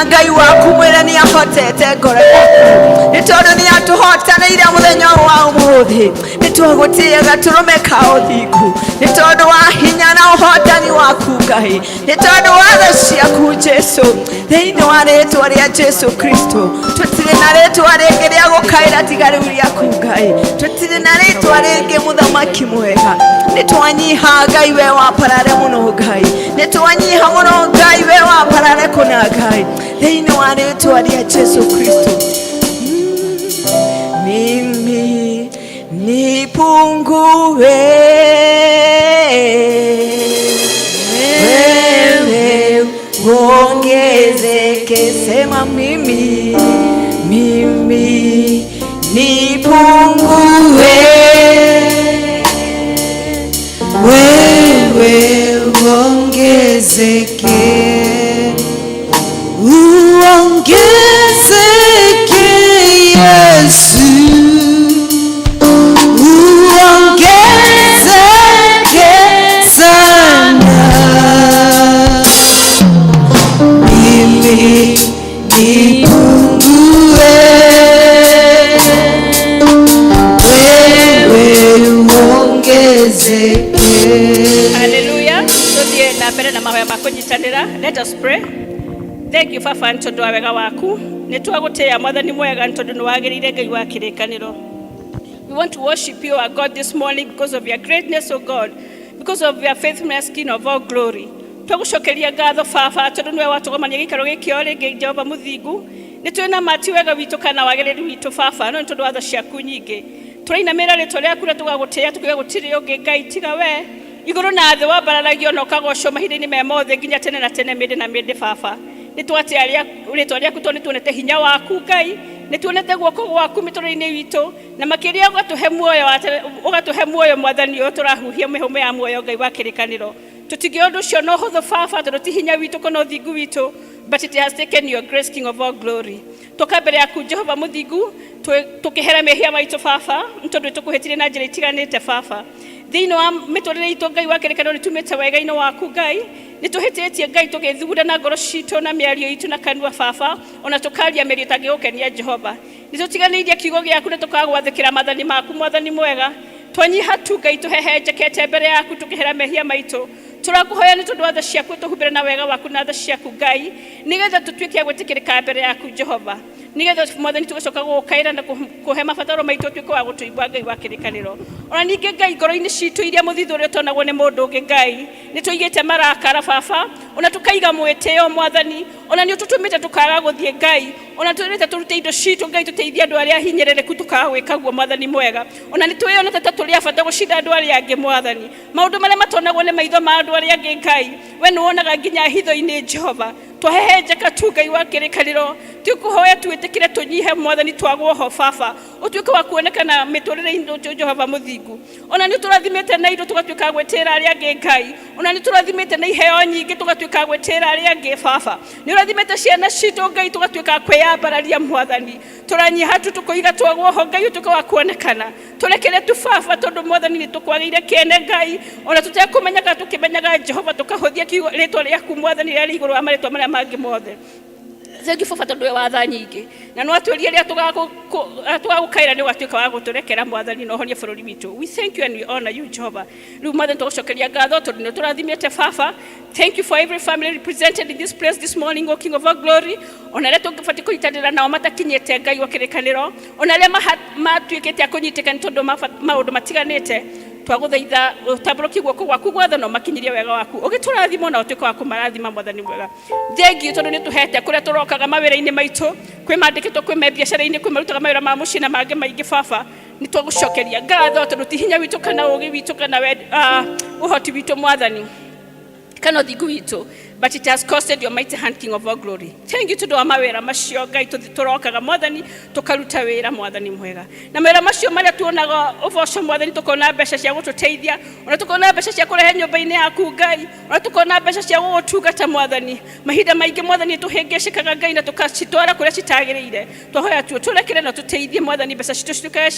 Ngai waku mwira ni ahotete ngoro yaku ni tondu ni atuhotanire muthenya wa umuthi ni twagutiaga turume kaothiku ni tondu wa hinya na uhotani waku Ngai ni tondu wa tha ciaku Jesu thiini wa ritwa ria Jesu Kristo tutire na ritwa ringi ria gukaira tiga riu riaku Ngai tutire na ritwa ringi muthamaki mwega ni twanyiha Ngai we wa parare muno Ngai ni twanyiha muno Ngai we wa parare kuna Ngai thiini wa ritwa ria Jesu Kristo. Mimi nipungue wewe uongezeke, sema mimi nipungue wewe uongezeke, uongezeke Yesu, uongezeke sana, mimi nipungue wewe uongezeke. Hallelujah. So dear na pere na mahoya makunyitanira. Let us pray. Thank you Papa ntondu wa wega waku nitwagutia mwathani mwega ntondu niwagirire Ngai wa kirikaniro. We want to worship you our God this morning because of your greatness, O God, because of your faithfulness, King of all glory. Twagucokeria ngatho Baba tondu niwe watugomania gikaro gikio ringi Jehova muthingu nitwina mati wega witu kana wagiriri witu Baba no ntondu wa tha ciaku nyingi turainamira ritwa riaku na tugagutia tukiuga gutiri ungi Ngai tiga we iguru na thi wambararagio na ukagocwo mahinda-ini me mothe nginya tene na tene mindi na mindi Baba nitwatia ritwa riaku tondu nituonete hinya waku Ngai nituonete guoko gwaku mitoro-ini witu na makiria ugatuhe muoyo mwathani uyu turahuhia mihumo ya muoyo Ngai wa kirikaniro tutigĩondu cio no hũthũ baba tondũ ti hinya witũ kana ũthingu witũ, but it has taken your grace, King of all glory. Toka mbere yaku Jehova mũthingu tukĩhera mehia maitũ baba tondũ tũkũhĩtire na njĩra itiganĩte baba. Thĩinĩ wa mĩtũrĩre itũ Ngai wa kĩrĩkanĩro nĩtumĩte wega-inĩ waku Ngai, nĩtũhĩtĩtie Ngai tũgĩthugunda na ngoro citũ na mĩario itũ na kanua baba, ona tũkaria mĩario ĩtangĩgũkenia Jehova. Nĩtũtiganĩirie kiugo gĩaku na tũkagwathĩkĩra maathani maku Mwathani mwega. Twanyiha tu Ngai tũhehenjekete mbere yaku tũkĩhera mehia maitũ. Tũrakũhoya nĩ tondũ wa tha ciaku tũhumbĩre na wega waku na tha ciaku Ngai, nĩgetha tũtuĩke gwĩtĩkĩrĩka mbere yaku Jehova, nĩgetha Mwathani tũgĩcoka gũgũkaĩra na kũhe mabataro maitũ tuĩke wa gũtũigua Ngai wa kĩrĩkanĩro. Ona ningĩ Ngai ngoro-inĩ citũ iria mũthithũ ũrĩa ũtonagwo nĩ mũndũ ũngĩ Ngai, nĩtũigĩte marakara baba, ona tũkaiga mwĩtĩo Mwathani, ona nĩ ũtũtũmĩte tũkaga gũthiĩ Ngai, ona tũrĩte tũrute indo citũ Ngai tũteithie andũ arĩa hinyĩrĩrĩku tũkaga gwĩka guo Mwathani mwega, ona nĩtwĩonete ta tũrĩ a bata gũcinda andũ arĩa angĩ Mwathani, maũndũ marĩa matonagwo nĩ maitho ma andũ arĩa angĩ Ngai, we nĩwonaga nginya hitho-inĩ Jehova. Twahehenjeka tu Ngai wa kĩrĩkanĩro, tũkũhoya twĩtĩkĩre tũnyihe Mwathani twagwo ho baba, ũtuĩke wa kuonekana mĩtũrĩre-inĩ itũ Jehova mũthingu. Ona nĩtũrathimĩte na indo tũgatuĩka gwĩtĩra arĩa angĩ Ngai, ona nĩtũrathimĩte na iheo nyingĩ tũgatuĩka gwĩtĩra arĩa angĩ baba, nĩũrathimĩte ciana citũ Ngai tũgatuĩka kwĩyambararia Mwathani. Tũranyiha tu tũkũiga twagwo ho Ngai ũtuĩke wa kuonekana, tũrekere tu baba tondũ Mwathani nĩtũkwagĩire kĩene Ngai, ona tũtekũmenyaga tũkĩmenyaga Jehova tũkahũthia rĩtwa rĩaku Mwathani rĩrĩa rĩ igũrũ wa marĩtwa marĩa mangĩ mothe. Thank you baba tondũ wa tha nyingĩ, na no atwĩrie rĩa tũgagũkaĩra nĩ watuĩka wa gũtũrekera Mwathani na ũhonie bũrũri witũ. We thank you and we honor you Jehova. Rĩu Mwathani tũgũcokeria ngatho tondũ nĩtũrathimĩte baba. Thank you for every family represented in this place this morning, O King of all glory. Ona arĩa tũngĩbatiĩ kũnyitanĩra nao matakinyĩte Ngai wa kĩrĩkanĩro, ona arĩa matuĩkĩte a kũnyitĩka nĩ tondũ maũndũ matiganĩte, twagũthaitha ũtambũrũkie guoko gwaku gwathano makinyirie wega waku ũgĩtũrathima na ũtuĩke wa kũmarathima Mwathani mwega. Thengiũ tondũ nĩtũhete kũrĩa tũrokaga mawĩra-inĩ maitũ, kwĩ mandĩkĩtwo kwĩ me biacara-inĩ, kwĩ marutaga mawĩra ma mũciĩ na mangĩ maingĩ baba, nĩtwagũcokeria ngatho tondũ ti hinya witũ kana ũgĩ witũ kana ũhoti witũ Mwathani kana ũthingu witũ, but it has costed your mighty hand, King of all glory. Thank you tondũ wa mawĩra macio Ngai tũrokaga Mwathani tũkaruta wĩra Mwathani mwega, na mawĩra macio marĩa tuonaga ũboco Mwathani tũkona mbeca cia gũtũteithia, ona tũkona mbeca cia kũrehe nyũmba-inĩ yaku Ngai, ona tũkona mbeca cia gũgũtungata Mwathani. Mahinda maingĩ Mwathani tũhĩngĩcĩkaga Ngai na tũkacitwara kũrĩa citagĩrĩire, twahoya tu tũrekere na tũteithie Mwathani, mbeca citũ cituĩkaga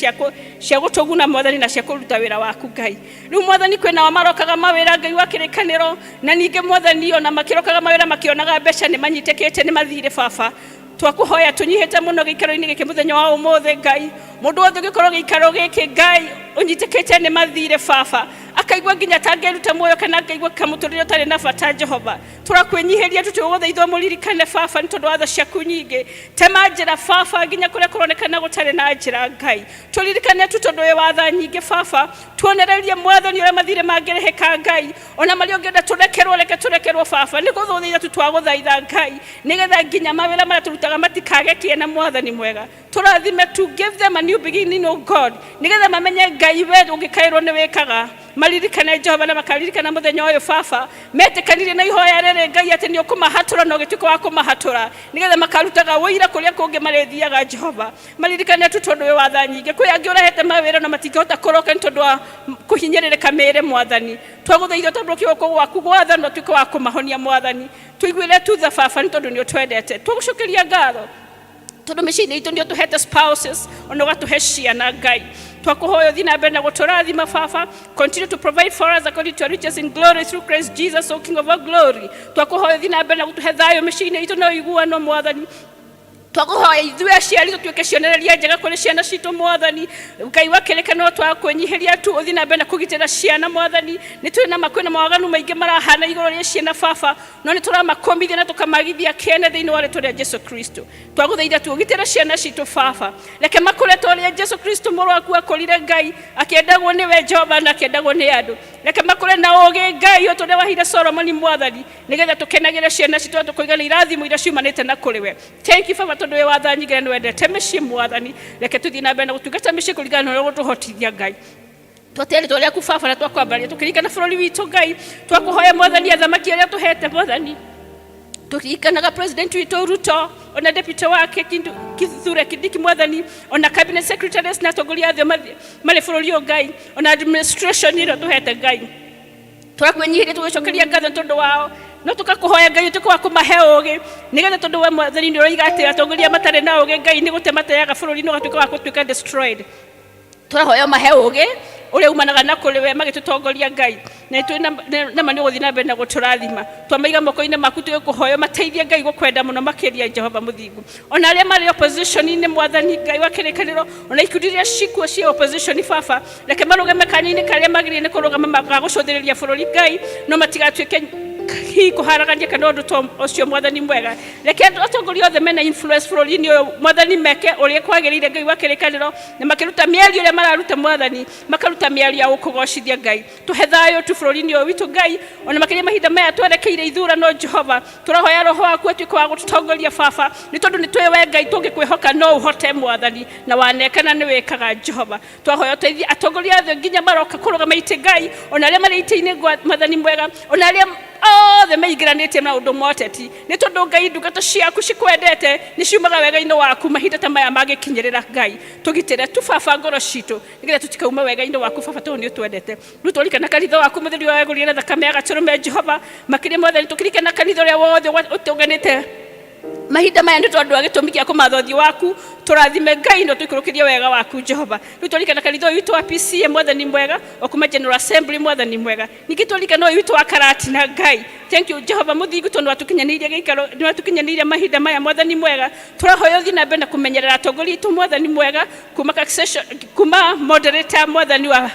cia gũtũguna Mwathani na cia kũruta wĩra waku Ngai. Rĩu Mwathani kwĩnao marokaga mawĩra Ngai wa kĩrĩkanĩro, na ningĩ Mwathani ona makĩrokaga mawĩra makĩonaga mbeca nĩ manyitĩkĩte nĩ mathire baba, twakũhoya tũnyihĩte mũno gĩikaro-inĩ gĩkĩ mũthenya wa ũmũthĩ Ngai, mũndũ wothe ũngĩkorwo gĩikaro gĩkĩ Ngai ũnyitĩkĩte nĩ mathire baba, akaigua nginya tangĩruta muoyo kana akaigua kamũtũrĩre ũtarĩ na bata Jehova, tũrakwĩnyihĩria tũtũgũthaithwo mũririkane baba nĩ tondũ wa tha ciaku nyingĩ, tema njĩra baba nginya kũrĩa kũronekana gũtarĩ na njĩra Ngai, tũririkane tu tondũ wĩ wa tha nyingĩ baba, tuonererie Mwathani ũrĩa mathire mangĩrĩhĩka Ngai, ona marĩa ũngĩenda tũrekerwo reke tũrekerwo baba, nĩ gũthũthĩra tu twagũthaitha Ngai, nĩgetha nginya mawĩra marĩa tũrutaga matikage kĩene Mwathani mwega, tũrathime to give them a new beginning, O God, nĩgetha mamenye Ngai we ũngĩkaĩrwo nĩ wĩkaga, maririkane Jehova na makaririkana mũthenya ũyũ baba, metĩkanire na ihoya rĩrĩ Ngai atĩ nĩ ũkũmahatũra na ũgĩtuĩka wa kũmahatũra, nĩgetha makarutaga wĩira kũrĩa kũngĩ marĩthiaga Jehova, maririkane tu tondũ wĩ wa tha nyingĩ, kwĩ angĩ ũrehete mawĩra na matingĩhota kũroka nĩ tondũ wa kũhinyĩrĩrĩka mĩĩrĩ Mwathani, twagũthaitha ũtambũrũkie guoko gwaku gwathano ũtuĩke wa kũmahonia Mwathani, tũiguĩre tu tha baba nĩ tondũ nĩ ũtwendete, twagũcokeria ngatho tondũ mĩciĩ-inĩ itũ nĩ ũtũhete spouses ona ũgatũhe ciana Ngai, twakũhoya ũthiĩ na mbere na gũtũrathima baba, continue to provide for us according to your riches in glory through Christ Jesus, O King of all glory. Twakũhoya ũthiĩ na mbere na gũtũhe thayũ mĩciĩ-inĩ itũ na ũiguano Mwathani, twakũhoya ithuĩ aciari tũtuĩke cionereria njega kũrĩ ciana citũ Mwathani, Ngai wa kĩrĩkanĩro twakwĩnyihĩria tu ũthiĩ na mbere na kũgitĩra ciana Mwathani, nĩ tũrĩ na kwĩna mawaganu maingĩ marahana igũrũ rĩa ciana baba, no nĩ tũramakomithia na tũkamagithia kĩene thĩinĩ wa rĩtwa rĩa Jesu Kristo, twagũthaitha tu ũgitĩre ciana citũ baba, reke makũre ta ũrĩa Jesu Kristo mũrũ waku akũrire Ngai, akĩendagwo nĩwe Jehova na akĩendagwo nĩ andũ, reke makũre na ũũgĩ Ngai o ta ũrĩa waheire Solomoni Mwathani, nĩgetha tũkenagĩre ciana citũ tũkũiga nĩ irathimo iria ciumanĩte na kũrĩ we. Thank you baba tondũ wĩ wa tha nyingĩ nĩ wendete mĩciĩ Mwathani, reke tũthiĩ na mbere na gũtungata mĩciĩ kũringana na ũrĩa gũtũhotithia Ngai, twatĩre rĩtwa rĩaku baba na twakwambaria tũkĩririkana bũrũri witũ Ngai, twakũhoya Mwathani athamaki arĩa tũhete Mwathani, tũririkanaga president witũ Ruto ona deputy wake Kithure Kindiki Mwathani, ona cabinet secretaries na atongoria othe marĩ bũrũri ũyũ Ngai, ona administration ĩrĩa tũhete Ngai, Twakwinyihirie tugicokeria ngatho tondu wao no tukakuhoya Ngai tukwa kumahe ugi nigetha tondu we Mwathani ni uroiga ati atongoria matare na ugi Ngai ni gute mateaga bururi no gatuika wa gutuika destroyed. Turahoya mahe ugi uria umanaga na kuri we magitutongoria Ngai na twina mani guthi na mbere na guturathima twamaiga moko-ini maku tugikuhoya mateithie Ngai gukwenda muno makiria Jehova muthingu ona aria mari opposition ni Mwathani Ngai wa kirikaniro ona ikundi iria cikwo cia opposition baba reke marugame kani-ini karia magirire ni kurugama magagucuthiriria bururi Ngai no matigatuike kuharagania kana undu ucio Mwathani mwega reke atongoria othe mena influence bururi-ini uyu Mwathani meke uria kwagirire Ngai wa kirikaniro na makiruta miario uria mararuta Mwathani makaruta miario ya ukugocithia Ngai tuhe thayo tu bururi-ini uyu witu Ngai ona makiria mahinda maya twerekeire ithurano Jehova turahoya roho waku atuike wa gututongoria baba ni tondu ni twiwe Ngai tungikwihoka no uhote Mwathani na wanekana ni wikaga Jehova twahoya uteithie atongoria othe nginya maroka kurugama ite Ngai ona aria mari ite-ini Mwathani mwega ona aria the maigiranite na undu moteti ni tondu Ngai ndungata ciaku cikwendete ni ciumaga wega-ini waku mahinda ta maya magikinyirira Ngai tugitire tu baba ngoro citu nigetha tutikauma wega-ini waku baba tondu ni utwendete riu turikana kanitha waku mutheri wa wegurire thakame ya gaturume Jehova makiria Mwathani tukirikana kanitha uria wothe utuganite mahinda maya nĩ tondũ agĩtũmikia kũmathothi waku tũrathime Ngai no twĩkũrũkĩrie wega waku Jehova rĩu tũririkana kanitha ũyũ witũ wa PCA Mwathani mwega o kuma General Assembly Mwathani mwega ningĩ tũririkana ũyũ witũ wa Karatina Ngai thank you Jehova muthingu tondu atukinyanirie gĩikaro nĩ watukinyanirie mahinda maya Mwathani mwega tũrahoya ũthiĩ na mbere na kũmenyerera atongoria aitũ Mwathani mwega kuma moderator Mwathani wa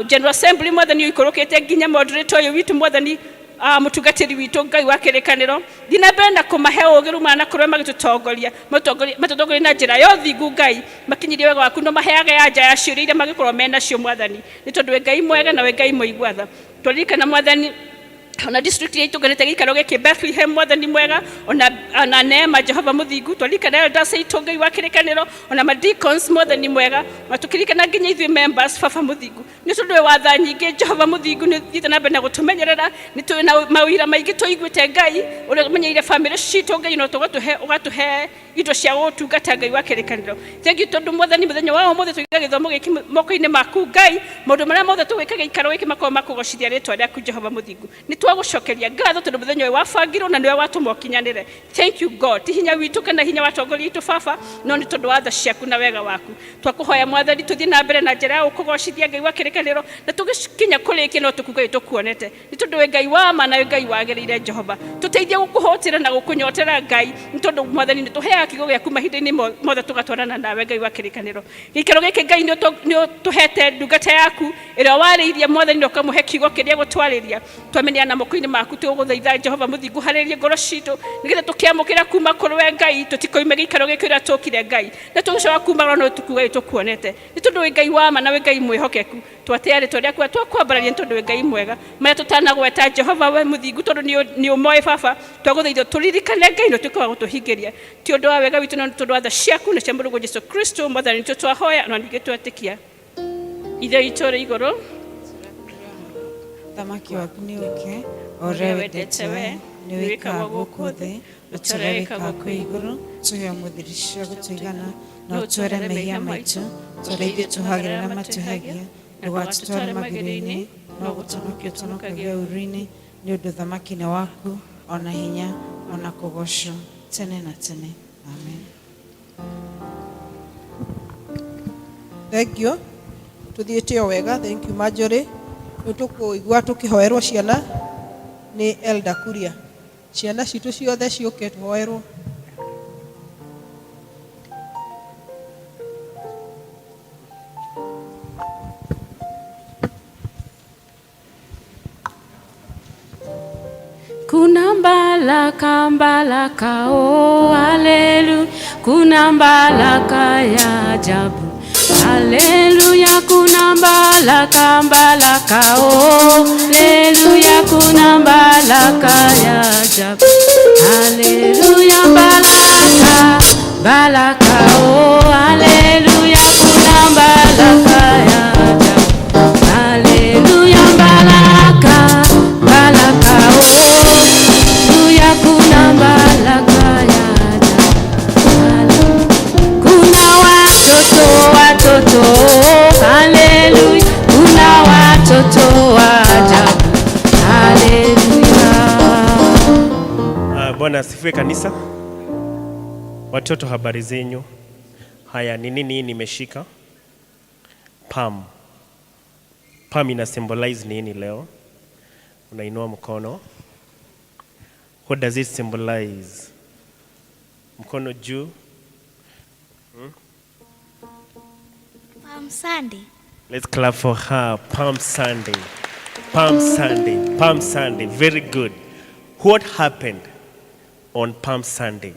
General Assembly Mwathani ũikũrũkĩte nginya moderator ũyũ witũ Mwathani mutungatiri witu Ngai wa kirikaniro thina benda kumahe ugiru mana kurwe magitutongoria matutongoria na njira yo thingu Ngai makinyirie wega waku no maheage anja ya ciũria iria magikorwo mena cio Mwathani ni tondu we Ngai mwega na we Ngai muigwatha turirikana Mwathani ona district ya ituganite gikaro giki Bethlehem Mwathani mwega ona neema Jehova muthingu turirikana elders aitu Ngai wa kirikaniro ona ma deacons Mwathani mwega matukirikana nginya ithuĩ members baba muthingu ni tondu we watha nyingĩ Jehova muthingu ni thiĩte na mbere na gutumenyerera ni tũrĩ na mawĩra maingĩ tũiguĩte Ngai ũrĩa ũmenyeire family citũ Ngai no ũgatuhe indo cia gũtungata Ngai wa kirikaniro thank you tondu Mwathani muthenya wa ũmũthĩ tũiga gĩthomo gĩkĩ moko-inĩ maku Ngai maũndũ marĩa mothe tũgwĩka gĩikaro gĩkĩ makorwo makũgocithia rĩtwa rĩaku Jehova muthingu ni twagucokeria ngatho tondu muthenya ũyũ wabangirwo na niwe watũma ũkinyanĩre thank you God ti hinya witũ kana hinya watongoria itũ baba no ni tondu wa tha ciaku na wega waku twakũhoya Mwathani tũthiĩ na mbere na njĩra ya gũkũgocithia Ngai wa kirikaniro na tũgĩkinya kũrĩkia no tũkuga tũkuonete ni tondu we Ngai wa ma na we Ngai wagĩrĩire Jehova tũteithie gũkũhotera na gũkũnyotera Ngai ni tondu Mwathani ni tũheaga kiugo gĩaku mahinda-inĩ mothe tũgatwarana nawe Ngai wa kirikaniro gĩikaro gĩkĩ Ngai ni tũhete ndungata yaku ĩrĩa warĩirie Mwathani ũkamũhe kiugo kĩrĩa gũtwarĩria twamenya na moko-inĩ maku tũgũthaitha Jehova muthingu harĩrie ngoro citũ nigetha tũkĩamũkĩra kuma kũrĩ we Ngai tũtikoime gĩikaro gĩkĩ ũrĩa tũkire Ngai na tũgĩcoka kuma no tũkuga tũkuonete ni tondu we Ngai wa ma na we Ngai mwĩhokeku twatĩa rĩtwa rĩaku twakwambararia tondu we Ngai mwega marĩa tũtanagweta Jehova we muthingu tondu ni ũmoĩ baba twagũthaitha tũririkane Ngai no twĩke wa gũtũhingĩria ti ũndũ wa wega witũ no tondu wa tha ciaku na cia mũrũgũ Jesũ Kristo Mwathani nĩtwo twahoya na ningĩ twetĩkia ithe witũ ũrĩ igũrũ thamaki waku nĩ ũke ũrĩa wendete we nĩ wĩkaga gũkũ thĩ na tũrewĩkaga kwĩ igũrũ tũhe mũthiri cia gũtũigana na ũtware mehia maitũ tũrĩa ithuĩ tũhagĩra na matũhagia ndũgatũtware magerio-inĩ no gũtũnokia ũtũnokagia ũru-inĩ nĩ ũndũ thamaki nĩ waku ona hinya ona kũgocwo tene na tene amen. Thank you. Tuthiĩte o wega. Thank you Marjorie. Nĩtũkũigua tũkĩhoerwo ciana nĩ Elder Kuria. Ciana citũ ciothe ciũke tũhoerwo. Kuna mbalaka oh haleluya, kuna mbalaka ya ajabu haleluya, kuna mbalaka oh haleluya, kuna mbalaka ya ajabu haleluya, mbalaka oh haleluya, kuna mbalaka ya ajabu haleluya, mbalaka oh haleluya, kuna mbalaka ya ajabu kuna watoto haleluya, kuna watoto wa ajabu Bwana asifiwe kanisa. Watoto, habari zenyu? Haya, ni nini nimeshika? Palm. Palm ina symbolize nini leo? Unainua mkono. What does it symbolize? Mkono juu. Palm Sunday. Let's clap for her. Palm Sunday. Palm Sunday. Palm Sunday. Very good. What happened on Palm Sunday?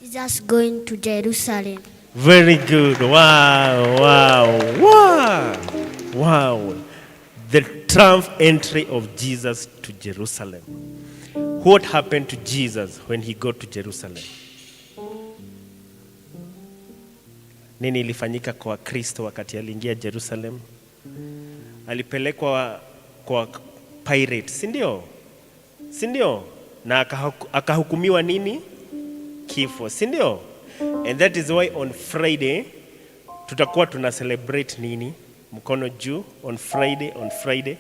Jesus going to Jerusalem. Very good. Wow, wow, wow, wow. The triumph entry of Jesus to Jerusalem. What happened to Jesus when he got to Jerusalem? Nini ilifanyika kwa Kristo wakati aliingia Jerusalem? Alipelekwa kwa pirate, si ndio? Si ndio? Na akahukumiwa nini? Kifo, si ndio? And that is why on Friday tutakuwa tuna celebrate nini? Mkono juu. On Friday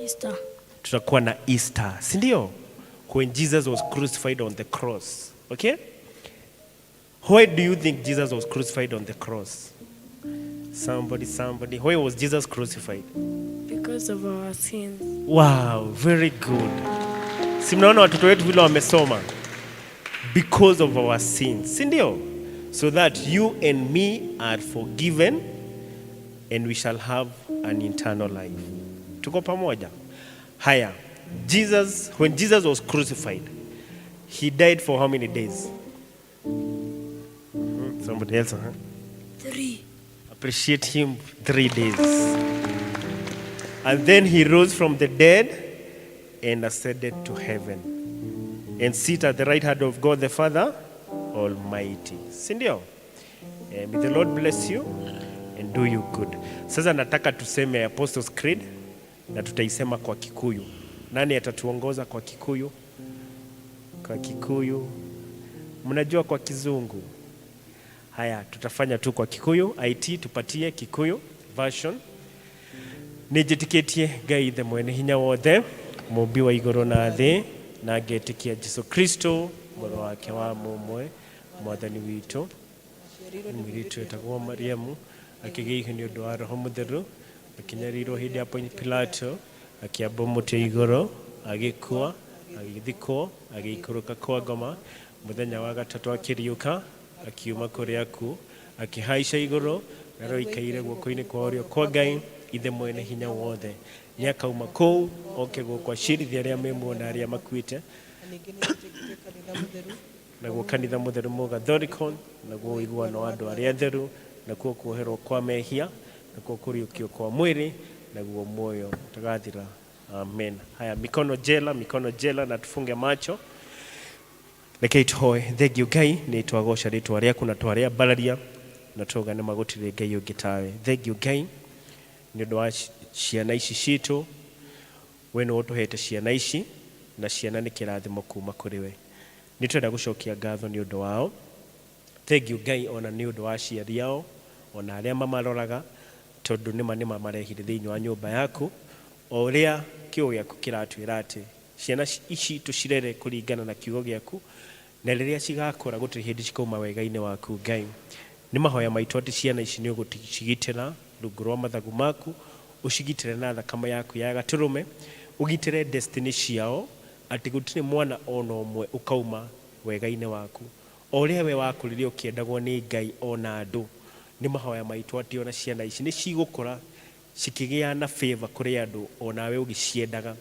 Easter. Tutakuwa na Easter, si ndio? When Jesus was crucified on the cross. Okay? Why do you think Jesus was crucified on the cross? Somebody. Why was Jesus crucified? Because of our sins. Wow, very good. Si mnaona watoto wetu vile wamesoma? Because of our sins, si ndio? So that you and me are forgiven and we shall have an eternal life. Tuko pamoja? Haya, when Jesus was crucified, he died for how many days? Somebody else, huh? 3. Appreciate him. 3 days. And then he rose from the dead and ascended to heaven and sit at the right hand of God the Father Almighty. Sindio? May the Lord bless you and do you good. Sasa nataka tuseme Apostles' Creed na tutaisema kwa Kikuyu. Nani atatuongoza kwa Kikuyu? Kwa Kikuyu. Mnajua kwa Kizungu? Haya, tutafanya tu kwa Kikuyu. IT tupatie Kikuyu version. Nijitikitie Ngai the mwene hinya wothe, mumbi wa iguru na thi, na ngetikia Jesu Kristo mwana wake wa mumwe mwathani witu. Mwiritu etagwo Mariamu akigeiho ni undu wa Roho Mutheru, akinyarirwo hindi ya Pilato, akiamba muti iguru, agikua, agithikwo, agikuruka kwa ngoma, muthenya wa gatatu akiriuka, akiuma kuri aku, akihaica iguru, na ro ikaire guoko-ini kwa urio kwa Ngai ithe mwene hinya wothe. Ni akauma kou oke gukwacirithia aria memuona aria makuite, naguo kanitha mutheru mugathoricon, naguo iguano wa andu aria theru, nakuo kuoherwo kwa mehia, nakuo kuriukio kwa mwiri, naguo moyo tagathira. Amen. Haya, mikono jela na tufunge macho. Rekei tuhoe. Thengiũ Ngai nĩ twagoca rĩtwa rĩaku na twarĩa mbararia na tũgane magũtirĩ Ngai ũngĩ tawe. Thengiũ Ngai nĩ ũndũ wa ciana ici citũ, we nĩ ũtũhete ciana ici na ciana nĩ kĩrathimo kuma kũrĩ we. Nĩ twenda gũcokia ngatho nĩ ũndũ wao. Thengiũ Ngai ona nĩ ũndũ wa aciari ao, ona arĩa mamaroraga, tondũ nĩma marehire thĩinĩ wa nyũmba yaku, o ũrĩa kiugo gĩaku kĩratwĩra atĩ ciana ici tũcirere kũringana na kiugo gĩaku, na rĩrĩa cigakũra gũtirĩ hĩndĩ cikauma wega-inĩ waku Ngai. Nĩ mahoya maitũ atĩ ciana ici nĩ ũgũcigitĩra rungu rwa mathagu maku, ũcigitĩre na thakame yaku ya gatũrũme, ũgitĩre destiny ciao, atĩ gũtirĩ mwana ona ũmwe ũkauma wega-inĩ waku. O ũrĩa we wakũrire ũkĩendagwo nĩ Ngai ona andũ, nĩ mahoya maitũ atĩ ona ciana ici nĩ cigũkũra cikĩgĩa na favor kũrĩ andũ onawe ũgĩciendaga.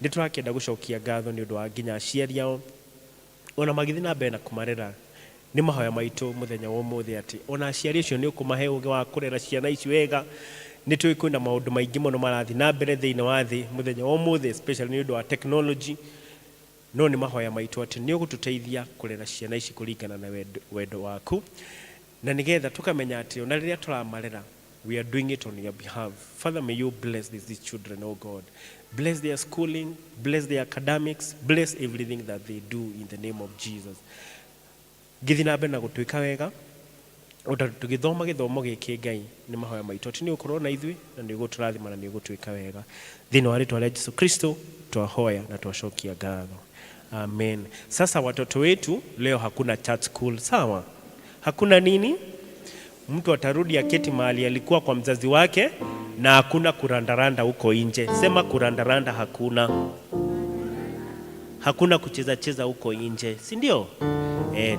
Nĩ tũrakĩenda gũcokia ngatho nĩ ũndũ wa nginya aciari ao, ona magĩthiĩ na mbere na kũmarera. Nĩ mahoya maitũ mũthenya wa ũmũthĩ atĩ ona aciari acio nĩ ũkũmahe ũũgĩ wa kũrera ciana ici wega. Nĩ tũĩ kwĩna maũndũ maingĩ mũno marathiĩ na mbere thĩinĩ wa thĩ mũthenya wa ũmũthĩ, especially nĩ ũndũ wa technology. No nĩ mahoya maitũ atĩ nĩ ũgũtũteithia kũrera ciana ici kũringana na wendo waku, na nĩgetha tũkamenya atĩ ona rĩrĩa tũramarera, we are doing it on your behalf. Father, may you bless these children, oh God. Bless their schooling, bless their academics, bless everything that they do in the name of Jesus. Gĩthiĩ na mbere na gũtwĩka wega, tũgĩthoma gĩthomo gĩkĩ Ngai, nĩ mahoya maitũ atĩ nĩ ũkorwo na ithuĩ na nĩ ũgũtũrathima na nĩ ũgũtwĩka wega. Thĩinĩ wa rĩĩtwa rĩa Jesu Kristo twahoya na twacokia ngatho. Amen. Sasa watoto wetu leo hakuna church school, sawa? Hakuna nini? Mtu atarudi aketi mahali alikuwa kwa mzazi wake, na hakuna kurandaranda huko nje. Sema kurandaranda hakuna. Hakuna kucheza cheza huko nje, si ndio?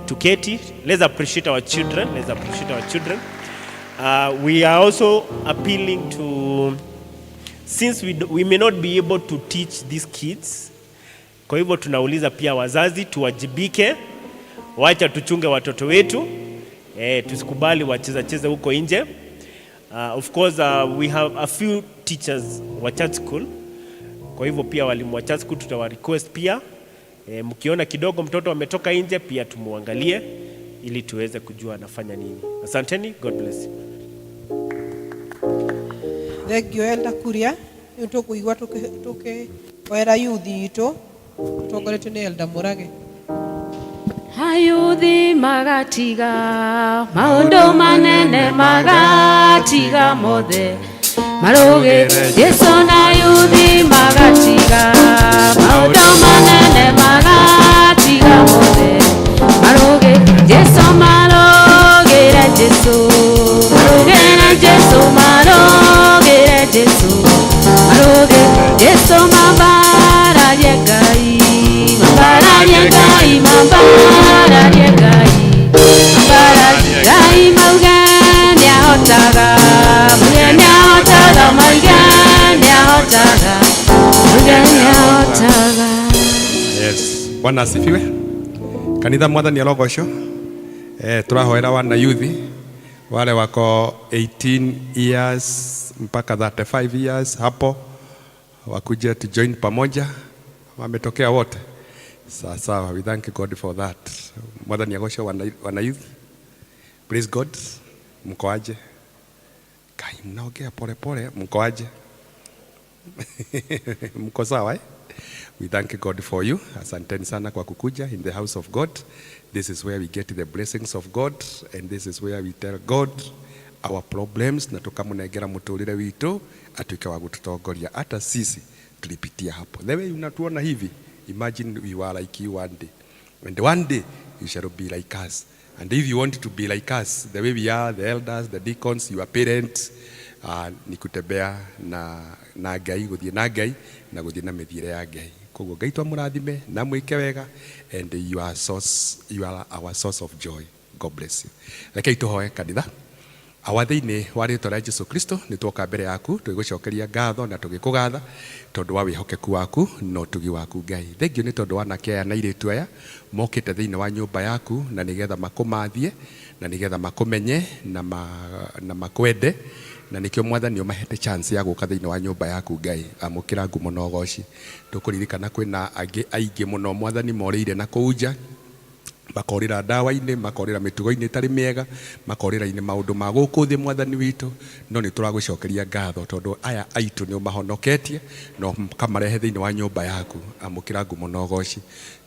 Tuketi, let's appreciate our children, let's appreciate our children. We are also appealing to, since we may not be able to teach these kids, kwa hivyo tunauliza pia wazazi tuwajibike, wacha tuchunge watoto wetu, tusikubali wacheza cheza huko nje. Of course we have a few teachers wa church school, kwa hivyo pia walimu wa church school tutawa request pia, mkiona kidogo mtoto ametoka nje pia tumuangalie ili tuweze kujua anafanya nini. Asanteni, God bless you. Thank you Elder Kuria. Tukuigua oera youth itu tutongoretio ni Elder Murage. Ayuthi magatiga maundu manene magatiga mothe maroge Yesu na ayuthi magatiga maundu manene magatiga mothe maroge Yesu marogere Yesu marogere Yesu marogere Yesu maroge Yesu mabara yegai mabara yegai mabara yegai maugani ahotaga mugani ahotaga maugani ahotaga mugani ahotaga. Yes, Bwana asifiwe. Kanitha mwathani arogocwo. Turahoera wana youth wale wako 18 years mpaka 35 years hapo wakuje to join pamoja, wametokea wote. Sawa, we thank God for that. Mwathani agocwo wana youth. Praise God. Mkoaje? Kai mnaongea pole pole, mkoaje? Mko sawa? We thank God for you. Asanteni sana kwa kukuja in the house of God. This is where we get the blessings of God, and this is where we tell God our problems, na tukamunegera muturire witu atuike wa gututongoria. Hata sisi tulipitia hapo. The way unatuona hivi, imagine we were like you one day, and one day you shall be like us. And if you want to be like us, the way we are, the elders, the deacons, your parents, ni kutembea na Ngai, guthie na Ngai na guthie na mithire ya Ngai. Koguo Ngai twamurathime na mwike wega, and you are our source of joy. God bless you. Rekei tuhoe kanitha. Awathini wa rĩĩtwa rĩa Jesu Kristo nĩ twoka mbere yaku twĩgũcokeria ngatho na tũgĩkũgatha tondũ wa wĩhokeku waku na ũtugi waku Ngai. Thengio nĩ tondũ wa anake aya na airĩtu aya mokĩte thĩinĩ wa nyũmba yaku na nĩgetha makũmathie na nĩgetha makũmenye na makwende, na nikio Mwathani ũmahete chance ya gũka thĩinĩ wa nyũmba yaku Ngai. Amũkĩra ngumo na ũgooci. Tũkũririkana kwĩna angĩ aingĩ mũno Mwathani morĩire na kũu nja, makorĩra ndawa-inĩ, makorĩra mĩtugo-inĩ ĩtarĩ mĩega, makorĩra-inĩ maũndũ ma gũkũ thĩ Mwathani witũ, no nĩ tũragũcokeria ngatho tondũ aya aitũ nĩ ũmahonoketie na ũkamarehe thĩinĩ wa nyũmba yaku. Amũkĩra ngumo na ũgooci.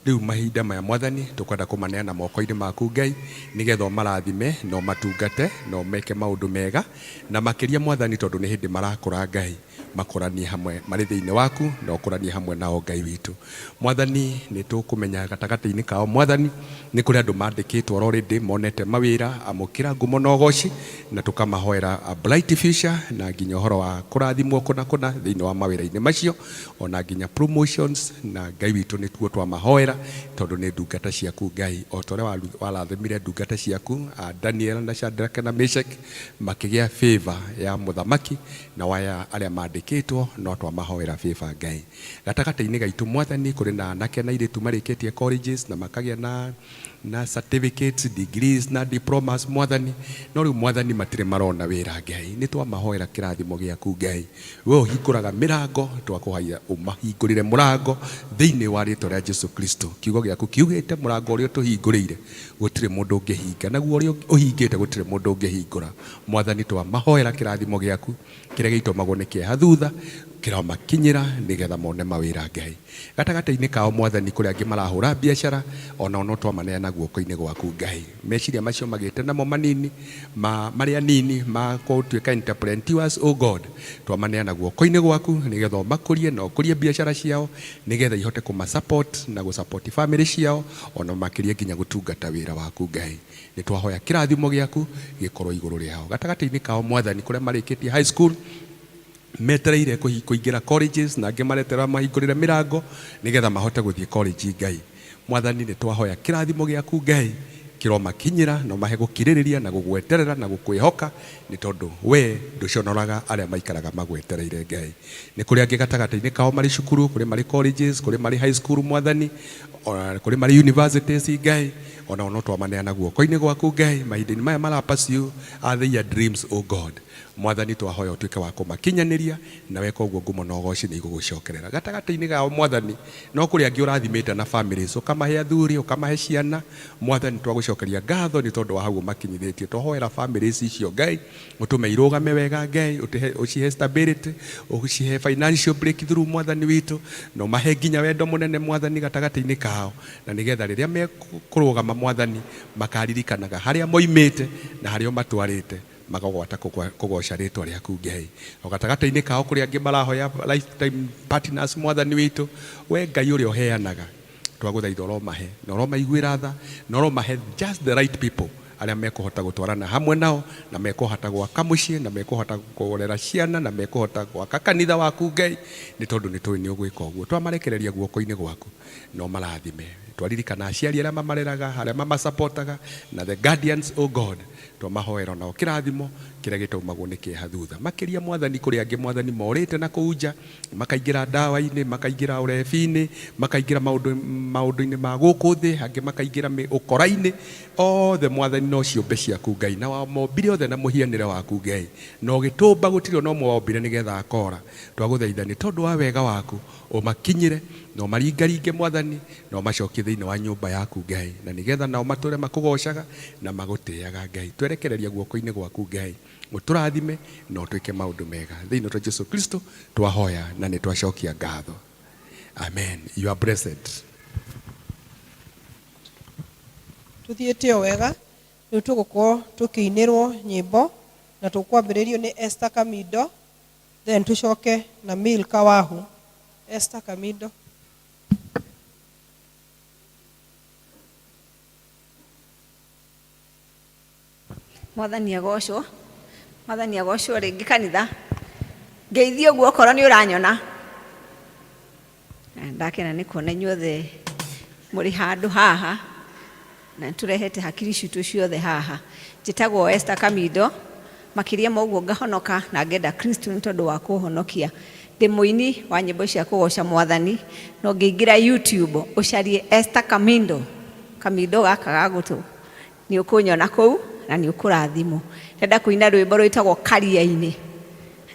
Rĩu mahinda maya Mwathani tũkwenda kũmaneana moko-inĩ maku Ngai, nĩgetha ũmarathime na ũmatungate na ũmeke maũndũ mega, na makĩria Mwathani tondũ nĩ hĩndĩ marakũra Ngai, makoranie hamwe marĩ thĩinĩ waku na ũkoranie hamwe nao Ngai witũ. Mwathani nĩ tũkũmenya gatagatĩ-inĩ kao Mwathani nĩ kũrĩ andũ mandĩkĩtwo already monete mawĩra. Amũkĩra ngumo na ũgooci na tũkamahoera a bright future na nginya ũhoro wa kũrathimwo kũna thĩinĩ wa mawĩra-inĩ macio, ona nginya promotions, na Ngai witũ nĩ tuo twamahoera tondũ nĩ ndungata ciaku Ngai, o ta ũrĩa warathimire ndungata ciaku Daniel na Shadrach na Meshach makĩgĩa favor ya mũthamaki na waya arĩa mandĩkĩtwo, no twamahoera favor Ngai. Gatagatĩ-inĩ gaitũ Mwathani kũrĩ na anake na airĩtu marĩkĩtie colleges na makagĩa na certificates, degrees na diplomas Mwathani, no rĩu Mwathani matirĩ marona wĩra Ngai. Nĩ twamahoera kĩrathimo gĩaku Ngai. We ũhingũraga mĩrango, twakũhoya ũmahingũrĩre mũrango thĩinĩ wa rĩĩtwa rĩa Jesu Kristo. Kiugo gĩaku kiugĩte mũrango ũrĩa tũhingũrĩire gũtirĩ mũndũ ũngĩhinga, naguo ũrĩa ũhingĩte gũtirĩ mũndũ ũngĩhingũra. Mwathani twamahoera kĩrathimo gĩaku kĩrĩa gĩitũmagwo nĩ kĩeha thutha, kiramakinyira nigetha mone mawira Ngai gatagata-ini kao mwathani kuria angi marahura biashara ona ono twamaneana guoko-ini gwaku Ngai meciria macio magite namo manini maria nini ma gũtuĩka entrepreneurs o God twamaneana guoko-ini gwaku nigetha makurie na ukurie biashara ciao nigetha ihote kuma support na gu support family ciao ona makirie nginya gutungata wira waku Ngai ni twahoya kirathimo giaku gikorwo iguru riao gatagata-ini kao mwathani kuria marikitie high school metereire kuingira colleges na angĩ maretera mahingũrĩre mirango nigetha mahote guthii college Ngai mwathani ni twahoya kirathimo giaku Ngai kiromakinyira no mahe gukirĩrĩria na gugweterera na gukwihoka ni tondu we nduconoraga aria maikaraga magwetereire Ngai ni kuri angĩ gatagata-ini kao mari cukuru kuri mari colleges kuri mari high school mwathani kuri mari universities Ngai ona ono twamaneana guoko-ini gwaku Ngai mahinda-ini maya marapursue their dreams o God mwathani twahoya utuike wa kumakinyaniria na weka uguo ngumo na ugoci ni igugucokerera gatagata-ini gao mwathani no kuri angi urathimite na families ukamahe athuri ukamahe ciana mwathani twagucokeria ngatho ni tondu wa hau makinyithitie twahoera families icio Ngai utume irugame wega Ngai ucihe stability ucihe financial breakthrough mwathani witu no mahe nginya wendo munene mwathani gatagata-ini kao na nigetha riria mekurugama mwathani makaririkanaga haria moimite na haria matwarite magogwata kugoca ritwa riaku Ngai o gatagata-ini kao kuri angi marahoya lifetime partners mwathani witu we Ngai uria uheanaga twaguthaitha oromahe na oromaiguĩra tha na oromahe just the right people aria mekuhota gutwarana hamwe nao na mekuhota gwaka muciĩ na mekuhota kũrera ciana na mekuhota gwaka kanitha waku Ngai ni tondu ni tũĩ nĩ ũgwĩka ũguo twamarekereria guoko-ini gwaku no marathime twaririkana aciari aria mamareraga aria mamasupportaga na the guardians o God twamahoera nao kirathimo kiria gitaumagwo ni kieha thutha makiria mwathani kuri angi mwathani morite na kuunja makaingira ndawa-ini makaingira urebi-ini makaingira maundu-ini ma guku thi angi makaingira ukora-ini othe mwathani no ciũmbe ciaku Ngai na wamombire othe na muhianire waku Ngai no gitumba gutiri no mwombire nigetha akora twaguthaitha ni tondu wa wega waku umakinyire no maringaringe mwathani no macokie thiini wa nyumba yaku Ngai na nigetha nao mature makugocaga na magutiaga Ngai twerekereria guoko-ini gwaku Ngai uturathime no twike maundu mega thiini wa Jesu Kristo twahoya na ni twacokia ngatho amen you are blessed tuthiĩte o wega rĩu tũgũkorwo tũkĩinĩrwo nyĩmbo na tũkwambĩrĩrio nĩ Esther Kamindo then tũcoke na Milka Wahu Esther Kamindo mwathani agocwo rĩngĩ kanitha ngeithio guo korwo nĩ ũranyona ndakena nĩ kuona inyuothe mũrĩ handũ haha na tũrehete hakiri citũ ciothe haha njĩtagwo Esther Kamindo makĩria ma ũguo ngahonoka na ngenda Kristo nĩ tondũ wa kũhonokia ndĩ mũini wa nyĩmbo cia kũgoca mwathani no ngĩingĩra YouTube ũcarie Esther Kamindo gaka gagũtũ nĩ ũkũnyona kũu na nĩ ũkũrathimwo ndenda kũina rwĩmbo rwĩtagwo Karia-inĩ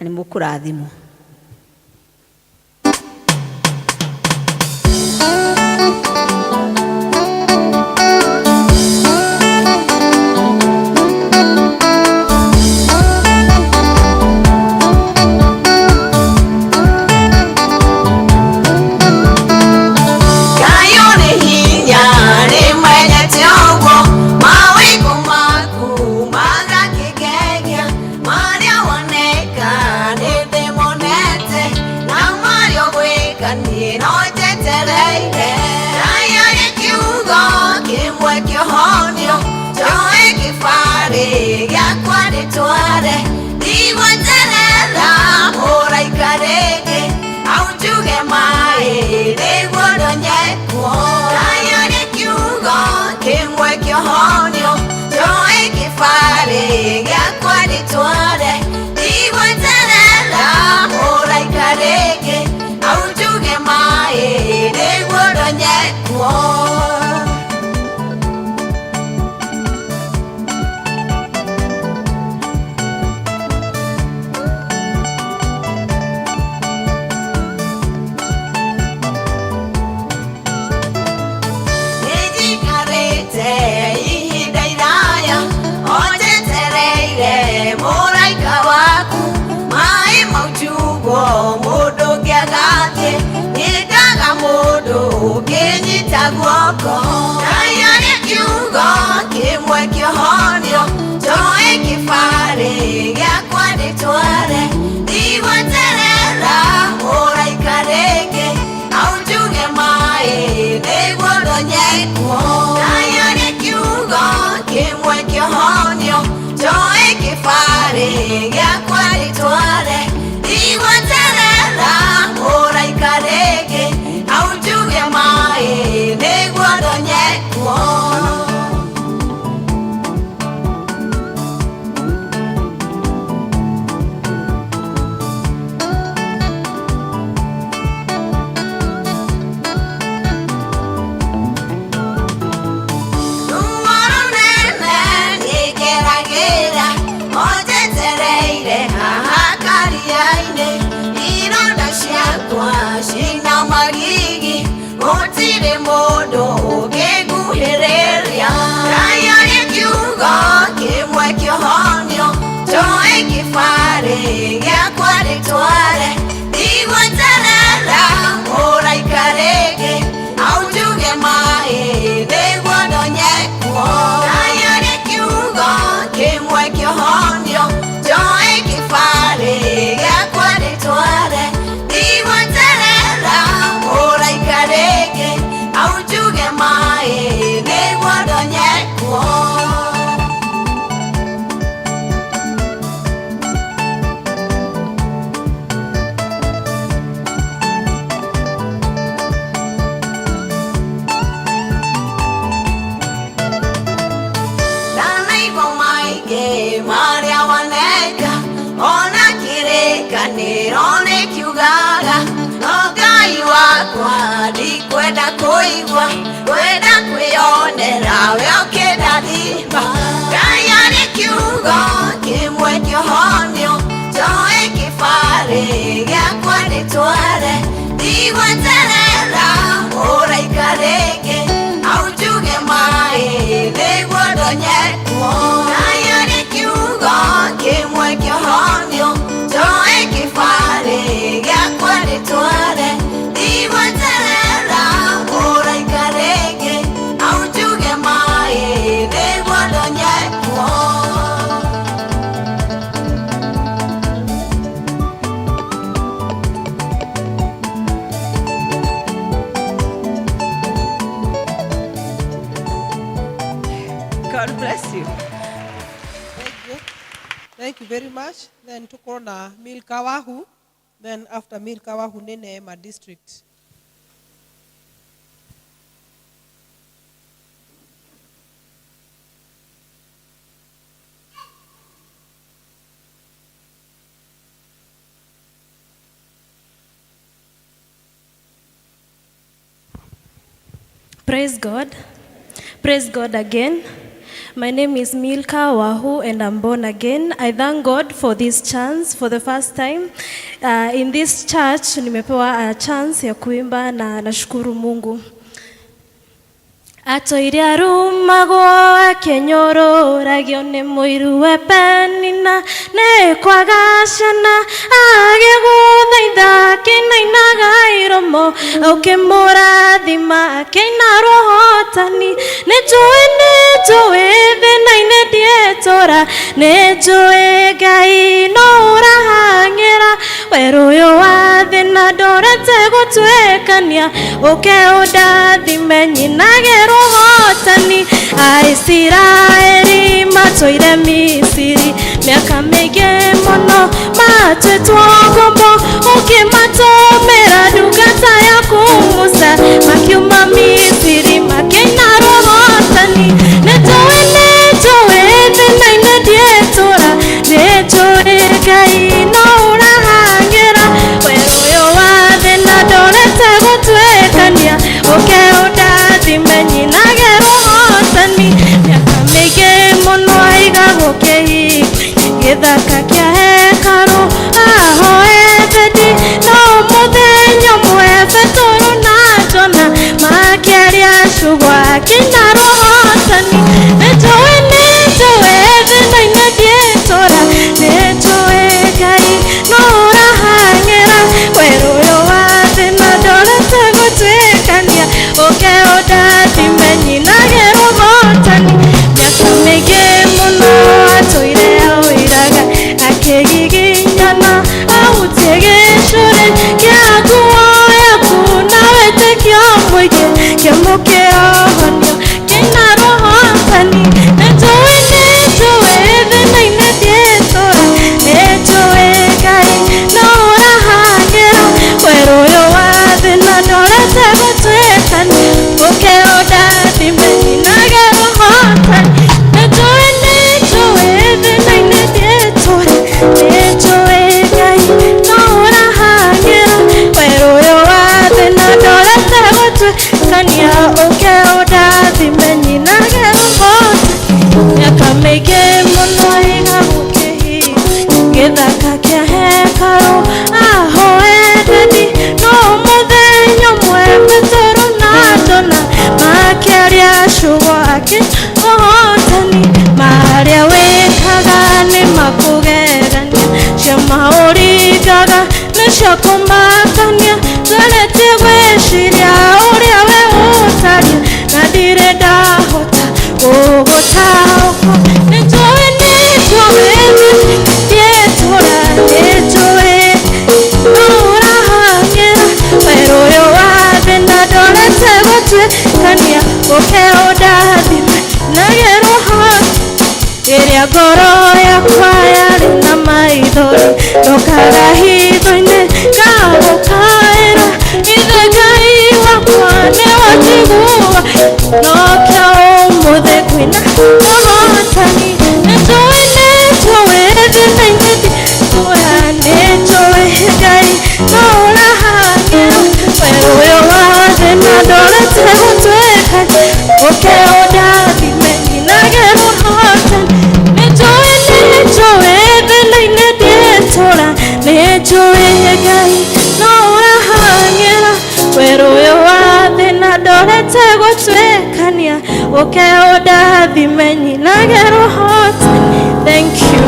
na nĩ mũkũrathimwo kunyita guoko Ngai arĩ kiugo kĩmwe kĩhonio Njoe kĩbarĩ gĩakwa ndĩtware Ndigweterera mũraika rĩngĩ Aunjuge maĩ nĩguo ndonyekwo Ngai arĩ kiugo kĩmwe kĩhonio Njoe kĩbarĩ gĩakwa ndĩtware Ndigweterera mũraika rĩngĩ Aunjuge maĩ nĩguo ndonyekwo Shina magigi Gũtirĩ mũndũ ũngĩnguhĩrĩria Ngai arĩ kiugo kĩmwe kĩhonio Njoe kĩbarĩ gĩakwa ndĩtware Ndigweterera mũraika rĩngĩ Aunjuge maĩ nĩguo ndonyekwo Ngai arĩ kiugo kĩmwe kĩhonio Njoe kĩbarĩ gĩakwa ndĩtware Mũraika rĩngĩ aunjuge maĩ nĩguo ndonyekwo Ndanaigua maingĩ marĩa waneka Ona kĩrĩkanĩro nĩkiugaga Ngai wakwa ndikwenda kũigua Kwenda kwĩyonera we ũkĩndathima Ngai arĩ kiugo kĩmwe kĩhonio Njoe kĩbarĩ gĩakwa ndĩtware Ndigweterera mũraika rĩngĩ Aunjuge maĩ nĩguo ndonyekwo Ngai arĩ kiugo kĩmwe kĩhonio Njoe kĩbarĩ gĩakwa ndĩtware Ndigweterera mũraika rĩngĩ Aunjuge maĩ nĩguo ndonyekwo God bless you. Thank you very much. Then tuko na Milka Wahu. Then after Milka Wahu ni Neema District. Praise God. Praise God again. My name is Milka Wahu and I'm born again. I thank God for this chance for the first time. In this church, nimepewa a chance ya kuimba na nashukuru Mungu. Atoire arumagwo akenyororagio nĩ mũiru we penina nĩ kwagacana agĩgũthaitha akĩinainaga iromo ũkĩmũrathima akĩina rũhotani nĩ njũĩ thĩna-inĩ ndietũra nĩ njũĩ Ngai no ũrahang'ĩra werũ ũyũ wa thĩna ndũrete gũtwĩkania ũke ũndathime nyinage rũhotani Aisiraeli matũire Misiri mĩaka mĩingĩ mũno matwĩtwo ngombo ũkĩmatũmĩra ndungata yaku Musa makiuma Misiri makĩina rũhotani nĩ njũĩ thĩna-inĩ ndietũra nĩ njũĩ Ngai no ũrahang'ĩra werũ ũyũ wa thĩna ndũrete gũtwĩkania ũke ũndathime nyinage rũhotani mĩaka mĩingĩ mũno aigagwo kĩhingo gĩthaka kĩa hekarũ ahoe thendi no mũthenya ũmwe Petero na Jona makĩaria cugwa akĩina rũhotani nĩ njũĩ thĩna-inĩ ndietũra nĩ njũĩ Ngai no ũrahang'ĩra werũ ũyũ wa thĩna ndũrete gũtwĩkania ũke kĩmũkĩohonio kĩna rohotani nĩnjũĩ thĩna-inĩ ndiĩtũra nĩnjũĩ Ngai no ũrahangĩra werũ ũyũ wa thĩna ndorete gũtuĩkania ũke ũndathime nyinage rohotani nĩnjũĩ thĩna-inĩ ndiĩtũra nĩnjũĩ Ngai no ũrahangĩra werũ ũyũ wa thĩna ndorete gũtuĩkania ũke ũndathime nyinage rohotani miaka mĩingĩ mũno igagũkĩhia gĩthaka kĩa hekarũ ahoendani no mũthenya ũmwe Petero na Jona makĩaria ciugo akĩũhotani marĩa wĩkaga nĩ makũgegania ciama ũringaga nĩcio kũmakania tũrĩtie gwĩciria ũrĩa we ũtaria na ndirĩ ndahota gũgũtaũkwo nĩnjũĩ ndiĩtũra nĩnjũĩ no ũrahangĩra werũ ũyũ wa thĩna ndorete gũtuĩkania ũke ũndathime nyinage rohotani rĩrĩa ngoro yakwa yarĩ na maithori ndokaga hitho-inĩ ngagũkaĩra ithe Ngai wakwa nĩ wanjigua nokĩa ũmũthĩ kwĩna ũhotani nĩnjũĩ thĩna-inĩ ndiĩtũra nĩnjũĩ Ngai no ũrahangĩra werũ ũyũ wa thĩna ndorete gũtuĩkania ũke ũndathime nyinage rohotani nĩnjũĩ thĩna-inĩ ndiĩtũra nĩnjũĩ Ngai no ũrahangĩra werũ ũyũ wa thĩna ndorete gũtuĩkania ũke ũndathime nyinage rohotani. Thank you.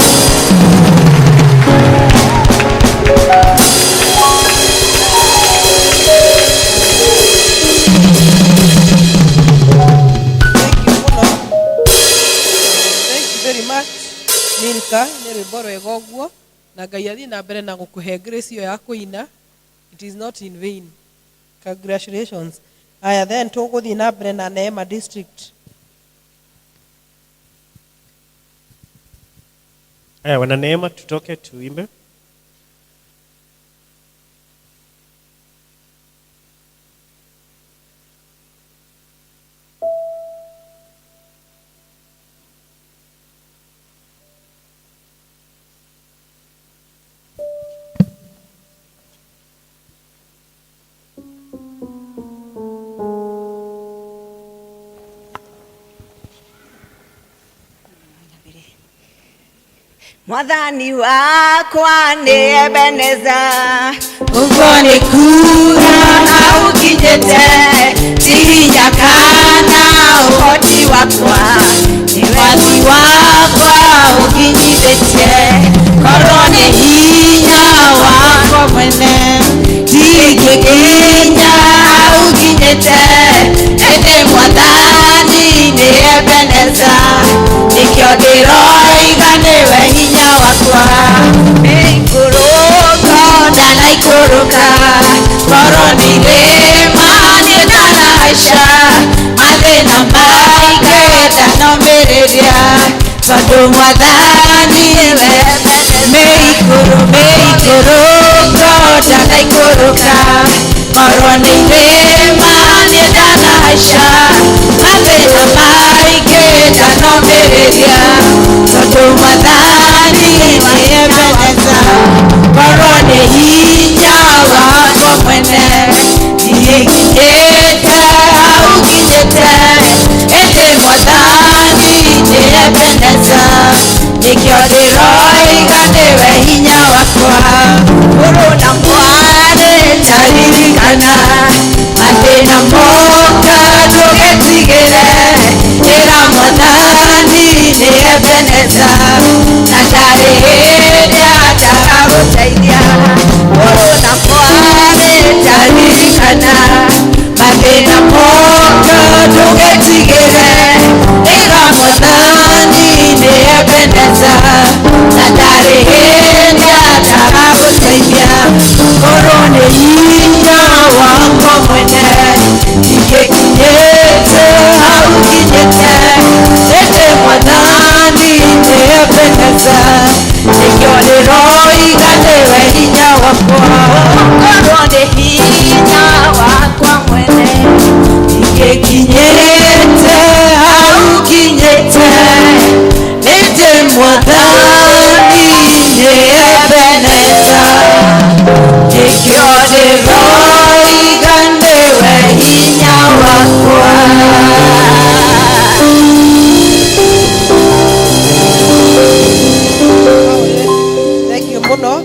Milka nĩ rwĩmbo rwega ũguo na Ngai athiĩ na mbere na gũkũhe grace ĩyo ya kũina. It is not in vain. Congratulations. Aya then tũgũthiĩ na mbere na Neema district. Aya wana Neema tutoke tuimbe. Mwathani wakwa nĩ Ebeneza Ũguo nĩ kuuga ũkinyĩte ti hinya kana ũhoti wakwa nĩ wathi wakwa ũkinyithĩtie korwo nĩ hinya wakwa mwene ndingĩkinya ũkinyĩte ĩndĩ Mwathani nĩ Ebeneza nĩkĩo ndĩroiga nĩwe hinya wakwa nĩikũrũka ndanaikũrũka korwo nĩ irĩma niĩ ndanahaica mathĩna maingĩ ndanomĩrĩria tondũ Mwathani we mĩikũrũka ndanaikũrũka korwo nĩ irĩma niĩ ndanahaica mathĩna maingĩ ndanomĩrĩria tondũ Mwathani nĩ Ebeneza korwo nĩ hinya wakwa mwene ndiĩkinyĩte ũkinyĩte ĩndĩ Mwathani nĩ Ebeneza nĩkĩo ndĩroiga nĩwe hinya wakwa ũrũ na mwarĩ taririkana mathĩna moka ndũgetigĩre ĩra Mwathani nĩ Ebeneza na ndarĩ hĩndĩ atagagũteithia ũrũ na mwarĩ taririkana mathĩna moka ndũgetigĩre ĩra Mwathani nĩ Ebeneza na ndarĩ hĩndĩ atagagũteithia korwo nĩ hinya wakwa mwene ndingĩkinyĩte wakwa korwo ndĩ hinya wakwa mwene ingĩkinyĩte hau kinyĩte nĩndĩ Mwathani nĩebeneza nĩkĩo ndĩroiga nĩwe hinya wakwa. Thank you muno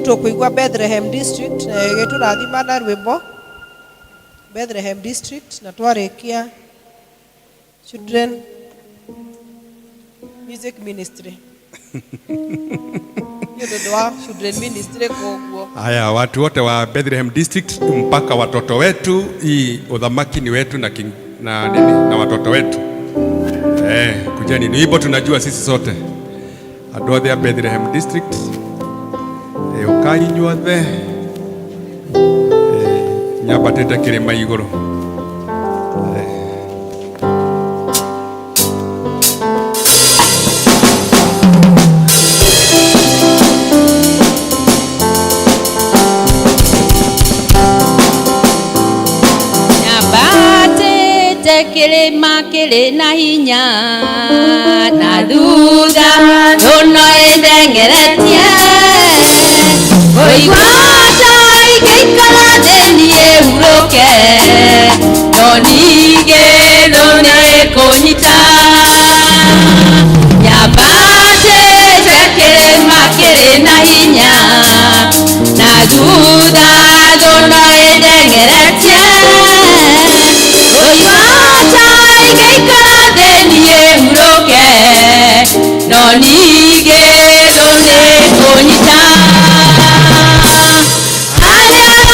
tukuigua Bethlehem District na gĩtũrathima na rwĩmbo Bethlehem District na twarĩkia Children Music Ministry. Children Ministry koguo. Haya, watu wote wa Bethlehem District mpaka watoto wetu, hii udhamaki ni wetu na watoto wetu. Kujeni ni hivyo, tunajua sisi sote. Andũ othe a Bethlehem District ukai nyuothe nyambatĩte kĩrĩma igũrũ. Nyambatĩte kĩrĩma kĩrĩ na hinya na thutha no ĩndeng'eretie ũigua ta igĩikara thĩiniĩ hurũke no ningĩ thũ nĩkũnyita. Nyambatĩte kĩrĩma kĩrĩ na hinya na thutha thũ no ĩndeng'eretie ũigua ta igĩikara thĩiniĩ hurũke no ningĩ thũ nĩkũnyita. Hallelujah.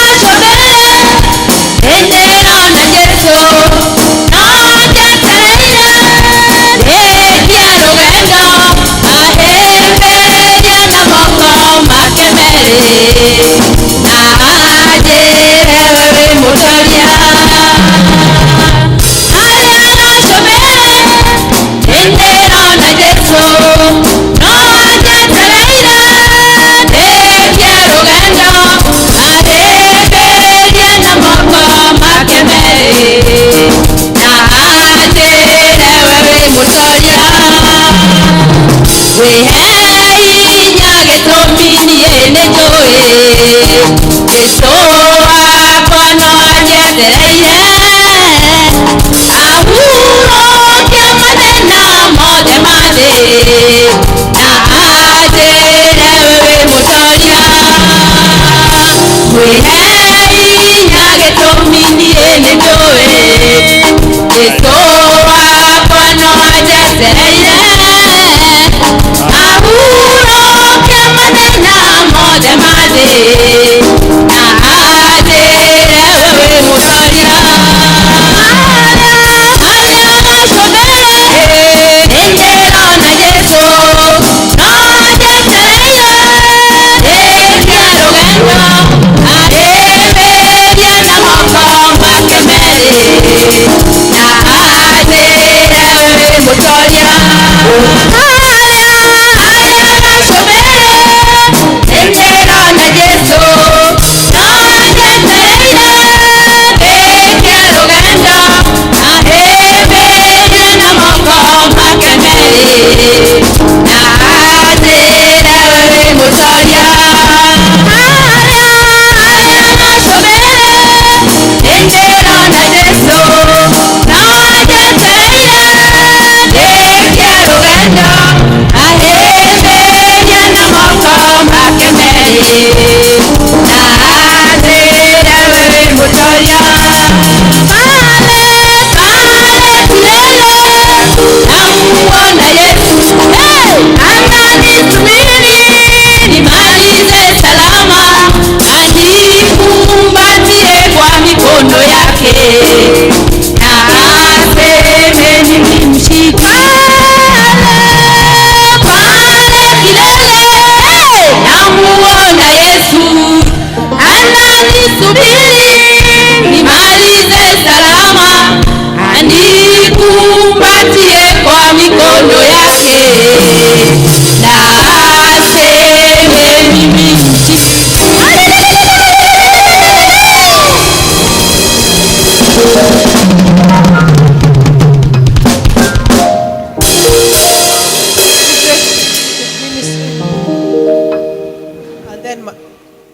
And then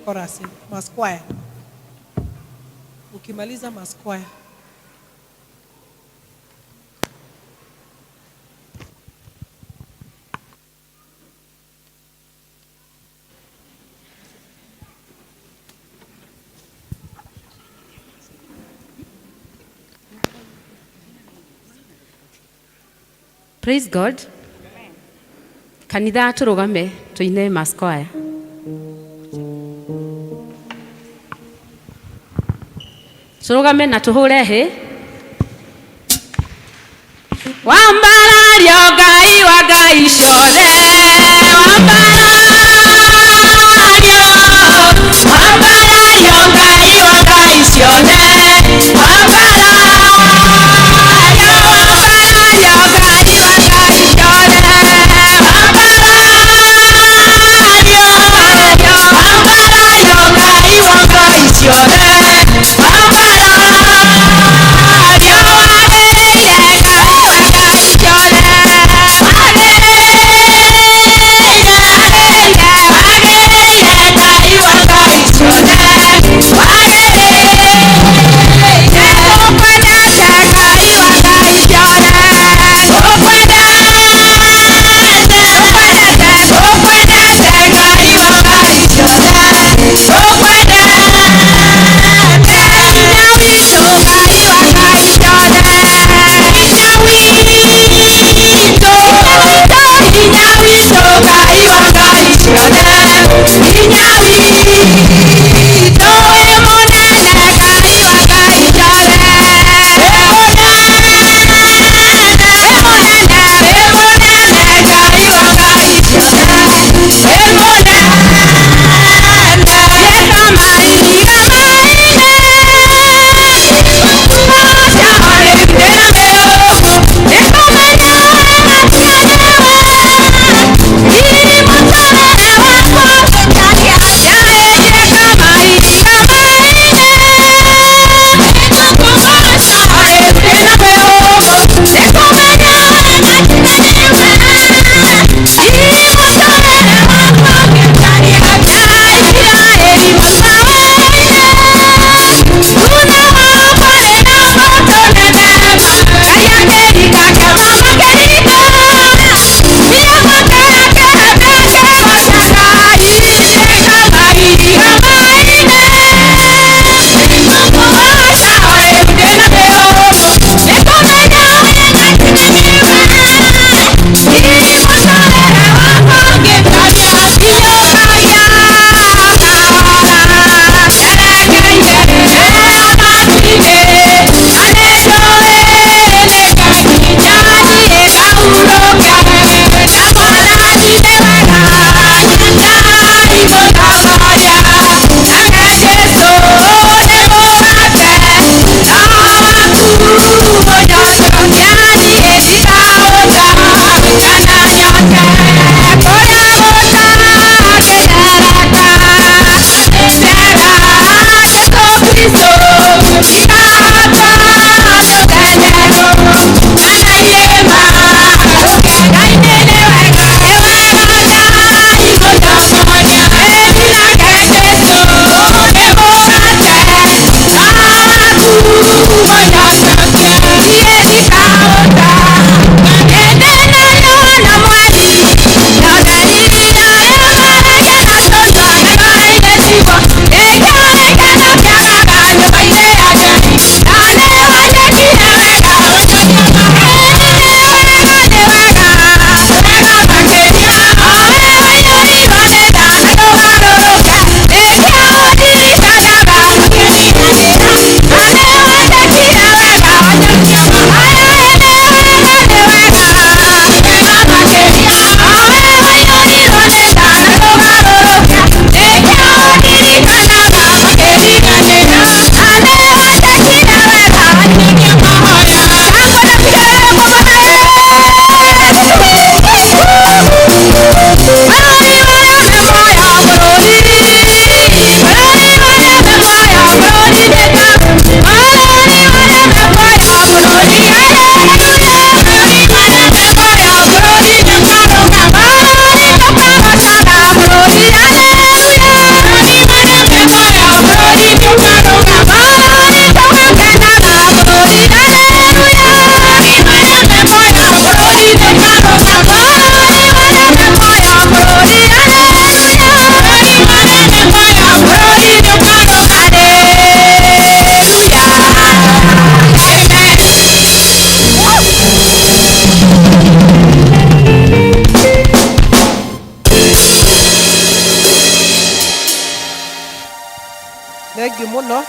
chorus, maskwaya. Ukimaliza maskwaya. Praise God. Kanitha turugame tuine maskwaya. Turugame na tuhure he. Wambarario Ngai wa Ngai ciothe. Wambarario Ngai wa Ngai ciothe.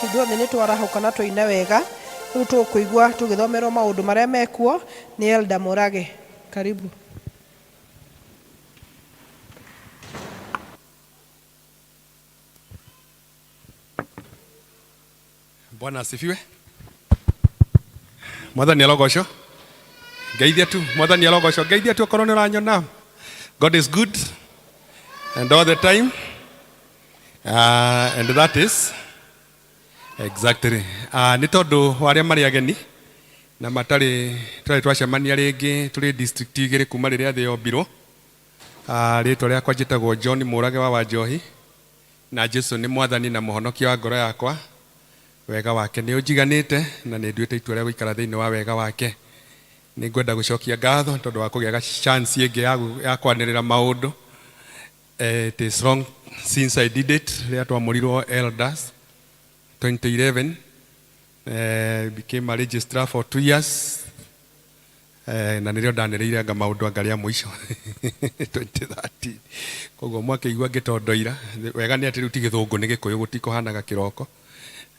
ithuothe nĩ twarahũka na tũine wega. Rĩu tũkũigua tũgĩthomerwo maũndũ marĩa mekuo nĩ Elda Mũrage. Karibu. Bwana asifiwe. Mwathani arogocwo. Ngeithia tu, Mwathani arogocwo. Ngeithia tu okorwo nĩ ũranyona. God is good and all the time. And that is exactly. Nĩ tondũ warĩa marĩ ageni na matarĩ twacemania rĩngĩ tũrĩ district igĩrĩ kuma rĩrĩa thĩ yombirwo. Rĩtwa rĩakwa njĩtagwo John Mũrage wa Wanjohi, na Jesu nĩ Mwathani na mũhonokia wa ngoro yakwa. Wega wake nĩ ũnjiganĩte na nĩ nduĩte itua rĩa gũikara thĩinĩ wa wega wake. Nĩ ngwenda gũcokia ngatho tondũ wa kũgĩa chance ĩngĩ ya kwanĩrĩra maũndũ. It is long since I did it. Rĩrĩa twamũrirwo elders 2011. Became a registrar for 2 years. Na nĩrĩo ndanĩrĩire anga maũndũ anga rĩa mũico 2013. Koguo mwakĩigua ngĩtondoira. Wega nĩ atĩ rĩu ti gĩthũngũ nĩ gĩkũyũ gũtikũhanaga kĩroko.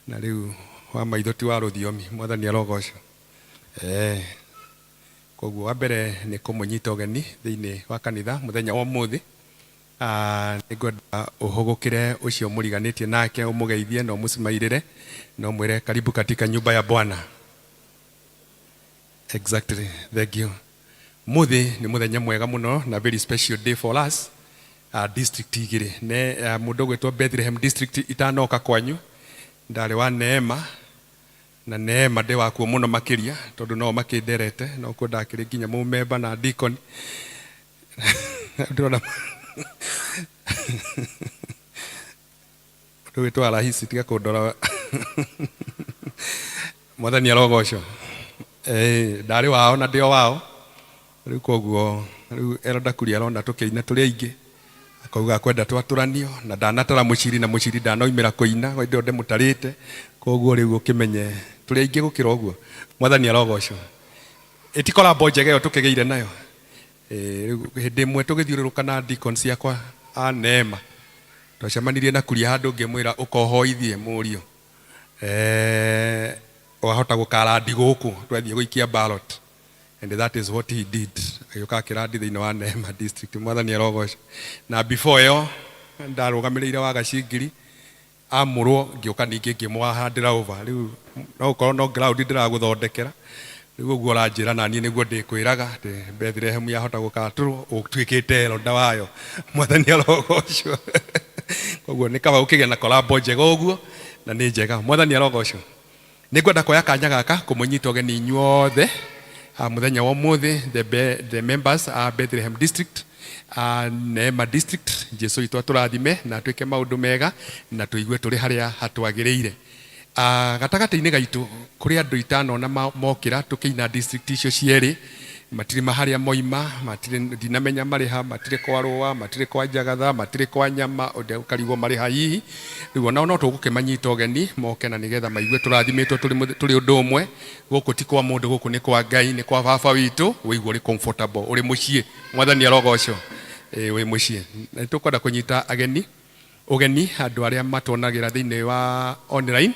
Na rĩu wa maitho ti wa rũthiomi. Mwathani arogocwo. Koguo wa mbere nĩ kũmũnyita ũgeni thĩinĩ wa kanitha mũthenya wa ũmũthĩ. Nĩ ngwenda ũhũgũkĩre ũcio mũriganĩtie nake ũmũgeithie na ũmũcimairĩre na ũmwĩre karibu katika nyumba ya Bwana. Exactly. Thank you. Mũthĩ nĩ mũthenya mwega mũno na very special day for us. District igĩrĩ. Mũndũ gwĩtwo Bethlehem district itanoka kwanyu. Ndarĩ wa Neema na Neema ndĩ wakuo mũno makĩria tondũ no makĩnderete no kwenda akĩrĩ nginya mũmemba na deacon. Ndĩrona Wĩtwa rahisi tiga kũndora. Mwathani arogocwo. Ndarĩ wao na ndĩo wao. Rĩu koguo rĩu Elda Kuria arona tũkĩina tũrĩ aingĩ. Akauga kwenda twatũranio na ndanatara mũciri na mũciri ndanoimĩra kũina wĩndĩ ndĩ mũtarĩte. Koguo rĩu ũkĩmenye tũrĩ aingĩ gũkĩra ũguo. Mwathani arogocwo. Ĩtikora mbonjega ĩyo tũkĩgĩire nayo. Hĩndĩ ĩmwe tũgĩthiũrũrũka na deacon ciakwa a Neema. Twacemanirie na Kuria handũ ngĩmwĩra ũkohoithie mũriũ. Wahota gũkarandi gũkũ twathiĩ gũikia ballot. And that is what he did. Agĩũka akĩrandi thĩinĩ wa Neema district. Mwathani arogocwo. Na before ĩyo ndarũgamĩrĩire wa Gacingiri amũrwo ngĩũka ningĩ ngĩmwahandĩra over. Rĩu no ũkorwo no ground ndĩragũthondekera. Rĩu ũguo ũranjĩra na niĩ nĩguo ndĩkwĩraga atĩ Bethlehem yahota gũkatũrwo ũtuĩkĩte Elda wayo. Mwathani arogocwo. Koguo nĩ kaba ũkĩgĩa na kolabo njega ũguo na nĩ njega. Mwathani arogocwo. Nĩ ngwenda kuoya kanya gaka kũmũnyita ũgeni inyuothe mũthenya wa ũmũthĩ the members a Bethlehem district, Neema district. Jesu itwa tũrathime na twĩke maũndũ mega na tũigue tũrĩ harĩa hatwagĩrĩire. Gatagatĩ-inĩ gaitũ kũrĩ andũ itano na mokĩra tũkĩina district icio cierĩ. Matirĩ maharĩa moima, matirĩ ndinamenya marĩ ha, matirĩ kwa Rũa, matirĩ kwa Njagatha, matirĩ kwa Nyama, ũkarigwo marĩ ha hihi. Rĩu nao no tũgũkĩmanyita ũgeni moke na nĩgetha maigue tũrathimĩtwo tũrĩ ũndũ ũmwe. Gũkũ ti kwa mũndũ, gũkũ nĩ kwa Ngai, nĩ kwa baba witũ. Wĩigua ũrĩ comfortable, ũrĩ mũciĩ. Mwathani arogocwo. Wĩ mũciĩ. Tũkwenda kũnyita ũgeni andũ arĩa matuonagĩra thĩinĩ wa online.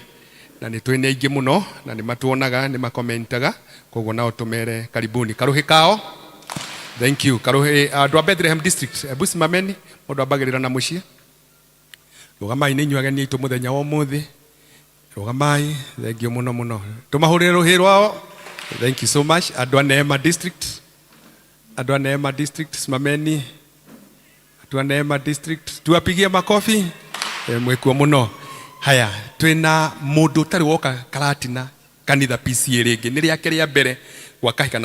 Na nĩ twĩ nĩ aingĩ mũno na nĩ matuonaga nĩ makomentaga. Koguo nao tũmere karibuni. Karuhĩ kao. Thank you. Karuhĩ andũ a Bethlehem district. Ebu simameni mũndũ ambagĩrĩra na mũciĩ. Rũgamai nĩ inyuĩ ageni aitũ mũthenya wa ũmũthĩ. Rũgamai. Thank you mũno mũno. Tũmahũrĩre rũhĩ rwao. Thank you so much. Andũ a Neema district. Andũ a Neema district simameni. Andũ a Neema district. Tuwapigie makofi. Mwĩkuo mũno. Haya, twĩna mũndũ ũtarĩ woka Karatina kanitha PCA rĩngĩ nĩ rĩake rĩa mbere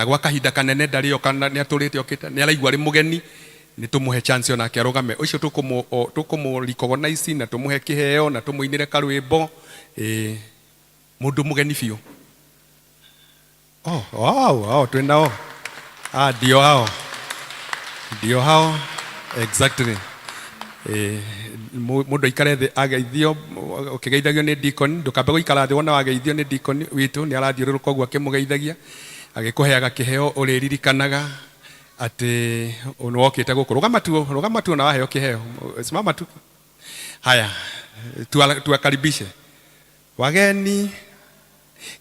gwa kahinda kanene ndarĩ oka nĩ atũrĩte okĩte nĩ araigua arĩ mũgeni nĩ tũmũhe chance onake arũgame ũcio tũkũmũ recognize na tũmũhe kĩheo na tũmũinĩre karwĩmbo mũndũ mũgeni biũ. Twĩnao ndio hao exactly. Mũndũ aikare thĩ ageithio ũkĩgeithagio nĩ deacon, ndũkambe gũikara thĩ wona wageithio nĩ deacon witũ nĩ arathiũrũrũka ũguo akĩmũgeithagia agĩkũheaga kĩheo ũrĩririkanaga atĩ nĩ wokĩte gũkũ. Rũgama tu na waheo kĩheo. Simama tu. Haya, tuwakaribishe. wageni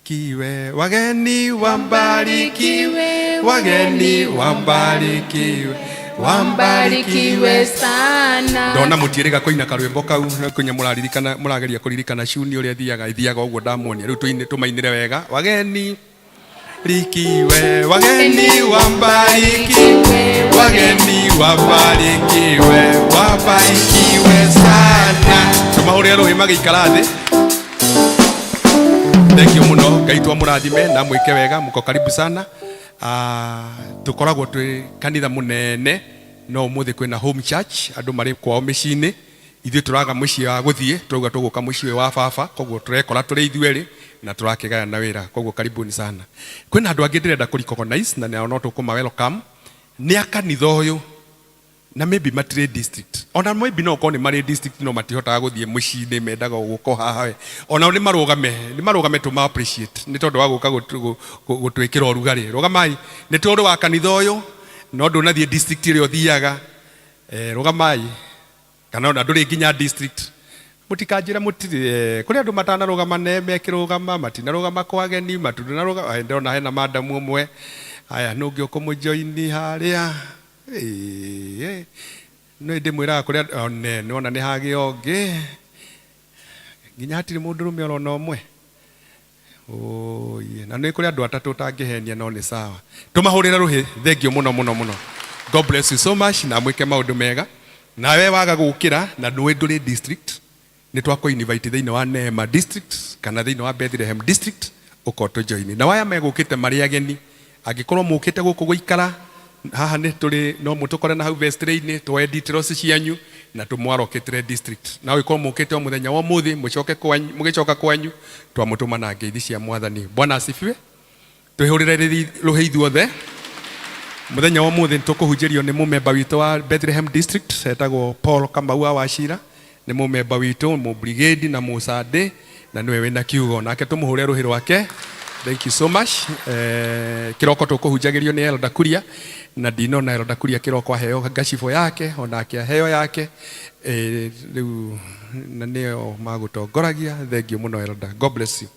kiwe, wageni wambarikiwe, wageni wambarikiwe, wambarikiwe sana. Ndona mutirega koina karwimbo kau kunya muraririkana murageria kuririkana cuni uria thiaga uguo ndamuonia riu tuine tumainire wega. Wageni rikiwe, wageni wambarikiwe, wageni wambarikiwe, wambarikiwe sana. Tumahurira ruhi magikara thi. Thank you muno, Ngai twamurathime na mwike wega, muko karibu sana. Tukoragwo twi kanitha munene no umuthi kwina home church, andu mari kwao micini, ithuĩ turaga muciĩ wa guthie, turauga tuguka muciĩ wa baba, koguo turekora turi ithuerĩ na turakigayana wira, koguo karibuni sana. Kwina andu angi ndirenda ku recognize na no tukuma welcome ni akanitha uyu na maybe matire district, ona maybe no koni mari district no matihotaga guthie muciĩ mendaga guko haha, ona ni marugame tuma appreciate ni tondu wa guka gutwikira urugari. Rugamai ni tondu wa kanitha uyu no ndunathie district ire uthiaga, rugamai kana ona nduri nginya district mutikanjira mutiri kuri andu matana rugama ne mekirugama matina rugama kwa ageni matuna rugama ndona hena madam umwe aya nungi ukumujoini haria no ndimwira kuri one nona ni hagi ongi nginya hatiri mundu rume orona umwe na ni kuri andu atatu tangihenia no ni sawa. Tumahurira ruhi. Thank you muno. God bless you so much na mwike maundu mega. Na we waga gukira na ndwe nduri district ni twako invite thiini wa Neema district kana thiini wa Bethlehem district ukoto join. Na waya megukite mari ageni agikorwo mukite guku guikara haha ni turi no mutukore na hau vestry-ini twa details cianyu na tumwaroketire district. Na wikorwo mukite o muthenya wa muthi mugicoka kwanyu twamutuma na ngeithi cia mwathani. Bwana asifiwe. Twihurire ruhi ithuothe. Muthenya wa muthi tukuhunjirio ni mumemba witu wa Bethlehem district etagwo Paul Kamau wa Wachira, ni mumemba witu mu brigade na mu sade na niwe wina kiugo nake tumuhure ruhi rwake. Thank you so much. Kiroko tukuhunjagirio ni Elder Kuria na dino na Elder Kuria kiroko aheo gacifo yake ona akia heo yake riu na nio magutongoragia. Thank you muno Elder, God bless you.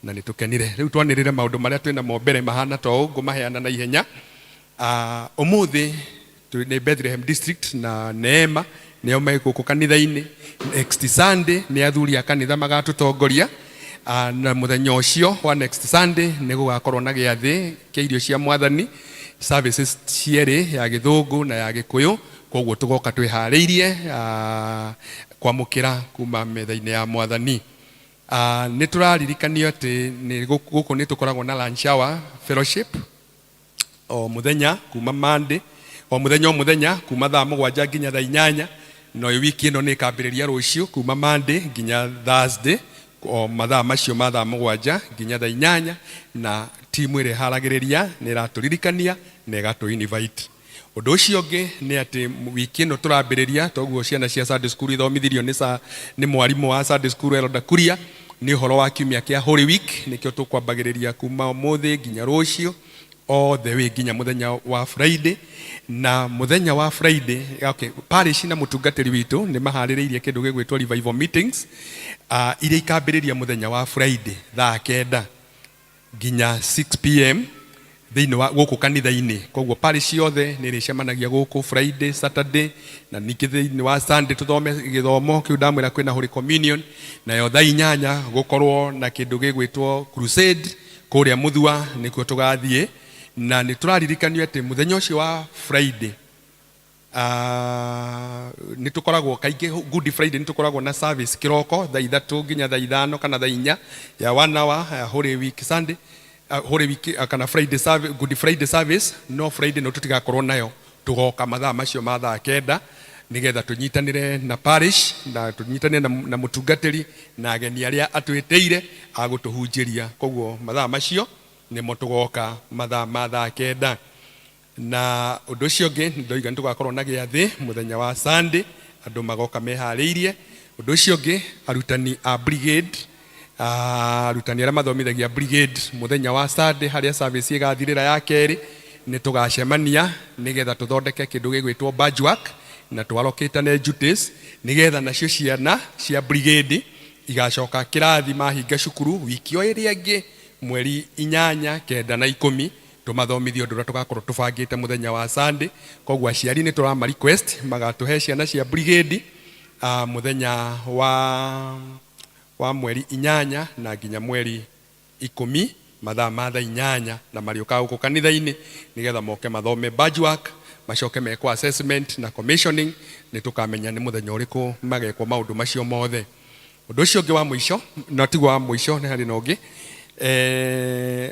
Na nitukenire riu twanirire maundu maria twina mo mbere mahana to ugu maheana na ihenya. Umuthi ni Bethlehem district na Neema nio mai guku kanitha-ini. Next Sunday ni athuri a kanitha magatutongoria na muthenya ucio wa next Sunday ni gugakorwo na giathi kia irio cia mwathani, services cieri ya githungu na ya gikuyu, koguo tugoka twihariirie kwamukira kuma metha-ini ya mwathani. Ni turaririkanio ati ni guku ni tukoragwo na lunch hour fellowship o muthenya kuma Monday o muthenya kuma thaa 7 nginya thaa 8, no wiki ino ni kambiriria rucio kuma Monday nginya Thursday o mathaa macio ma thaa 7 nginya thaa 8, na timu ire haragiriria ni raturirikania na igatu invite. Undu ucio ungi ni ati wiki ino turambiriria toguo ciana cia Sunday school ithomithirio ni mwarimu wa Sunday school Elder Kuria ni horo wa kiumia kia Holy Week nikio tukwambagiriria kuma umuthi nginya rucio all the way nginya muthenya wa Friday. Na muthenya wa Friday parish na mutungatiri witu ni mahaririirie kindu gigwitwo revival meetings iria ikambiriria muthenya wa Friday thaa 9 nginya 6 pm thiini wa guku kanitha-ini. Koguo parish yothe ni ricemanagia guku Friday, Saturday na ningĩ thiini wa Sunday tuthome githomo kiu ndamwira kwina Holy Communion, na yo thaa 8 gukorwo na kindu gigwitwo crusade kuria muthua nikuo tugathie. Na ni turaririkanio ati muthenya ucio wa Friday ni tukoragwo kaingi Good Friday ni tukoragwo na service kiroko thaa 3 nginya thaa 5 kana thaa 4 ya 1 hour Holy Week Sunday Holy Week kana Friday service, Good Friday service. No Friday no tutigakorwo nayo, tugoka mathaa macio ma thaa 9 nigetha tunyitanire na parish na tunyitanire na mutungatiri na ageni aria atwiteire agutuhunjiria. Koguo mathaa macio ni motugoka mathaa ma thaa 9. Na undu ucio ungi ndoiga nitugakorwo na giathi muthenya wa Sunday, andu magoka mehariirie. Undu ucio ungi arutani a brigade arutani aria mathomithagia brigade muthenya wa Sunday haria service igathirira ya keri ni tugacemania nigetha tuthondeke kindu gigwitwo badge work na twalokitane duties nigetha nacio ciana cia brigade igacoka kirathi mahinga cukuru wiki o ĩrĩa ĩngĩ mweri 8, 9 na 10 tumathomithio ndura tugakorwo tubangite muthenya wa Sunday. Koguo aciari ni turama request magatuhe ciana cia brigade muthenya wa mweri 8 na nginya mweri 10 mathaa ma thaa 8 na marioka guku kanitha-ini nigetha moke mathome badge work, macoke mekwo assessment na commissioning, ni tukamenya ni muthenya uriku magekwo maundu macio mothe. Undu ucio ungi wa mwisho no tigwa wa mwisho ni hari na ungi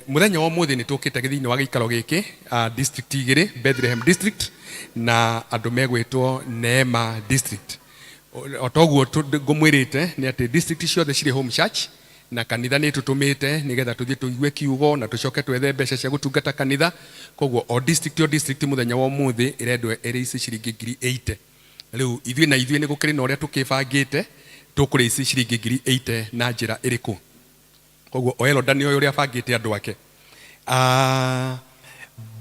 muthenya wa muthi ni tukite githini wa gikaro giki district 2 Bethlehem district na andu megwitwo Neema district. Otoguo ngumwirite ni ati district ciothe ciri home church na kanitha ni tutumite nigetha tuthie tuigue kiugo na tucoke twethe mbeca cia gutungata kanitha. Koguo o district muthenya wa muthi irendwe iri ici ciringi 80,000. Riu ithuĩ ni gukiri na uria tukibangite tukuri ici ciringi 80,000 na njira iriku. Koguo oelo Daniel uria bangite andu ake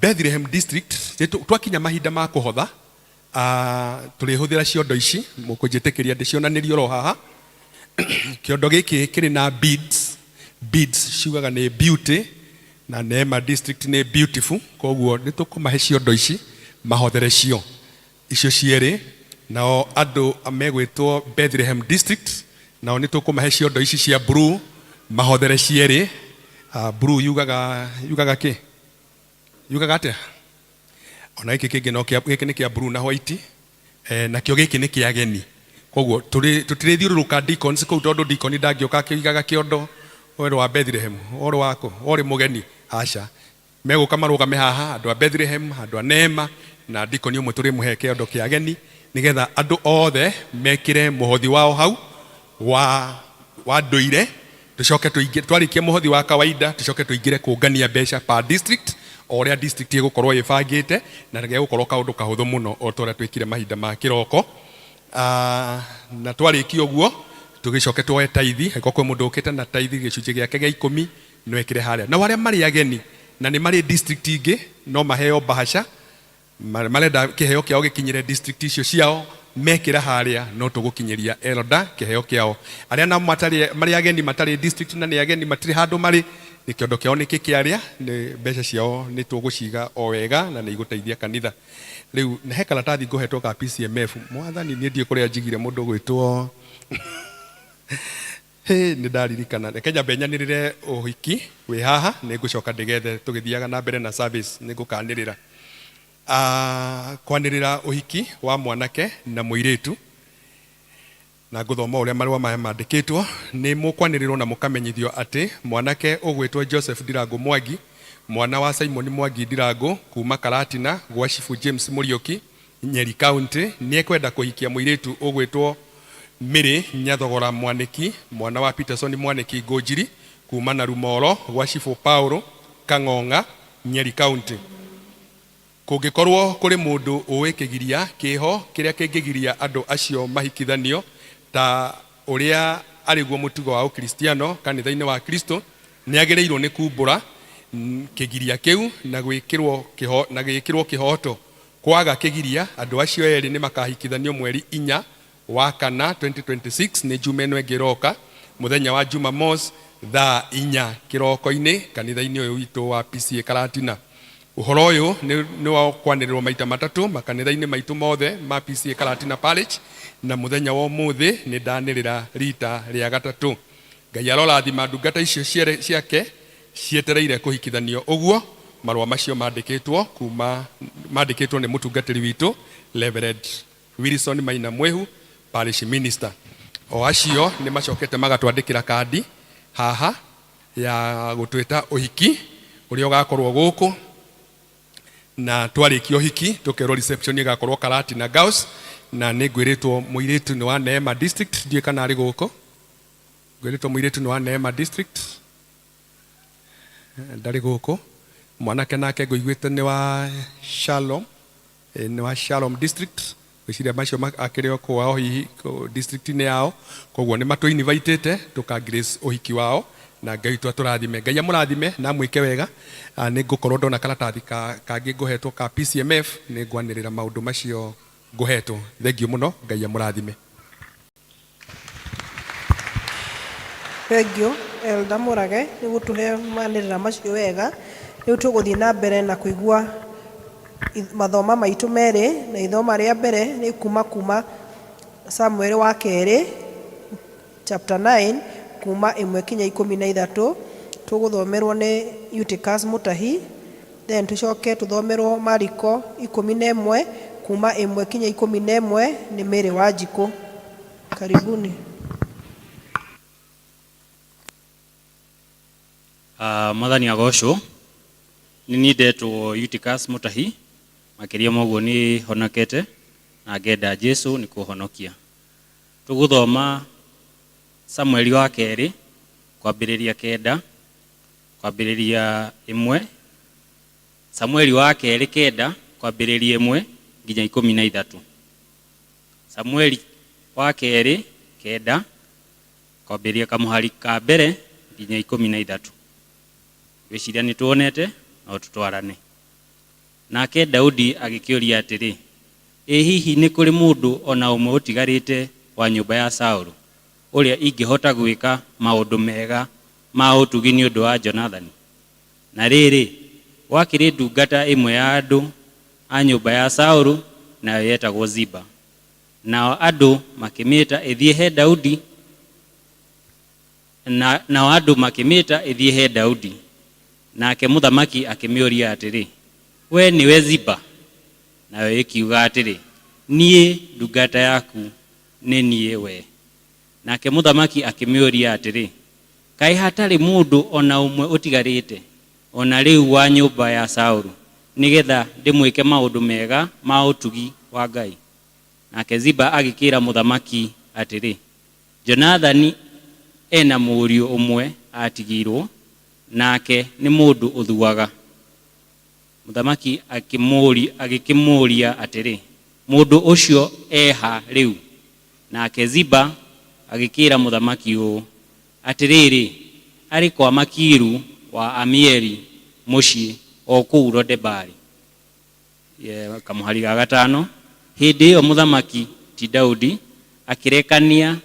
Bethlehem district twakinya mahinda ma kuhotha tulihuthira ciondo ici mukunjitikiria ndicionanirio ro haha. Kiondo giki kiri na beads ciugaga ni beauty na Neema district ni beautiful. Koguo ni tukumahe ciondo ici mahothere cio icio cieri nao andu megwitwo Bethlehem district nao ni tukumahe ciondo ici cia blue mahothere cieri. Blue yugaga ki yugaga atia ona iki kingi no giki ni kia blue na white na kio giki ni kia ageni. Koguo tutirithiururuka deacons kou tondu deacon ndangioka kiugaga kiondo wero wa Bethlehem oro wako ori mugeni aca meguka marugame haha andu a Bethlehem andu a Neema na deacon umwe turi muhe kiondo kia ageni nigetha andu othe mekire muhothi wao hau wa nduire tucoke twarikie muhothi wa kawaida tucoke tuingire kungania mbeca pa district oria district igukorwo ibangite na gegukorwo kaundu kahuthu muno o toria twikire mahinda ma kiroko. Na twariki oguo tugicoke twoe taithi eko kwe mundu ukite na taithi gicunje giake gia 10 no ekire haria na waria mari ageni na ni mari district ingi no maheo bahasha marenda kiheo kiao gikinyire district icio ciao mekira haria no tugukinyiria elda kiheo kiao aria na mari ageni matari district na ni ageni matiri handu mari ni kiondo kiao ni kikiaria ni mbeca ciao ni tuguciga o wega na ni iguteithia kanitha. Riu na he karatathi nguhetwo ka PCMF mwathani ni ndie kuria njigire mundu gwitwo ni ndaririkana reke nyambe nyanirire uhiki wi haha ni ngucoka ndigethe tugithiaga na mbere na service ni ngukanirira kwanirira uhiki wa mwanake na muiritu na nguthoma uria marua maya mandikitwo ni mukwaniririrwo na mukamenyithio ati mwanake ugwitwo Joseph Ndirango Mwangi mwana wa Simon Mwangi Ndirango kuma Karatina gwa Chifu James Murioki Nyeri County ni ekwenda kuhikia muiritu ugwitwo Miri Nyathogora Mwaniki mwana wa Peterson Mwaniki Ngojiri kuma na Rumoro gwa Chifu Paulo Kang'ong'a Nyeri County. Kungikorwo kuri mundu uwikigiria kiho kiria kingigiria andu acio mahikithanio ta uria ariguo mutugo wa ukristiano kanitha-ini wa Kristo ni agireirwo ni kumbura kigiria kiu na gwikirwo kihoto kwaga kigiria andu acio eri ni makahikithanio mweri 4 wa kana 2026 ni jumeno egiroka muthenya wa Jumamos thaa 4 kiroko-ini kanitha-ini uyu witu wa PCA Karatina. Uhoro uyu ni wa kwanirirwo maita matatu makanitha-ini maitu mothe ma PCA Karatina Parish na muthenya wa umuthi ni ndanirira rita ria gatatu. Ngai arorathima ndungata icio ciake cietereire kuhikithanio uguo marua macio mandikitwo ni mutungatiri witu Reverend Wilson Maina Mwehu Parish Minister. O acio ni macokete magatwandikira kandi haha ya gutwita uhiki uria ugakorwo guku na twarikio hiki tukero reception igakorwo Karatina Girls na ni ngwiritwo muiritu ni wa Neema district ndie kana ari guku ngwiritwo muiritu ni wa Neema district ndari guku mwanake nake nguiguite ni wa Shalom district wiciria macio akireo kwao hihi district ni yao koguo ni matu invitete tuka grace uhiki wao na Ngai turathime Ngai amurathime na mwike wega ni ngukorwo ndona karatathi kangi nguhetwo ka PCMF ni ngwanirira maundu macio nguhetwo. Thengiũ muno Ngai amurathime. Thengio Elda Murage nĩ gũtũhe manĩrĩra macio wega. Rĩu tũgũthiĩ na mbere na kũigua mathoma maitũ merĩ, na ithoma rĩa mbere nĩ kuma Samuel wa kerĩ chapter 9 kuma 1-13. Tũgũthomerwo nĩ Eutychus Mutahi, then tũcoke tũthomerwo Mariko 11 kuma 1-11 nĩ Mary Wanjikũ. Karibuni. Mwathani agocwo. Nĩ niĩ ndetwo Eutychus Mutahi, makĩria moguo nĩ honokete na ngenda Jesu nĩ kũhonokia. Tũgũthoma Samueli wa kerĩ kwambĩrĩria 9 kwambĩrĩria 1, Samueli wa kerĩ 9 kwambĩrĩria 1 nginya 13. Samueli wa kerĩ 9 kwambĩrĩria kamũhari ka mbere nginya 13. Wĩciria nĩ tuonete no tũtwarane. Nake Daudi agĩkĩũria atĩrĩ, ĩ hihi nĩ kũrĩ mũndũ ona ũmwe ũtigarĩte wa nyũmba ya Saũlũ ũrĩa ingĩhota gwĩka maũndũ mega ma ũtugi nĩ ũndũ wa Jonathani? Na rĩrĩ, gwakĩrĩ ndungata ĩmwe ya andũ a nyũmba ya Saũlũ nayo yetagwo Ziba. Nao andũ makĩmĩta ĩthiĩ he Daudi, nao andũ makĩmĩta ĩthiĩ he Daudi. Nake mũthamaki akĩmĩũria atĩrĩ, we nĩwe Ziba? Nayo ĩkiuga atĩrĩ, niĩ ndungata yaku nĩ niĩ we. Nake mũthamaki akĩmĩũria atĩrĩ, kaĩ hatarĩ mũndũ ona ũmwe ũtigarĩte ona rĩu wa nyũmba ya Saũlũ nĩgetha ndĩmwĩke maũndũ mega ma ũtugi wa Ngai? Nake Ziba agĩkĩra mũthamaki atĩrĩ, Jonathani ena mũriũ ũmwe atigirwo, nake nĩ mũndũ ũthuaga. Mũthamaki agĩkĩmũria atĩrĩ, mũndũ ũcio eha rĩu? Nake Ziba agĩkĩra mũthamaki ũũ atĩrĩrĩ, arĩ kwa Makiru wa Amieli mũciĩ o kũu Lodebari. Kamũhari ga 5. Hĩndĩ ĩyo mũthamaki ti Daudi akĩrekania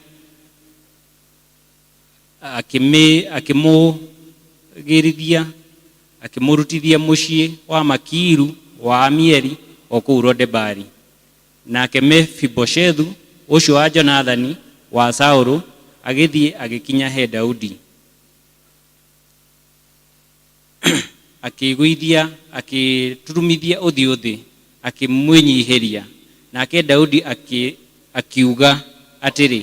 akĩmũrutithia mũciĩ wa Makiru wa Amieli o kũu Lodebari. Nake Mefiboshethu ũcio wa Jonathani wa Saũlũ agĩthiĩ agĩkinya he Daudi. Akĩgũithia, akĩturumithia ũthiũ thĩ, akĩmwĩnyihĩria. Nake Daudi akiuga atĩrĩ,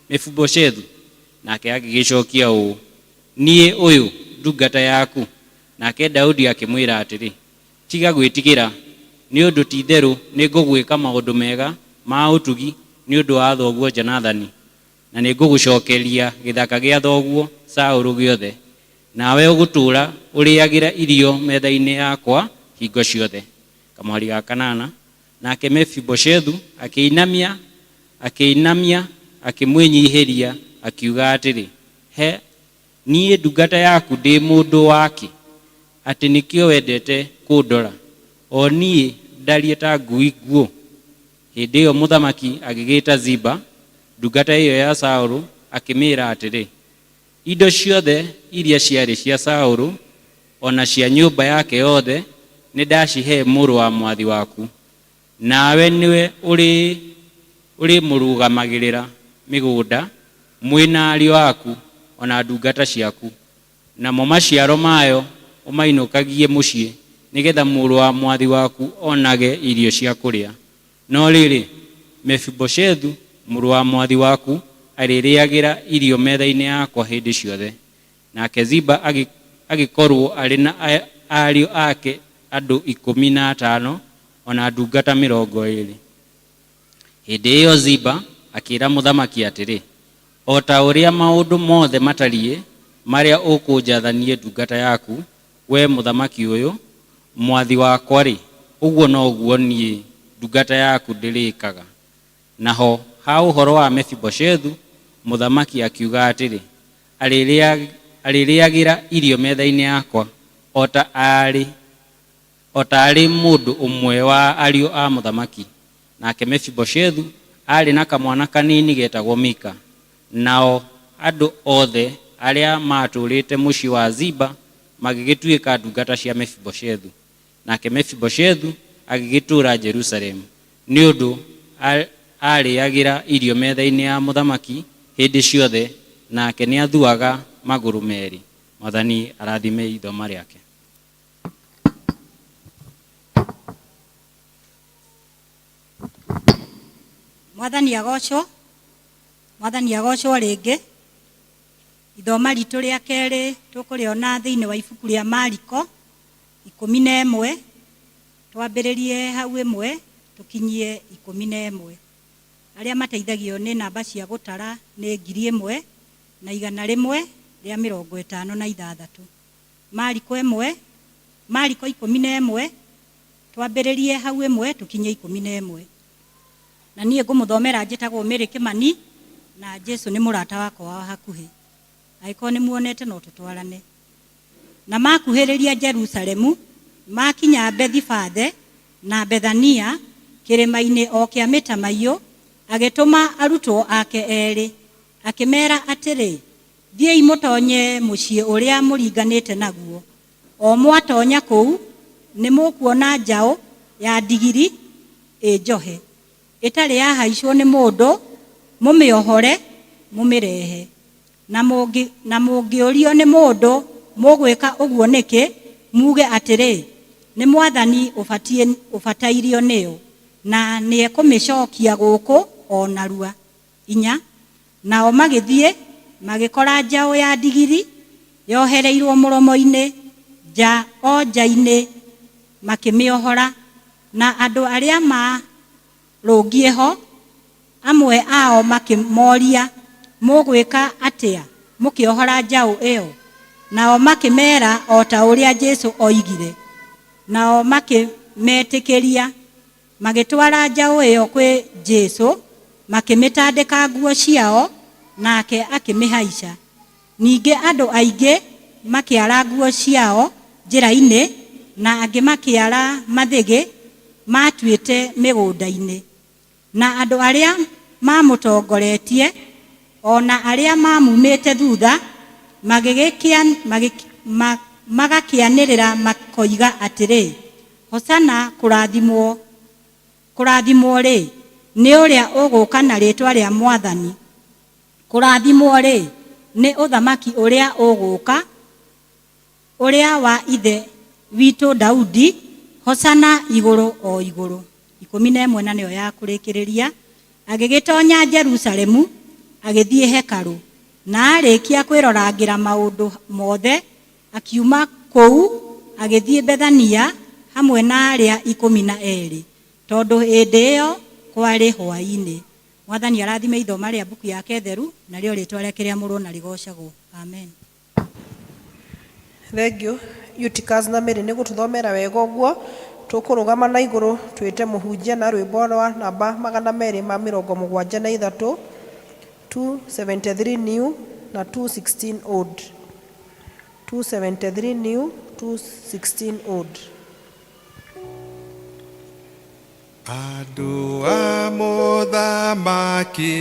Mefiboshethu. Nake agĩgĩcokia ũũ, niĩ ũyũ ndungata yaku. Nake Daudi akĩmwĩra atĩrĩ, tiga gwĩtigĩra, nĩ ũndũ ti itherũ nĩ ngũgwĩka maũndũ mega ma ũtugi nĩ ũndũ wa thoguo Jonathani, na nĩ ngũgũcokeria gĩthaka gĩa thoguo Saũlũ gĩothe, nawe ũgũtũũra ũrĩagĩra irio metha-inĩ yakwa hingo ciothe. Kamũhari ga 8. Nake Mefiboshethu akĩinamia akĩmwĩnyihĩria akiuga atĩrĩ, he, niĩ ndungata yaku ndĩ mũndũ wake, atĩ nĩkĩo wendete kũndora, o niĩ ndariĩ ta ngui nguo? Hĩndĩ ĩyo mũthamaki agĩgĩta Ziba, ndungata ĩyo ya Saũlũ, akĩmĩĩra atĩrĩ, indo ciothe iria ciarĩ cia Saũlũ ona cia nyũmba yake yothe nĩ ndacihe mũrũ wa mwathi waku, nawe nĩwe ũrĩ mũrũgamagĩrĩra mĩgũnda mwĩna ariũ aku ona ndungata ciaku, namo maciaro mayo ũmainũkagie mũciĩ nĩgetha mũrũ wa mwathi waku onage irio cia kũrĩa. No rĩrĩ, Mefiboshethu mũrũ wa mwathi waku arĩrĩagĩra irio metha-inĩ yakwa hĩndĩ ciothe. Nake Ziba agĩkorwo arĩ na ariũ ake andũ 15 ona ndungata 20. Hĩndĩ ĩyo Ziba akĩĩra mũthamaki atĩrĩ, o ta ũrĩa maũndũ mothe matariĩ marĩa ũkũnjathanie ndungata yaku, we mũthamaki ũyũ mwathi wakwa rĩ, ũguo noguo niĩ ndungata yaku ndĩrĩkaga. Naho ha ũhoro wa Mefiboshethu, mũthamaki akiuga atĩrĩ, arĩrĩagĩra irio metha-inĩ yakwa o ta arĩ mũndũ ũmwe wa ariũ a mũthamaki. Nake Mefiboshethu arĩ na kamwana kanini getagwo Mika. Nao andũ othe aria matũrĩte mũciĩ wa Ziba magĩgĩtuĩka ndungata cia Mefiboshethu, nake Mefiboshethu agĩgĩtũũra Jerusalemu nĩ ũndũ arĩagĩra irio metha-inĩ ya mũthamaki hĩndĩ ciothe, nake nĩ athuaga magũrũ merĩ. Mwathani arathime ithoma rĩake. Mwathani agocwo rĩngĩ. Ithoma ritũ rĩa kerĩ tũkũrĩona thĩinĩ wa ibuku rĩa Mariko 11, twambĩrĩrie hau 1 tũkinyie 11. Arĩa mateithagio nĩ namba cia gũtara nĩ 1,156. Mariko 11 twambĩrĩrie hau 1 tũkinyie 11. Na niĩ ngũmũthomera njĩtagwo Mary Kĩmani, na Jesu nĩ mũrata wakwa wa hakuhĩ. Angĩkorwo nĩ muonete no tũtwarane. Na makuhĩrĩria Jerusalemu, makinya Bethifathe na Bethania kĩrĩma-inĩ o kĩa Mĩtamaiyũ, agĩtũma arutwo ake erĩ, akĩmera atĩrĩ, thiĩi mũtonye mũciĩ ũrĩa mũringanĩte naguo. O mwatonya kũu nĩ mũkuona njaũ ya ndigiri njohe, ĩtarĩ yahaicwo nĩ mũndũ, mũmĩohore mũmĩrehe. Na mũngĩũrio nĩ mũndũ mũgwĩka ũguo nĩkĩ, muge atĩrĩ, nĩ Mwathani ũbatairio nĩyo, na nĩ ekũmĩcokia gũkũ o narua. 4. Nao magĩthiĩ magĩkora njaũ ya ndigiri yohereirwo mũromo-inĩ, nja o nja-inĩ, makĩmĩohora. Na andũ arĩa marũngiĩ ho, amwe ao makĩmoria, mũgwĩka atĩa mũkĩohora njaũ ĩyo? Nao makĩmera o ta ũrĩa Jesu oigire. Nao makĩmetĩkĩria, magĩtwara njaũ ĩyo kwĩ Jesu, makĩmĩtandĩka nguo ciao, nake akĩmĩhaica. Ningĩ andũ aingĩ makĩara nguo ciao njĩra-inĩ, na angĩ makĩara mathĩgĩ matuĩte mĩgũnda-inĩ. Na andũ arĩa mamũtongoretie ona arĩa mamumĩte thutha magakĩanĩrĩra makoiga atĩrĩ, Hosana, kũrathimwo rĩ nĩ ũrĩa ũgũka na rĩtwa rĩa Mwathani. Kũrathimwo rĩ nĩ ũthamaki ũrĩa ũgũka, ũrĩa wa ithe witũ Daudi. Hosana igũrũ o igũrũ. 11 na nĩyo ya kũrĩkĩrĩria. Agĩgĩtonya Jerusalemu, agĩthiĩ hekarũ, na arĩkia kwĩrorangĩra maũndũ mothe, akiuma kũu agĩthiĩ Bethania hamwe na arĩa 12, tondũ hĩndĩ ĩyo kwarĩ hwaĩ-inĩ. Mwathani arathime ithoma rĩa mbuku yake theru, na rĩo rĩtwa rĩake rĩa mũrũ na rigocagwo. Amen. Thank you. Eutychus na Mary nĩ gũtũthomera wega ũguo. Tũkũrũgama na igũrũ twĩte mũhunjia na rwĩmbo rwa namba 273, 273 new na 216 old. 273 new, 216 old. Andũ a mũthamaki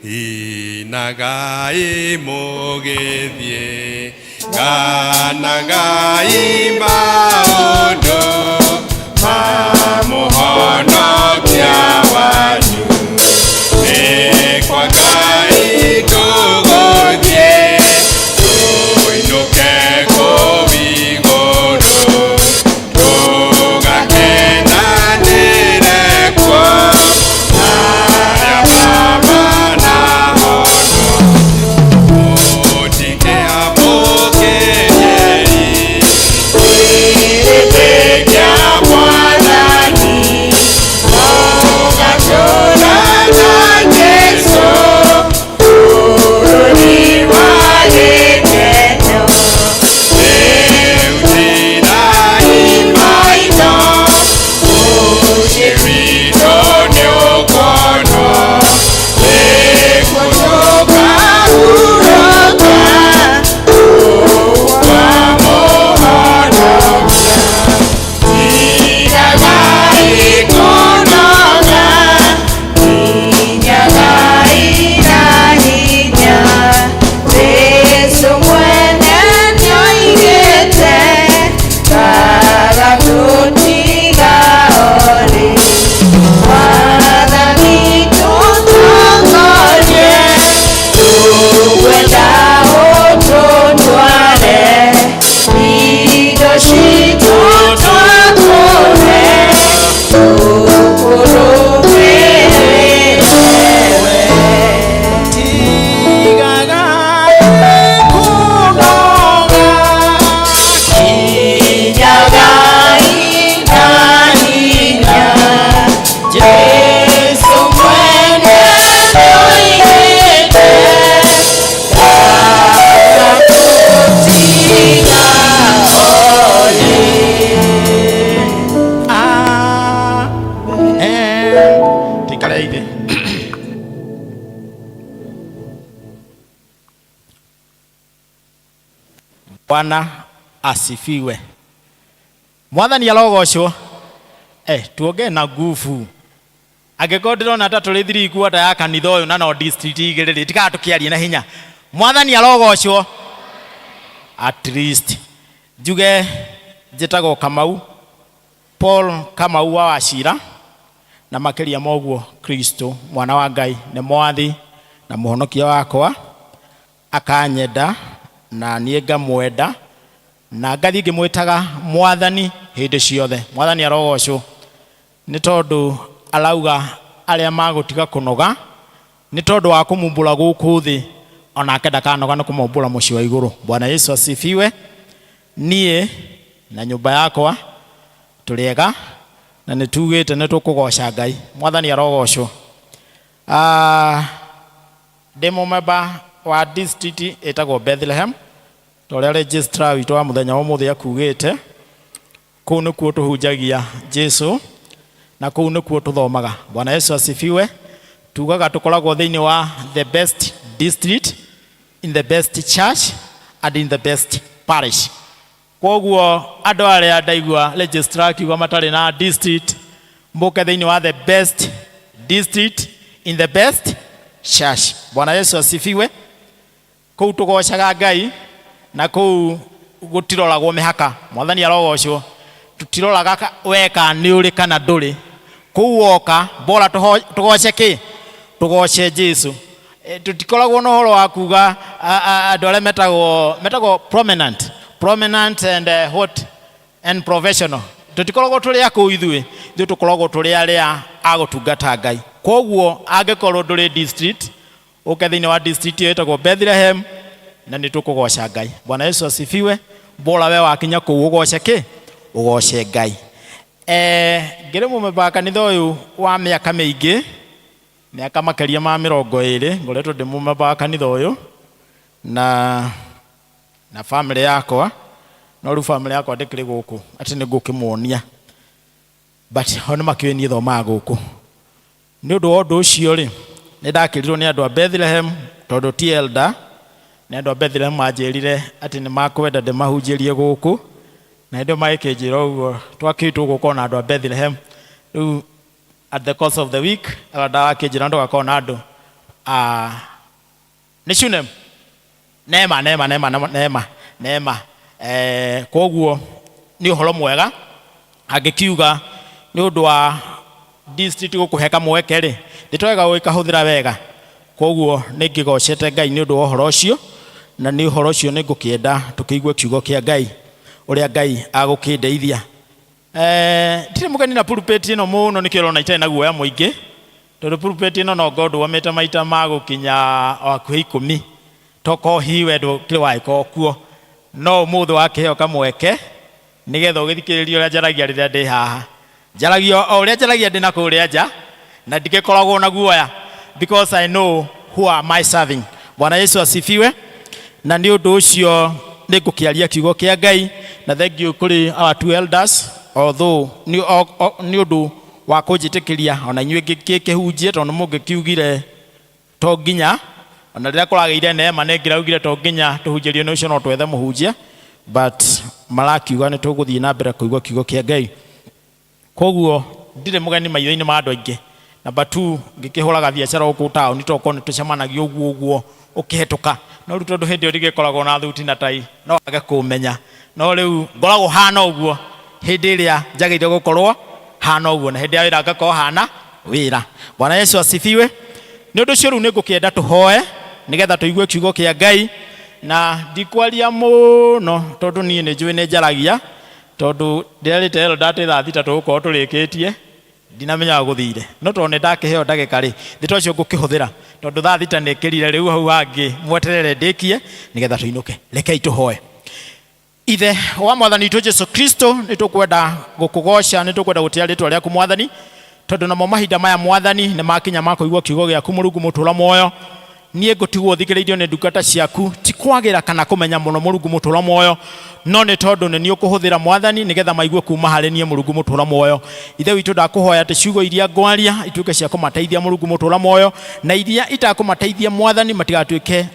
inagai mũgĩthiĩ, nganagai maũndũ ma mũhonokia wanyu, nĩ kwa Ngai tũgũthiĩ, tũinũke kũu igũrũ, tũgakenanĩre kuo arĩa baba na hono, mũtingĩamũkĩriei Bwana asifiwe. Mwathani arogocwo. Tuongee na nguvu. Angĩkorwo ndĩrona ta tũrĩ thiri ikuota ya kanitha ũyũ na no district igĩrĩ tiga tũkĩarie na hinya. Mwathani arogocwo. At least njuge njĩtagwo Kamau Paul Kamau wa Wachira, na makĩria moguo Kristo mwana wa Ngai nĩ mwathi na mũhonokia wakwa, akanyenda na niĩ ngamwenda na ngathi ngĩmwĩtaga Mwathani hĩndĩ ciothe. Mwathani arogocwo nĩ tondũ arauga arĩa magũtiga kũnoga, nĩ tondũ wa kũmumbũra gũkũ thĩ, onake ndakanoga nĩ kũmumbũra mũciĩ wa igũrũ. Bwana Yesu asifiwe. Niĩ na nyũmba yakwa tũrĩega na nĩ tugĩte nĩ tũkũgoca Ngai. Mwathani arogocwo. Ndĩ mũmemba wa district ĩtagwo Bethlehem, torĩa registrar witũ wa mũthenya wa ũmũthĩ akugĩte. Kũu nĩkuo tũhunjagia Jesũ na kũu nĩkuo tũthomaga. Bwana Yesu asifiwe. Tugaga tũkoragwo thĩinĩ wa the best district, in the best church and in the best parish. Koguo andũ arĩa ndaigua registrar akiuga matarĩ na district, mboke thĩinĩ wa the best district in the best church. Bwana Yesu asifiwe. Kũu tũgocaga Ngai na kũu gũtiroragwo mĩhaka. Mwathani arogocwo. Tũtiroraga weka nĩ ũrĩ kana ndũrĩ. Kũu woka bora tũgoce kĩ? Tũgoce Jesũ. Tũtikoragwo na ũhoro wa kuga andũ arĩa metagwo prominent and and professional. Tũtikoragwo tũrĩ akũu ithuĩ tũkoragwo tũrĩ arĩa agũtungata Ngai. Koguo angĩkorwo ndũrĩ district, ũke thĩinĩ wa district ĩtagwo Bethlehem na nĩ tũkũgoca Ngai. Bwana Yesu asifiwe. Bora we wakinya kũu ũgoce kĩ? Ũgoce Ngai. Ngĩrĩ mũmemba kanitha ũyũ wa mĩaka mĩingĩ, mĩaka makĩria ma 20, ngoretwo ndĩ mũmemba kanitha ũyũ na family yakwa, no rĩu family yakwa ndĩkĩrĩ gũkũ atĩ nĩ ngũkĩmuonia, but ho nĩ makĩũĩ niĩ thomaga gũkũ. Nĩ ũndũ wa ũndũ ũcio rĩ, nĩ ndakĩrirwo nĩ andũ a Bethlehem, tondũ ti elder, nĩ andũ a Bethlehem manjĩrire atĩ nĩ makwenda ndĩmahunjĩrie gũkũ, na ndio magĩkĩnjĩra ũguo twakĩtwo gũkorwo na andũ a Bethlehem. Rĩu at the course of the week ndakĩnjĩra ndũgakorwo na andũ nĩ Shunem Neema. Koguo nĩ ũhoro mwega angĩkiuga nĩ ũndũ wa district gũkũheka mweke rĩ, nĩtwega gũkahũthĩra wega. Koguo nĩ ngĩgocete Ngai nĩ ũndũ wa ũhoro ũcio, na nĩ ũhoro ũcio nĩ ngũkĩenda tũkĩigue kiugo kĩa Ngai ũrĩa Ngai agũkĩndeithia. Ndirĩ mũgeni na pulpit ĩno mũno nĩkĩo ũrona itarĩ na guoya mũingĩ, tondũ pulpit ĩno no God wamĩte maita magũkinya hakuhĩ 10 toko hiwe ndũkĩrĩ waĩka kuo, no mũthĩ wakĩheo kamweke nĩgetha ũgĩthikĩrĩrie ũrĩa njaragia rĩrĩa ndĩ haha. Njaragia o ũrĩa njaragia ndĩ na kũrĩa nja na ndingĩkoragwo na guoya, because I know who am I serving. Bwana Yesu asifiwe. Na nĩ ũndũ ũcio nĩ ngũkĩaria kiugo kĩa Ngai, na thank you kũrĩ our two elders, although nĩ ũndũ wa kũnjĩtĩkĩria ona inyuĩ ngĩkĩhunjie, tondũ mũngĩkiugire to nginya, ona rĩrĩa kũragĩire neema nĩ ngĩraugire to nginya tũhunjĩrio nĩ ũcio no twethe mũhunjia, but marakiuga nĩ tũgũthiĩ na mbere kũigua kiugo kĩa Ngai. Koguo ndirĩ mũgeni maitho-inĩ ma andũ aingĩ. Number 2, ngĩkĩhũraga biacara gũkũ taũni toko nĩ tũcemanagia ũguo ũkĩhetũka, no rĩu tondũ hĩndĩ ĩyo ndigĩkoragwo na thuti na tai no wage kũmenya, no rĩu ngoragwo hana ũguo hĩndĩ ĩrĩa njagĩrĩire gũkorwo hana ũguo, na hĩndĩ ya wĩra ngakorwo hana wĩra. Bwana Yesu asifiwe. Nĩ ũndũ ũcio rĩu nĩ ngũkĩenda tũhoe nĩgetha tũigue kiugo kĩa Ngai, na ndikwaria mũno tondũ niĩ nĩ njũĩ nĩ njaragia, tondũ ndĩrerĩte elder atĩ thaa 3 tũgũkorwo tũrĩkĩtie, ndinamenya gũthire, no tondũ nĩ ndakĩheo ndagĩka rĩ, thito ũcio ngũkĩhũthĩra, tondũ thaa 3 nĩ kĩrire, rĩu hau hangĩ mweterere ndĩkie nĩgetha tũinũke. Rekei tũhoe. Ithe wa Mwathani witũ Jesũ Kristo, nĩ tũkwenda gũkũgoca, nĩ tũkwenda gũtĩa rĩtwa rĩaku Mwathani, tondũ namo mahinda maya Mwathani nĩ makinya ma kũigua kiugo gĩaku Mũrungu mũtũũra muoyo. Niĩ ngũtigwo thikĩrĩirio nĩ ndungata ciaku, ti kwagĩra kana kũmenya mũno Mũrungu mũtũũra muoyo, no nĩ tondũ nĩ niĩ ũkũhũthĩra Mwathani nĩgetha maigue kuma harĩ niĩ Mũrungu mũtũũra muoyo. Ithe witũ ndakũhoya atĩ ciugo iria ngwaria ituĩke cia kũmateithia Mũrungu mũtũũra muoyo, na iria itakũmateithia Mwathani matigatuĩke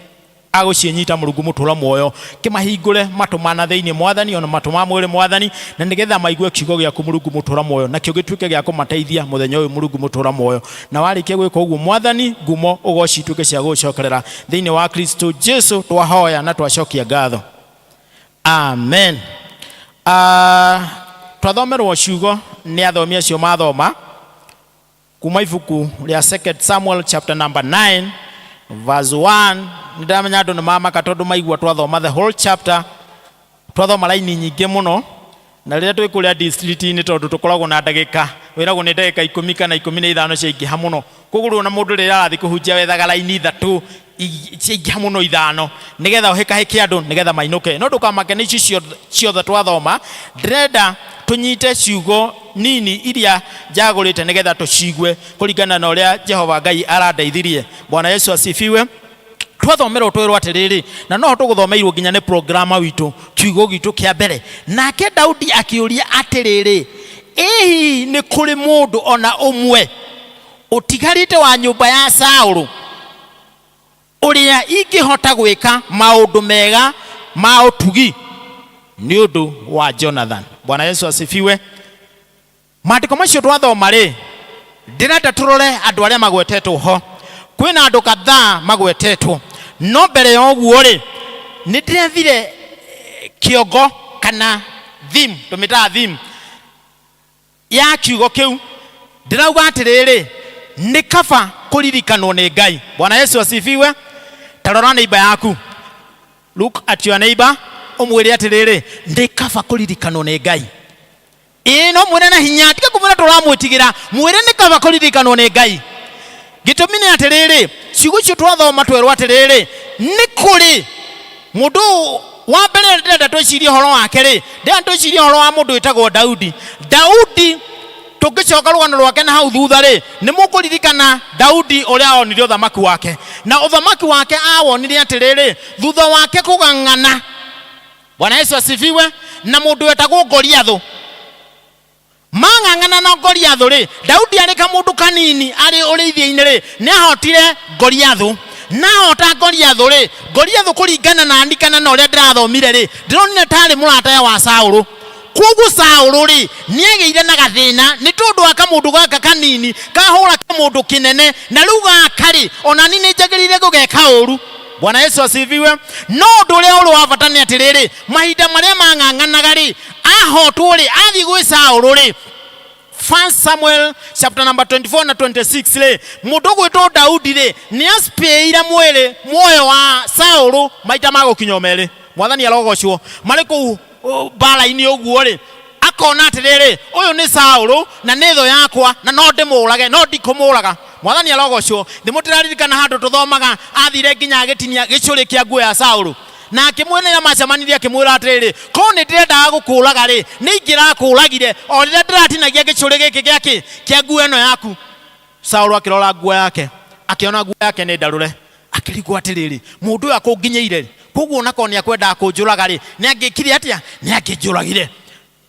agucinyita Mũrungu mũtũra muoyo kimahingũre matũmana thĩinĩ Mwathani ona matũma mwĩrĩ Mwathani na nĩgetha maigue kiugo gĩaku Mũrungu mũtũra muoyo na kĩo gĩtuĩke gĩa kũmateithia mũthenya ũyũ Mũrungu mũtũra muoyo na warĩkia gwĩka ũguo Mwathani ngumo ũgoci ituĩke cia gũcokerera thĩinĩ wa Kristo Jesu twahoya na twacokia ngatho amen. Twathomerwo ciugo nĩ athomi acio mathoma kuma ibuku rĩa 2 Samuel chapter number 9 verse 1. Ndamenya andũ nĩ mamaka tondũ maigua twathoma the whole chapter, twathoma laini nyingĩ mũno na rĩrĩa twĩ kũrĩa district-inĩ tondũ tũkoragwo na ndagĩka wĩragwo nĩ ndagĩka 10 kana 15 ciaingĩha mũno, koguo na mũndũ rĩrĩa arathiĩ kũhunjia wethaga laini ithatũ ciaingĩha mũno ithano nĩgetha ũhĩkahĩke andũ nĩgetha mainũke, no ndũkamake nĩ icio ciothe twathoma. Ndĩrenda tunyite ciugo nini iria njagũrĩte nĩgetha tũcigue kũringana na ũrĩa Jehova Ngai arandeithirie. Bwana Yesu asifiwe. Twathomerwo twĩrwo atĩrĩrĩ na no tũgũthomeirwo nginya nĩ programa witũ kiugo gitu kĩa mbere. Nake Daudi akĩũria atĩrĩrĩ, ĩhi nĩ kũrĩ mũndũ ona ũmwe ũtigarĩte wa nyũmba ya Saũlũ ũrĩa ingĩhota gwĩka maũndũ mega ma ũtugi nĩ ũndũ wa Jonathan. Bwana Yesu asifiwe. Maandĩko macio twathoma rĩ, ndĩrenda tũrore andũ arĩa magwetetwo ho. Kwĩna andũ kadhaa magwetetwo, no mbere ya ũguo rĩ nĩ ndĩrethire kĩongo kana theme, tũmĩtaga theme ya kiugo kĩu. Ndĩrauga atĩrĩrĩ, nĩ kaba kũririkanwo nĩ Ngai. Bwana Yesu asifiwe. Tarora neighbor yaku, look at your neighbor, ũmwĩre atĩrĩrĩ, nĩ kaba kũririkanwo nĩ Ngai. No mwĩre na hinya, tiga kũmwĩra tũramwĩtigĩra, mwĩre nĩ kaba kũririkanwo nĩ Ngai. Gĩtũmi nĩ atĩrĩrĩ, ciugo icio twathoma twerwo atĩrĩrĩ, nĩ kũrĩ mũndũ wa mbere ndĩrenda twĩcirie ũhoro wake rĩ, ndĩrenda twĩcirie ũhoro wa mũndũ wĩtagwo Daudi. Daudi tũngĩcoka rũgano rwake na hau thutha rĩ, nĩ mũkũririkana Daudi ũrĩa onire ũthamaki wake, na ũthamaki wake awonire atĩrĩrĩ thutha wake kũgang'ana. Bwana Yesu asifiwe. Na mũndũ wetagwo Goliath mang'ang'ana na Goliath rĩ, Daudi arĩ kamũndũ kanini arĩ ũrĩithia-inĩ rĩ, nĩ ahotire Goliath. Na ahota Goliath rĩ, Goliath kũringana na andikana na ũrĩa ndĩrathomire rĩ, ndĩronire tarĩ mũrata wa Saũlũ. Koguo Saũlũ rĩ nĩ agĩire na gathĩna nĩ tondũ wa kamũndũ gaka kanini kahũra kamũndũ kĩnene, na rĩu gaka rĩ ona ni nĩ njagĩrĩire gũgeka ũru. Bwana Yesu asifiwe. No ũndũ ũrĩa ũrĩ wa bata nĩ atĩrĩrĩ, mahinda marĩa mang'ang'anaga rĩ, ahotwo rĩ, athiĩ gwĩ Saũlũ rĩ, 1 Samuel chapter number 24 na 26 rĩ, mũndũ gwĩtwo Daudi rĩ nĩ aspĩire mwĩrĩ muoyo wa Saũlũ maita ma gũkinya merĩ. Mwathani arogocwo marĩ kũu mbara-inĩ ũguo rĩ, akona atĩrĩrĩ ũyũ nĩ Saũlũ na nĩ thũ yakwa na no ndĩmũrage, no ndikũmũraga. Mwathani arogocwo. Ndĩmũtĩraririkana handũ tũthomaga athire nginya agĩtinia gĩcũrĩ kĩa nguo ya Saũlũ, na akĩmwĩra macemanirie akĩmwĩra atĩrĩrĩ, ko nĩ ndĩrendaga gũkũraga rĩ, nĩ ingĩrakũragire o rĩrĩa ndĩratinagia gĩcũrĩ gĩkĩ gĩake kĩa nguo ĩno yaku. Saũlũ akĩrora nguo yake, akĩona nguo yake nĩ ndarũre, akĩrigwo atĩrĩrĩ mũndũ ũyũ akũnginyĩire, koguo onako nĩ akwendaga kũnjũraga rĩ, nĩ angĩkire atĩa? Nĩ angĩnjũragire.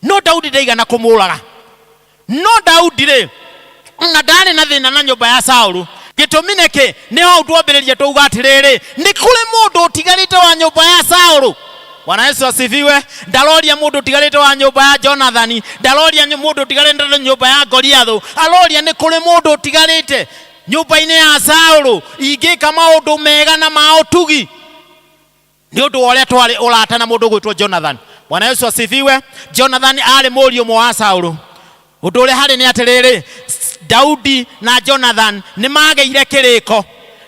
No Daudi ndaigana kũmũraga. No Daudi rĩ na ndarĩ na thĩna na nyũmba ya Saũlũ. Gĩtũmi nĩkĩ? Nĩ ho twambĩrĩria tuuga atĩrĩrĩ, nĩ kũrĩ mũndũ ũtigarĩte wa nyũmba ya Saũlũ. Bwana Yesu asifiwe. Ndaroria mũndũ ũtigarĩte wa nyũmba ya Jonathan, ndaroria mũndũ ũtigarĩte wa nyũmba ya Goliath, aroria nĩ kũrĩ mũndũ ũtigarĩte nyũmba-inĩ ya Saũlũ ingĩka maũndũ mega na ma ũtugi nĩ ũndũ wa ũrĩa twarĩ ũrata na mũndũ gwĩtwo Jonathan. Bwana Yesu asifiwe. Jonathan arĩ mũriũ ũmwe wa Saũlũ. Ũndũ ũrĩa harĩ nĩ atĩrĩrĩ, Daudi na Jonathan nĩ magĩire kĩrĩko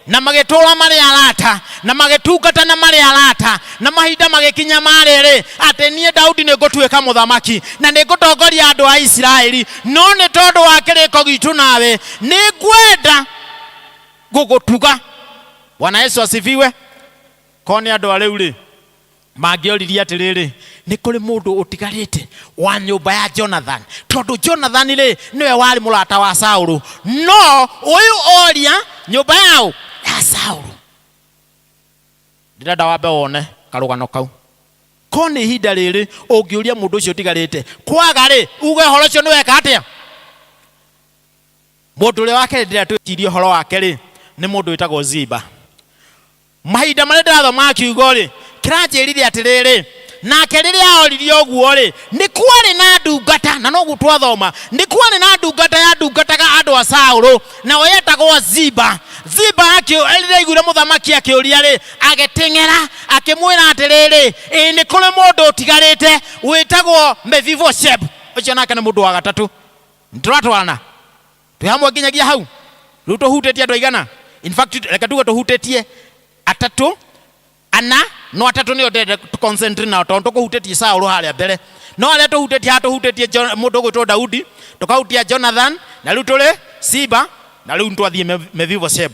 na magĩtũra marĩ arata na magĩtungata na marĩ arata, na mahinda magĩkinya marĩ atĩ niĩ Daudi nĩ ngũtuĩka mũthamaki na nĩ ngũtongoria andũ a Isiraeli, no nĩ tondũ wa kĩrĩko gitu nawe nĩ ngwenda gũgũtuga. Bwana Yesu asifiwe. Kone andũ a rĩu rĩ mangĩoririe atĩrĩrĩ, nĩ kũrĩ mũndũ ũtigarĩte wa nyũmba ya Jonathan, tondũ Jonathan rĩ nĩwe warĩ mũrata wa Saũlũ, no ũyũ oria nyũmba yao ya Saũlũ. Ndĩrenda wambe wone karũgano kau. Kone ihinda rĩrĩ ũngĩũria mũndũ ũcio ũtigarĩte kwaga rĩ, uge ũhoro ũcio nĩweka atĩa? Mũndũ ũrĩa wake ndĩrenda twĩcirie ũhoro wake rĩ nĩ mũndũ wĩtagwo Ziba. mahinda marĩa ndĩrathoma kiugo rĩ kĩranjĩrire atĩrĩrĩ nake rĩrĩa oririe ũguo rĩ nĩ kwarĩ na ndungata na noguo twathoma nĩ kwarĩ na ndungata ya ndungataga andũ a Saũlũ nayo yetagwo Ziba. Ziba rĩrĩa aiguire mũthamaki akĩũria rĩ agĩteng'era akĩmwĩra atĩrĩrĩ nĩ kũrĩ mũndũ ũtigarĩte wĩtagwo Mephibosheth. Ũcio nake nĩ mũndũ wa gatatũ. Nĩtũratwarana twĩ hamwe nginyagia hau rĩu tũhutĩtie andũ aigana? In fact reka tuge tũhutĩtie atatũ ana no atatũ nĩo ndende concentrate na tondu tũkũhutĩtie Saũlũ harĩa mbere no arĩa tũhutĩtie mũndũ ũgwĩtwo Daudi tũkahutia Jonathan na rĩu tũrĩ Ziba na rĩu twathiĩ Mephibosheth.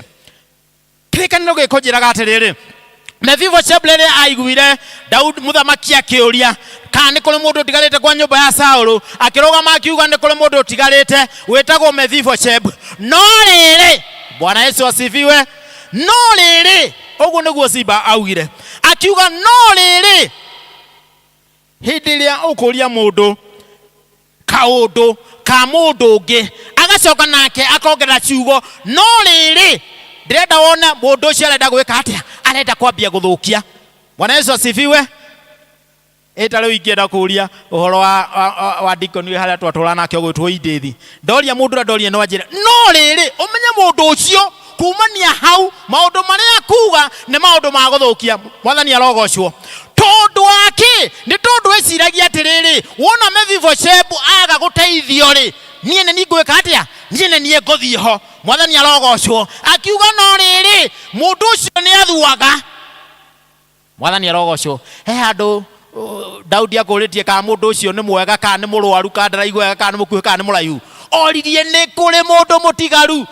Kĩrĩkanĩro gĩkĩ njĩraga atĩrĩrĩ Mephibosheth rĩrĩa aiguire Daudi mũthamaki akĩũria kana nĩ kũrĩ mũndũ ũtigarĩte kwa nyũmba ya Saũlũ akĩrũgama akiuga nĩ kũrĩ mũndũ ũtigarĩte wĩtagwo Mephibosheth. No rĩrĩ Bwana Yesu asifiwe. No rĩrĩ ũguo nĩguo Ziba augire akiuga no rĩrĩ hĩndĩ ĩrĩa ũkũria mũndũ kaũndũ ka mũndũ ũngĩ agacoka nake akongerera ciugo no rĩrĩ ndĩrenda wone mũndũ ũcio arenda gwĩka atĩa arenda kwambia gũthũkia. Bwana Yesu asifiwe. Eta rĩu ingĩenda kũria ũhoro wa Deacon harĩa twatũra nake ũgwĩtwo Idĩthi ndoria mũndũ ũrĩa ndoria no anjĩre no rĩrĩ ũmenye mũndũ ũcio kumania hau maũndũ marĩa akuga nĩ maũndũ ma gũthũkia. Mwathani arogocwo. Tondũ wake nĩ tondũ eciragia atĩrĩrĩ wona Mephibosheth aga gũteithio rĩ niĩ nĩ ngwĩka atĩa niĩ nĩ ngũthiĩ ho. Mwathani arogocwo. Akiuga no rĩrĩ mũndũ ũcio nĩ athuaga. Mwathani arogocwo. He handũ Daudi akũrĩtie kana mũndũ ũcio nĩ mwega kana nĩ mũrwaru kana ndaraigua wega kana nĩ mũkuhĩ kana nĩ mũraihu. Oririe nĩ kũrĩ mũndũ mũtigaru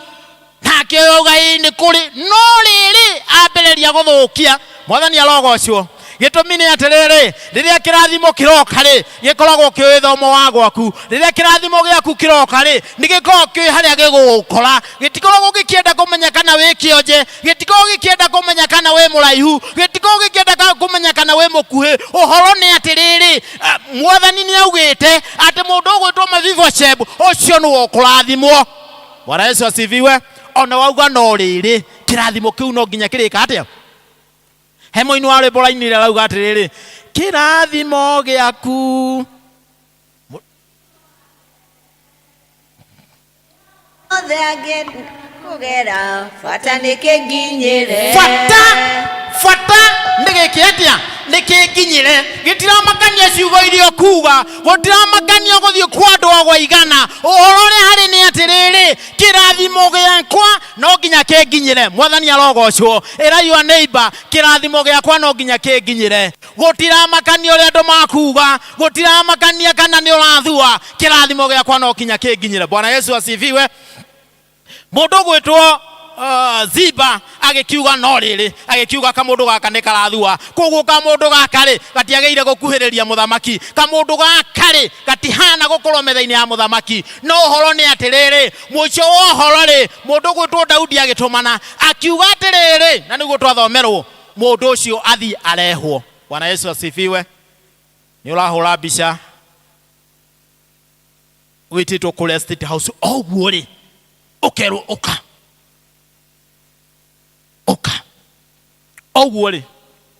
nake oga nĩ kũrĩ no rĩrĩ ambĩrĩria gũthũkia. Mwathani arogocwo. Gĩtũmi nĩ atĩrĩrĩ rĩrĩa kĩrathimo kĩroka rĩ gĩkoragwo kĩoĩ thomo wa gwaku. Rĩrĩa kĩrathimo gĩaku kĩroka rĩ nĩ gĩkoragwo kĩoĩ harĩa gĩgũgũkora. Gĩtikoragwo gĩkĩenda kũmenya kana wĩ kĩonje gĩtikoragwo gĩkĩenda kũmenya kana wĩ mũraihu gĩtikoragwo gĩkĩenda kũmenya kana wĩ mũkuhĩ. Ũhoro nĩ atĩrĩrĩ Mwathani nĩ augĩte atĩ mũndũ ũgwĩtwo Mephibosheth ũcio nĩwe ũkũrathimwo. Bwana Yesu asifiwe. Ona wauga no rĩrĩ kĩrathimo kĩu no nginya kĩrĩka atĩa. He mũini wa rwĩmbo rainire arauga atĩrĩrĩ kĩrathimo gĩaku othe angĩkũgera bata nĩ kĩnginyĩre. Bata nĩ gĩkĩ atĩa nĩ kĩnginyĩre. Gĩtiramakania ciugo iria kuga gũtiramakania gũthiĩ kwa andũ agwa igana. Ũhoro ũrĩa harĩ nĩ atĩrĩrĩ kĩrathimo gĩakwa no nginya kĩnginyĩre. Mwathani arogocwo. Ĩra your neighbor kĩrathimo gĩakwa no nginya kĩnginyĩre. Gũtiramakania ũrĩa andũ makuga gũtiramakania kana nĩ ũrathua kĩrathimo gĩakwa no nginya kĩnginyĩre. Bwana Yesu asifiwe. Mũndũ gwĩtwo Ziba agĩkiuga no rĩrĩ agĩkiuga kamũndũ gaka nĩ karathua. Koguo kamũndũ gaka rĩ gatiagĩire gũkuhĩrĩria mũthamaki. Kamũndũ gaka rĩ gatihana gũkorwo metha-inĩ ya mũthamaki. No ũhoro nĩ atĩrĩrĩ mũico wa ũhoro rĩ mũndũ gwĩtwo Daudi agĩtũmana akiuga atĩrĩrĩ na nĩguo twathomerwo mũndũ ũcio athi arehwo. Bwana Yesu asifiwe. Nĩ ũrahũra mbica wĩtĩtwo kũrĩa State House ũguo rĩ ũkerwo ũka ũguo rĩ.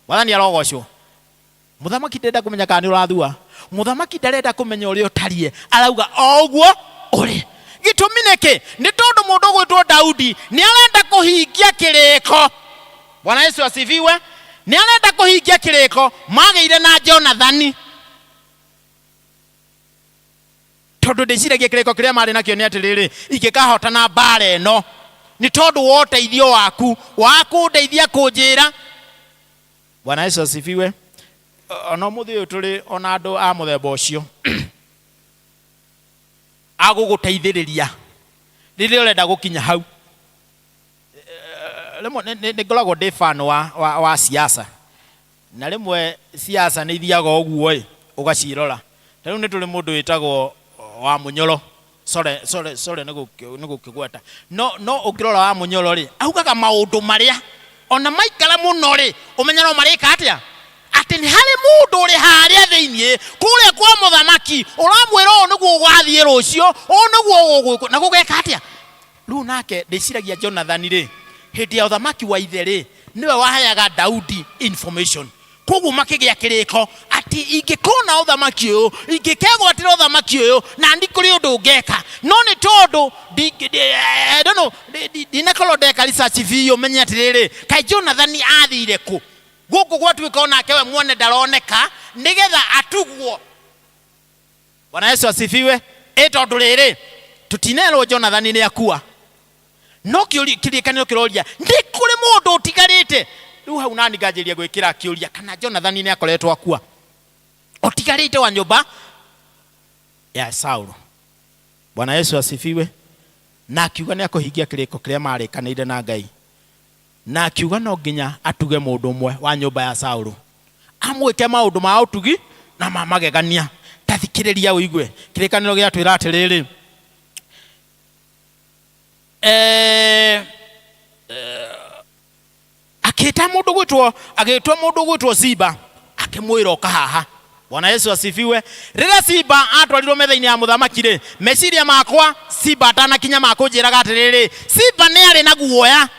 Mwathani arogocwo. Mũthamaki ndarenda kũmenya kana nĩ ũrathua. Mũthamaki ndarenda kũmenya ũrĩa ũtariĩ. Arauga ũguo ũrĩ. Gĩtũmi nĩkĩ nĩ tondũ mũndũ gwĩtwo Daudi nĩ arenda kũhingia kĩrĩko. Bwana Yesu asifiwe. Nĩ arenda kũhingia kĩrĩko magĩire na Jonathan. Tondũ ndĩciragia kĩrĩko kĩrĩa marĩ nakĩo nĩ atĩrĩrĩ ingĩkahotana mbara ĩno nĩ tondũ wa ũteithio waku wakũndeithia kũnjĩra. Bwana Yesu asifiwe. Ona mũthĩ ũyũ tũrĩ ona andũ a mũthemba ũcio agũgũteithĩrĩria rĩrĩa ũrenda gũkinya hau. Rĩmwe nĩ ngoragwo ndĩ fan wa siasa na rĩmwe siasa nĩ ithiaga ũguo ũgacirora. Rĩu nĩ tũrĩ mũndũ wĩtagwo wa Munyoro sore nĩ gũkĩgweta no ũkĩrora wa Munyoro rĩ augaga maũndũ marĩa ona maikara mũno rĩ ũmenya no marĩka atĩa atĩ nĩ harĩ mũndũ ũrĩ harĩa thĩinĩ kũrĩa kwa mũthamaki ũramwĩra ũũ nĩguo ũgathiĩ rũciũ ũũ nĩguo ũgwĩkwo na gũgeka atĩa. Rĩu nake ndĩciragia Jonathan rĩ hĩndĩ ya ũthamaki wa ithe rĩ niwe waheaga Daudi information. Koguo makigia kiriko ati ingikona uthamaki uyu ingikegwatira uthamaki uyu na ndi kuri undu ngeka no ni tondu I don't know dinakorwo ndeka research video menya atiriri kai Jonathan athire ku guku gwatuika onake we muone ndaroneka nigetha atugwo. Bwana Yesu asifiwe. Tondu riri tutinelwo Jonathan ni akua no kirikanio kiroria ndi kuri mundu utigarite riu hau nani ngajiria gwikira akiuria kana Jonathan ni akoretwo akua utigarite wa nyumba ya Saulo. Bwana Yesu asifiwe. Na akiuga ni akuhingia kiriko kiria marikaniire na Ngai, na akiuga no nginya atuge mundu umwe wa nyumba ya Saulo amwike maundu ma utugi na magegania. Tathikiriria uigue kirikaniro gia twira atiriri agitwa mundu gwitwo Ziba akimwira okahaha. Bwana Yesu asifiwe. Rira Ziba atwarirwo metha-ini ya muthamaki ri meciria makwa Ziba atanakinya makunjiraga atiriri Ziba ni ari na guoya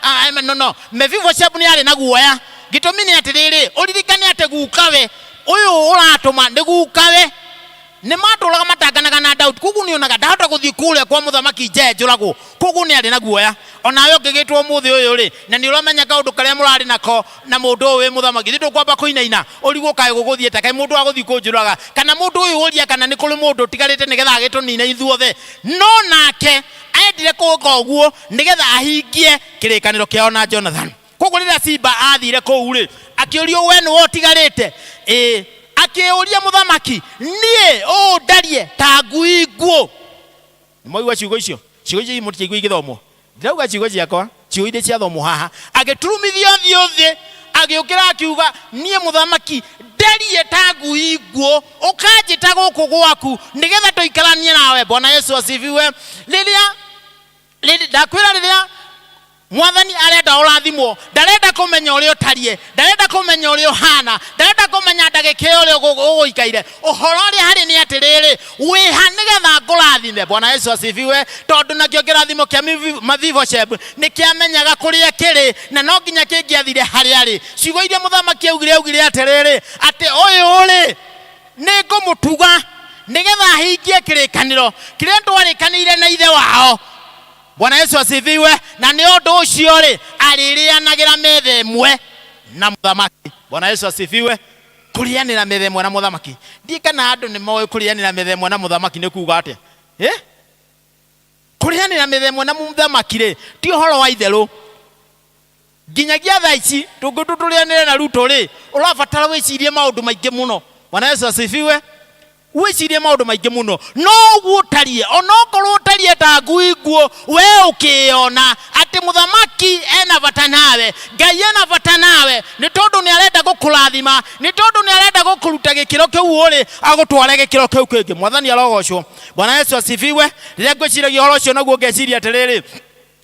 Mephibosheth ni ari na guoya gitumi ni atiriri uririkane ate gukawe uyu uratuma ndi gukawe ni matulaga matanganaga na Daudi. Koguo ni onaga ndahota guthii kule kwa muthamaki njenjuragu. Koguo ni ari na guoya onawe ngigitwo muthi uyu ri na ni uramenya kaundu karia murari nako na mundu uyu muthamaki thitu kwamba kuinaina urigwo kae guguthiete kai mundu aguthii kunjuraga kana mundu uyu uria kana ni kuri mundu tigarite nigetha agitunina ithuothe no nake endire kuga uguo nigetha ahingie kirikaniro kiao na Jonathan. Koguo rira Ziba athire kuu ri akiurio we ni wotigarite akiuria muthamaki nie ndarie ta ngui nguo. Ni moigwa ciugo icio imutiigua igithomwo ndirauga ciugo ciakwa ciugo iria ciathomwo haha agiturumithia thiothi agiukira akiuga nie muthamaki ndarie ta ngui nguo ukanjita guku gwaku nigetha tuikaranie nawe. Bwana Yesu asifiwe. Riria ndakwira riria Mwathani arenda urathimwo ndarenda kumenya uria utarie ndarenda kumenya uria uhana ndarenda kumenya ndagika uria uguikaire uhoro uria hari ni atiriri wiha nigetha ngurathime. Bwana Yesu asifiwe. Tondu nakio kirathimo kia Mephibosheth ni kiamenyaga kuria kiri na no nginya kingiathire hari ari ciugo iria muthamaki augire atiriri ati uyu uri ni ngumutuga nigetha ahingie kirikaniro kiria ndwarikanire na ithe wao. Bwana Yesu asifiwe. Na ni undu ucio ri aririanagira metha imwe na muthamaki. Bwana Yesu asifiwe. Kurianira metha imwe na muthamaki ndikana andu ni moyo kurianira metha imwe na muthamaki ni kuuga atia kurianira metha imwe na muthamaki ri ti uhoro wa itheru nginyagia thaa ici tungituturianire na Ruto ri urabatara wicirie maundu maingi muno. Bwana Yesu asifiwe. Wicirie maundu maingi muno no gutarie onokorwo utarie ta ngui nguo we ukiona ati muthamaki ena bata nawe Ngai ena bata nawe ni tondu ni arenda gukurathima ni tondu ni arenda gukuruta gikiro kiu uri agutware gikiro kiu kingi. Mwathani arogocwo. Bwana Yesu asifiwe. Riria ngwiciragia horo ucio naguo ngeciria atiriri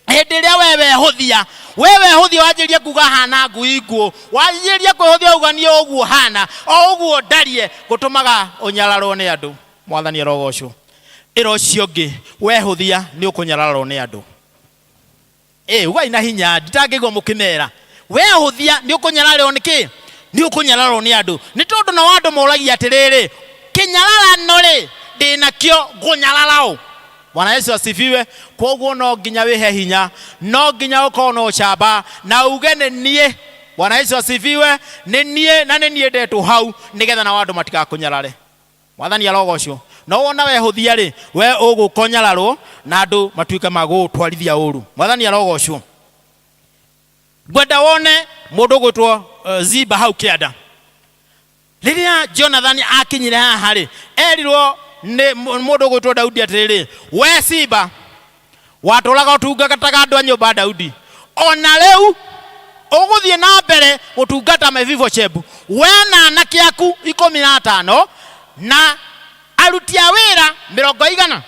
hindi ria wewe huthia wanjirie kuga hana ngui nguo wanjirie kwihuthia uganie uguo hana o uguo ndarie gutumaga unyararwo ni andu. Mwathani arogocwo. Ira ucio ngi wehuthia ni ukunyararwo ni andu. Ugai na hinya nditangigwo mukimera wehuthia ni ukunyararwo niki ni ukunyararwo ni andu ni tondu no andu moragia atiriri kinyararano ri ndinakio ngunyararao. Bwana Yesu asifiwe. Koguo no nginya wihe hinya no nginya ukorwo no chamba na uge ni nie. Bwana Yesu asifiwe. Ni nie na ni nie ndetwo hau nigetha na andu matikakunyarare. Mwathani arogocwo. No wona wehuthia ri we ugukonyararwo na andu matuike magutwarithia uru. Mwathani arogocwo. Gwenda wone mundu gwitwo Ziba hau kianda riria Jonathan akinyire haha ri erirwo ni mundu gwitwo Daudi atiriri we Ziba watulaga utungataga andu a nyumba Daudi ona riu uguthie na mbere utungata Mephibosheth we na anake aku 15 na aruti a wira 20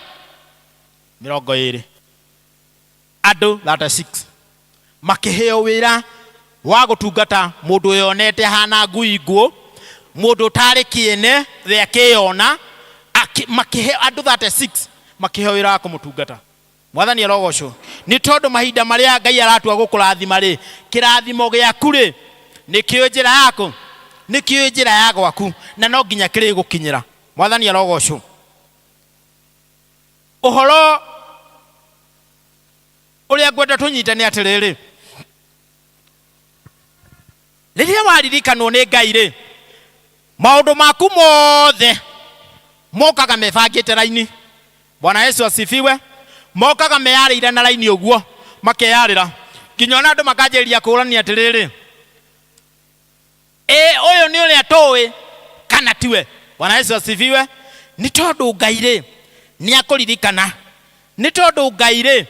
andu 36 makiheo wira wa gutungata mundu yonete hana ngui nguo mundu tari kiene the akiona makihe andu 36 makiheo wira wa kumutungata. Mwathani arogocwo. Nĩ tondũ mahinda marĩa Ngai aratua gũkũrathima rĩ, kĩrathimo gĩaku rĩ, nĩkĩo njĩra yaku, nĩkĩo njĩra ya gwaku, na no nginya kĩrĩ gũkinyĩra. Mwathani arogocwo. Ũhoro ũrĩa ngwenda tũnyitane atĩrĩrĩ, rĩrĩa waririkanwo nĩ Ngai rĩ, maũndũ maku mothe mokaga mebangĩte raini. Bwana Yesu asifiwe. Mokaga meyarĩire na raini ũguo, makeyarĩra. Nginya ona andũ makanjĩrĩria kũũrania atĩrĩrĩ, ũyũ nĩ ũrĩa tũĩ kana tiwe. Bwana Yesu asifiwe. Nĩ tondũ Ngai rĩ nĩ akũririkana, nĩ tondũ Ngai rĩ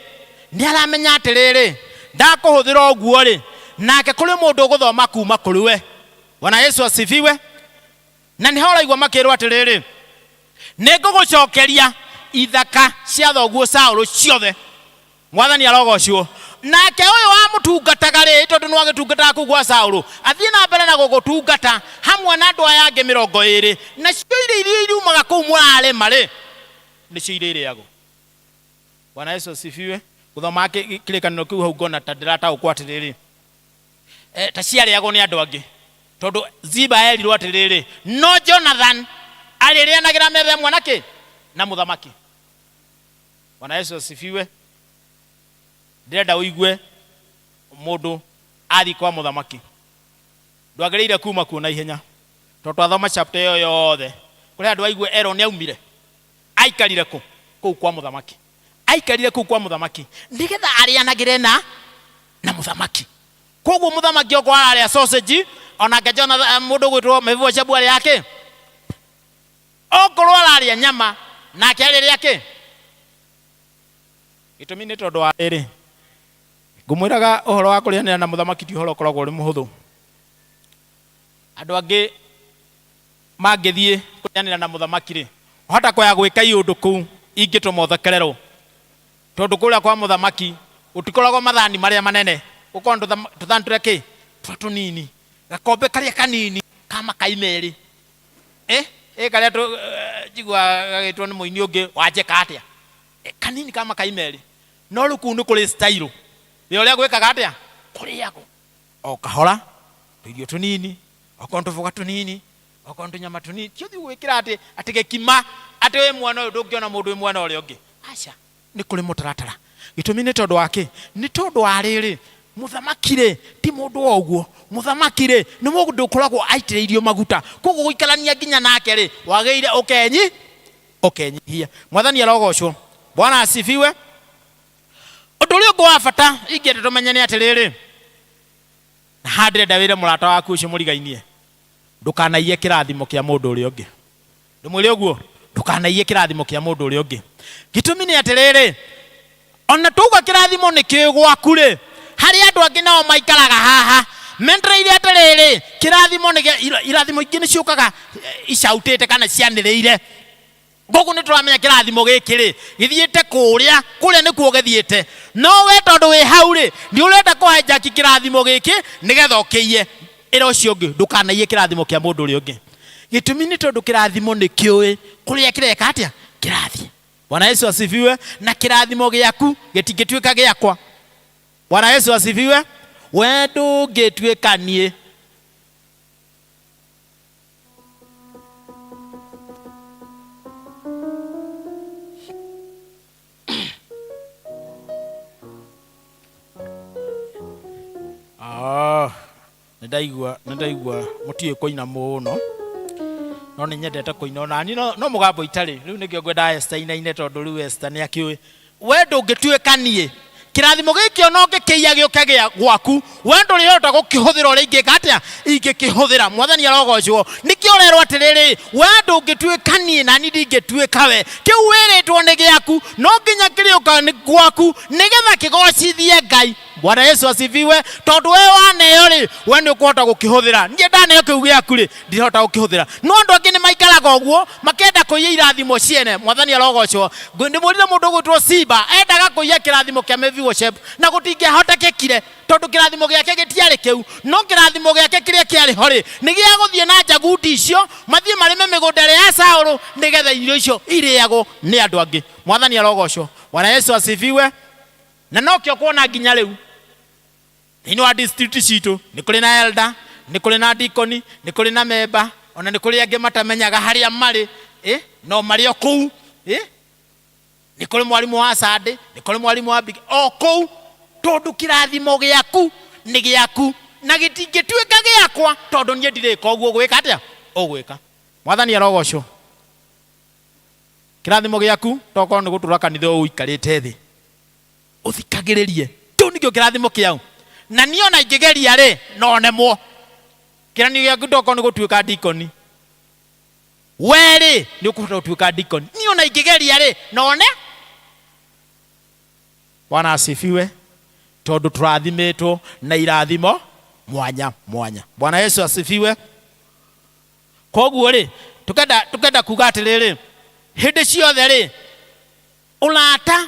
nĩ aramenya atĩrĩrĩ, ndakũhũthĩra ũguo rĩ, nake kũrĩ mũndũ ũgũthoma kuma kũrĩ we. Bwana Yesu asifiwe. Na nĩ horaigua makĩrwo atĩrĩrĩ, nĩ ngũgũcokeria ithaka cia thoguo Saũlũ ciothe. Mwathani arogocwo. Nake ũyũ wa mũtungataga rĩ, tondũ nĩ agĩtungataga kũu gwa Saũlũ, athiĩ na mbere na gũgũtungata hamwe na andũ aya angĩ 20, na cio iria irumaga kũu mũrarĩma rĩ, nĩcio irĩrĩagwo. Bwana Yesu asifiwe. Gũthoma kĩrĩkanĩro kĩu hau ngona ta ndĩrataũkwo atĩrĩrĩ, ta ciarĩagwo nĩ andũ angĩ, tondũ Ziba erirwo atĩrĩrĩ, no Jonathan arĩrĩanagĩra metha ĩmwe nake na mũthamaki. Bwana Yesu asifiwe. Ndĩrenda ũigue mũndũ athi kwa mũthamaki, ndwagĩrĩire kuma kuo na ihenya, tondũ twathoma chapter ĩyo yothe kũrĩa andũ aigue Ero nĩ aumire aikarire kũu kwa mũthamaki, aikarire kũu kwa mũthamaki nĩgetha arĩanagĩre na mũthamaki. Koguo mũthamaki oko ararĩa sausage, onake Jonathan mũndũ gwĩtwo Mephibosheth arĩa yake okorwo ararĩa nyama nake arĩrĩa yake. Gĩtũmi nĩ tondũ wa rĩrĩ, ngũmwĩraga ũhoro wa kũrĩanĩra na mũthamaki ti ũhoro ũkoragwo ũrĩ mũhũthũ. Andũ angĩ mangĩthiĩ kũrĩanĩra na mũthamaki rĩ, hota kwaya gwĩka iũndũ kũu ingĩtũma ũthekererwo, tondũ kũrĩa kwa mũthamaki gũtikoragwo mathani marĩa manene, gũkorwo tũthani tũrĩa kĩ tũnini, gakombe karĩa kanini ka makai merĩ, karĩa njigua gagĩtwo nĩ mũini ũngĩ wanjeka atĩa, kanini ka makai merĩ. No rĩu kũu nĩ kũrĩ style wĩ ũrĩa gwĩkaga atĩa, kũrĩagwo o kahora, tũirio tũnini, okorwo tũboga tũnini, okorwo tũnyama tũnini, ti ũthiĩ gwĩkĩra atĩ gĩkima atĩ wĩ mwena ũyũ ndũngĩona mũndũ wĩ mwena ũrĩa ũngĩ. Aca, nĩ kũrĩ mũtaratara. Gĩtũmi nĩ tondũ wa kĩ? Nĩ tondũ wa rĩrĩ, mũthamaki rĩ ti mũndũ wa ũguo. Mũthamaki rĩ nĩ mũndũ ũkoragwo aitĩrĩirio maguta, koguo gũikarania nginya nake rĩ wagĩrĩire ũkenyihia. Mwathani arogocwo. Bwana asifiwe. Ũndũ ũrĩa ũngĩ wa bata ingĩenda tũmenye nĩ atĩrĩrĩ, na handĩrenda wĩre mũrata waku ũcio mũrigainie, ndũkanaiye kĩrathimo kĩa mũndũ ũrĩa ũngĩ. Ndũmwĩre ũguo, ndũkanaiye kĩrathimo kĩa mũndũ ũrĩa ũngĩ. Gĩtũmi nĩ atĩrĩrĩ, ona tuuga kĩrathimo nĩ kĩ gwaku rĩ, harĩ andũ angĩ nao maikaraga haha mendereire atĩrĩrĩ, kĩrathimo nĩ irathimo ingĩ nĩ ciũkaga icautĩte kana cianĩrĩire. Koguo nĩ tũramenya kĩrathimo gĩkĩ rĩ gĩthiĩte kũrĩa nĩkuo gĩthiĩte, no we tondũ wĩ hau rĩ nĩ ũrenda kũhe Jackie kĩrathimo gĩkĩ nĩgetha ũkĩiye ĩra ũcio ũngĩ. Ndũkanaiye kĩrathimo kĩa mũndũ ũrĩa ũngĩ. Gĩtũmi nĩ tondũ kĩrathimo nĩ kĩũĩ kũrĩa kĩreka atĩa kĩrathiĩ. Bwana Yesu asifiwe. Na kĩrathimo gĩaku gĩtingĩtuĩka gĩakwa. Bwana Yesu asifiwe. We ndũngĩtuĩka niĩ. Nĩndaigua mũtiĩ kũina mũno, no nĩ nyendete kũina onani no mũgambo itarĩ. Rĩu nĩkĩo ngwenda Esther inaine, tondũ rĩu Esther nĩ akĩũĩ. We ndũngĩtuĩka niĩ. Kĩrathimo gĩkĩ ona ũngĩkĩiya gĩũke gĩa gwaku, we ndũrĩhota gũkĩhũthĩra ũrĩa ingĩka atĩa ingĩkĩhũthĩra. Mwathani arogocwo. Nĩkĩo ũrerwo atĩrĩrĩ, we ndũngĩtuĩka niĩ nani ndingĩtuĩka we. Kĩu wĩrĩtwo nĩ gĩaku, no nginya kĩrĩũka nĩ gwaku nĩgetha kĩgocithie Ngai. Bwana Yesu asifiwe. Tondũ we waneo rĩ we nĩ ũkũhota gũkĩhũthĩra. Niĩ ndaneo kĩu gĩaku rĩ ndirahota gũkĩhũthĩra. No andũ angĩ nĩ maikaraga ũguo makenda kũiya irathimo ciene. Mwathani arogocwo. Ndĩmwĩrire mũndũ gwĩtwo Ziba endaga kũiya kĩrathimo kĩa Mephibosheth na gũtingĩahotekekire, tondũ kĩrathimo gĩake gĩtiarĩ kĩu. No kĩrathimo gĩake kĩrĩa kĩarĩ ho rĩ nĩ gĩa gũthiĩ na njaguti icio mathiĩ marĩme mĩgũnda ĩrĩa ya Saũlũ nĩgetha irio icio irĩagwo nĩ andũ angĩ. Mwathani arogocwo. Bwana Yesu asifiwe. Na nokyo kuona nginya riu thini wa district citũ nĩ kũrĩ na elder, nĩ kũrĩ na deacon, nĩ kũrĩ na member, ona nĩ kũrĩ angĩ matamenyaga harĩa marĩ, no marĩ o kũu, nĩ kũrĩ mwarimu wa Sunday, nĩ kũrĩ mwarimu wa Big, o kũu tondũ kĩrathimo gĩaku nĩ gĩaku na gĩtingĩtuĩka gĩakwa tondũ niĩ ndirĩka ũguo gwĩka atĩa ũgwĩka. Mwathani arogocwo. Kĩrathimo gĩaku tokorwo nĩ gũtũra kanitha ũikarĩte thĩ ũthikagĩrĩrie, kĩu nĩkĩo kĩrathimo kĩau. Na niĩ ona ingĩgeria rĩ no nemwo. Kĩrathimo gĩaku tokorwo nĩ gũtuĩka deacon, we rĩ nĩ ũkũhota gũtuĩka deacon. Niĩ ona ingĩgeria rĩ none. Bwana asifiwe. Tondũ tũrathimitwo na irathimo mwanya mwanya. Bwana Yesu asifiwe. Koguo rĩ tukenda kuga atĩrĩrĩ, hĩndĩ ciothe rĩ ũrata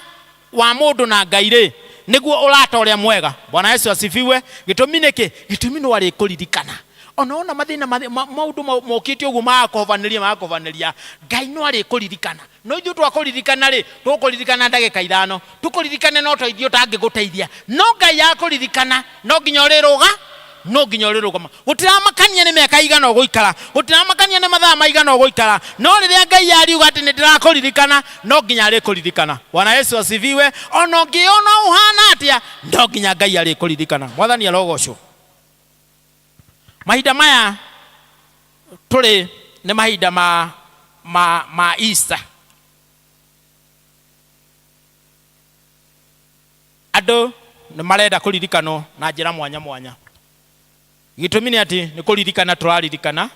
wa mũndũ na Ngai rĩ nĩguo ũrata ũrĩa mwega. Bwana Yesu asifiwe. Gĩtũmi nĩkĩ? Gĩtũmi nĩ warĩ kũririkana. Ona mathĩna maũndũ mokĩte ũguo magakũbanĩria Ngai no arĩ kũririkana. No ithuĩ twakũririkana rĩ tũkũririkana ndagĩka 5, tũkũririkane no tũithio tangĩgũteithia. No Ngai akũririkana no nginya ũrĩrũgama. Gũtiramakania nĩ mĩaka igana ũgũikara, gũtiramakania nĩ mathaa maigana ũgũikara, no rĩrĩa Ngai ariuga atĩ nĩ ndĩrakũririkana no nginya arĩkũririkana. Bwana Yesu asifiwe. Ona ũngĩona ũhana atĩa no nginya Ngai arĩkũririkana. Mwathani arogocwo. Mahinda maya tũrĩ nĩ mahinda ma Easter. Andũ nĩ marenda kũririkanwo na njĩra mwanya mwanya. Gĩtũmi nĩ atĩ nĩ kũririkana tũraririkana,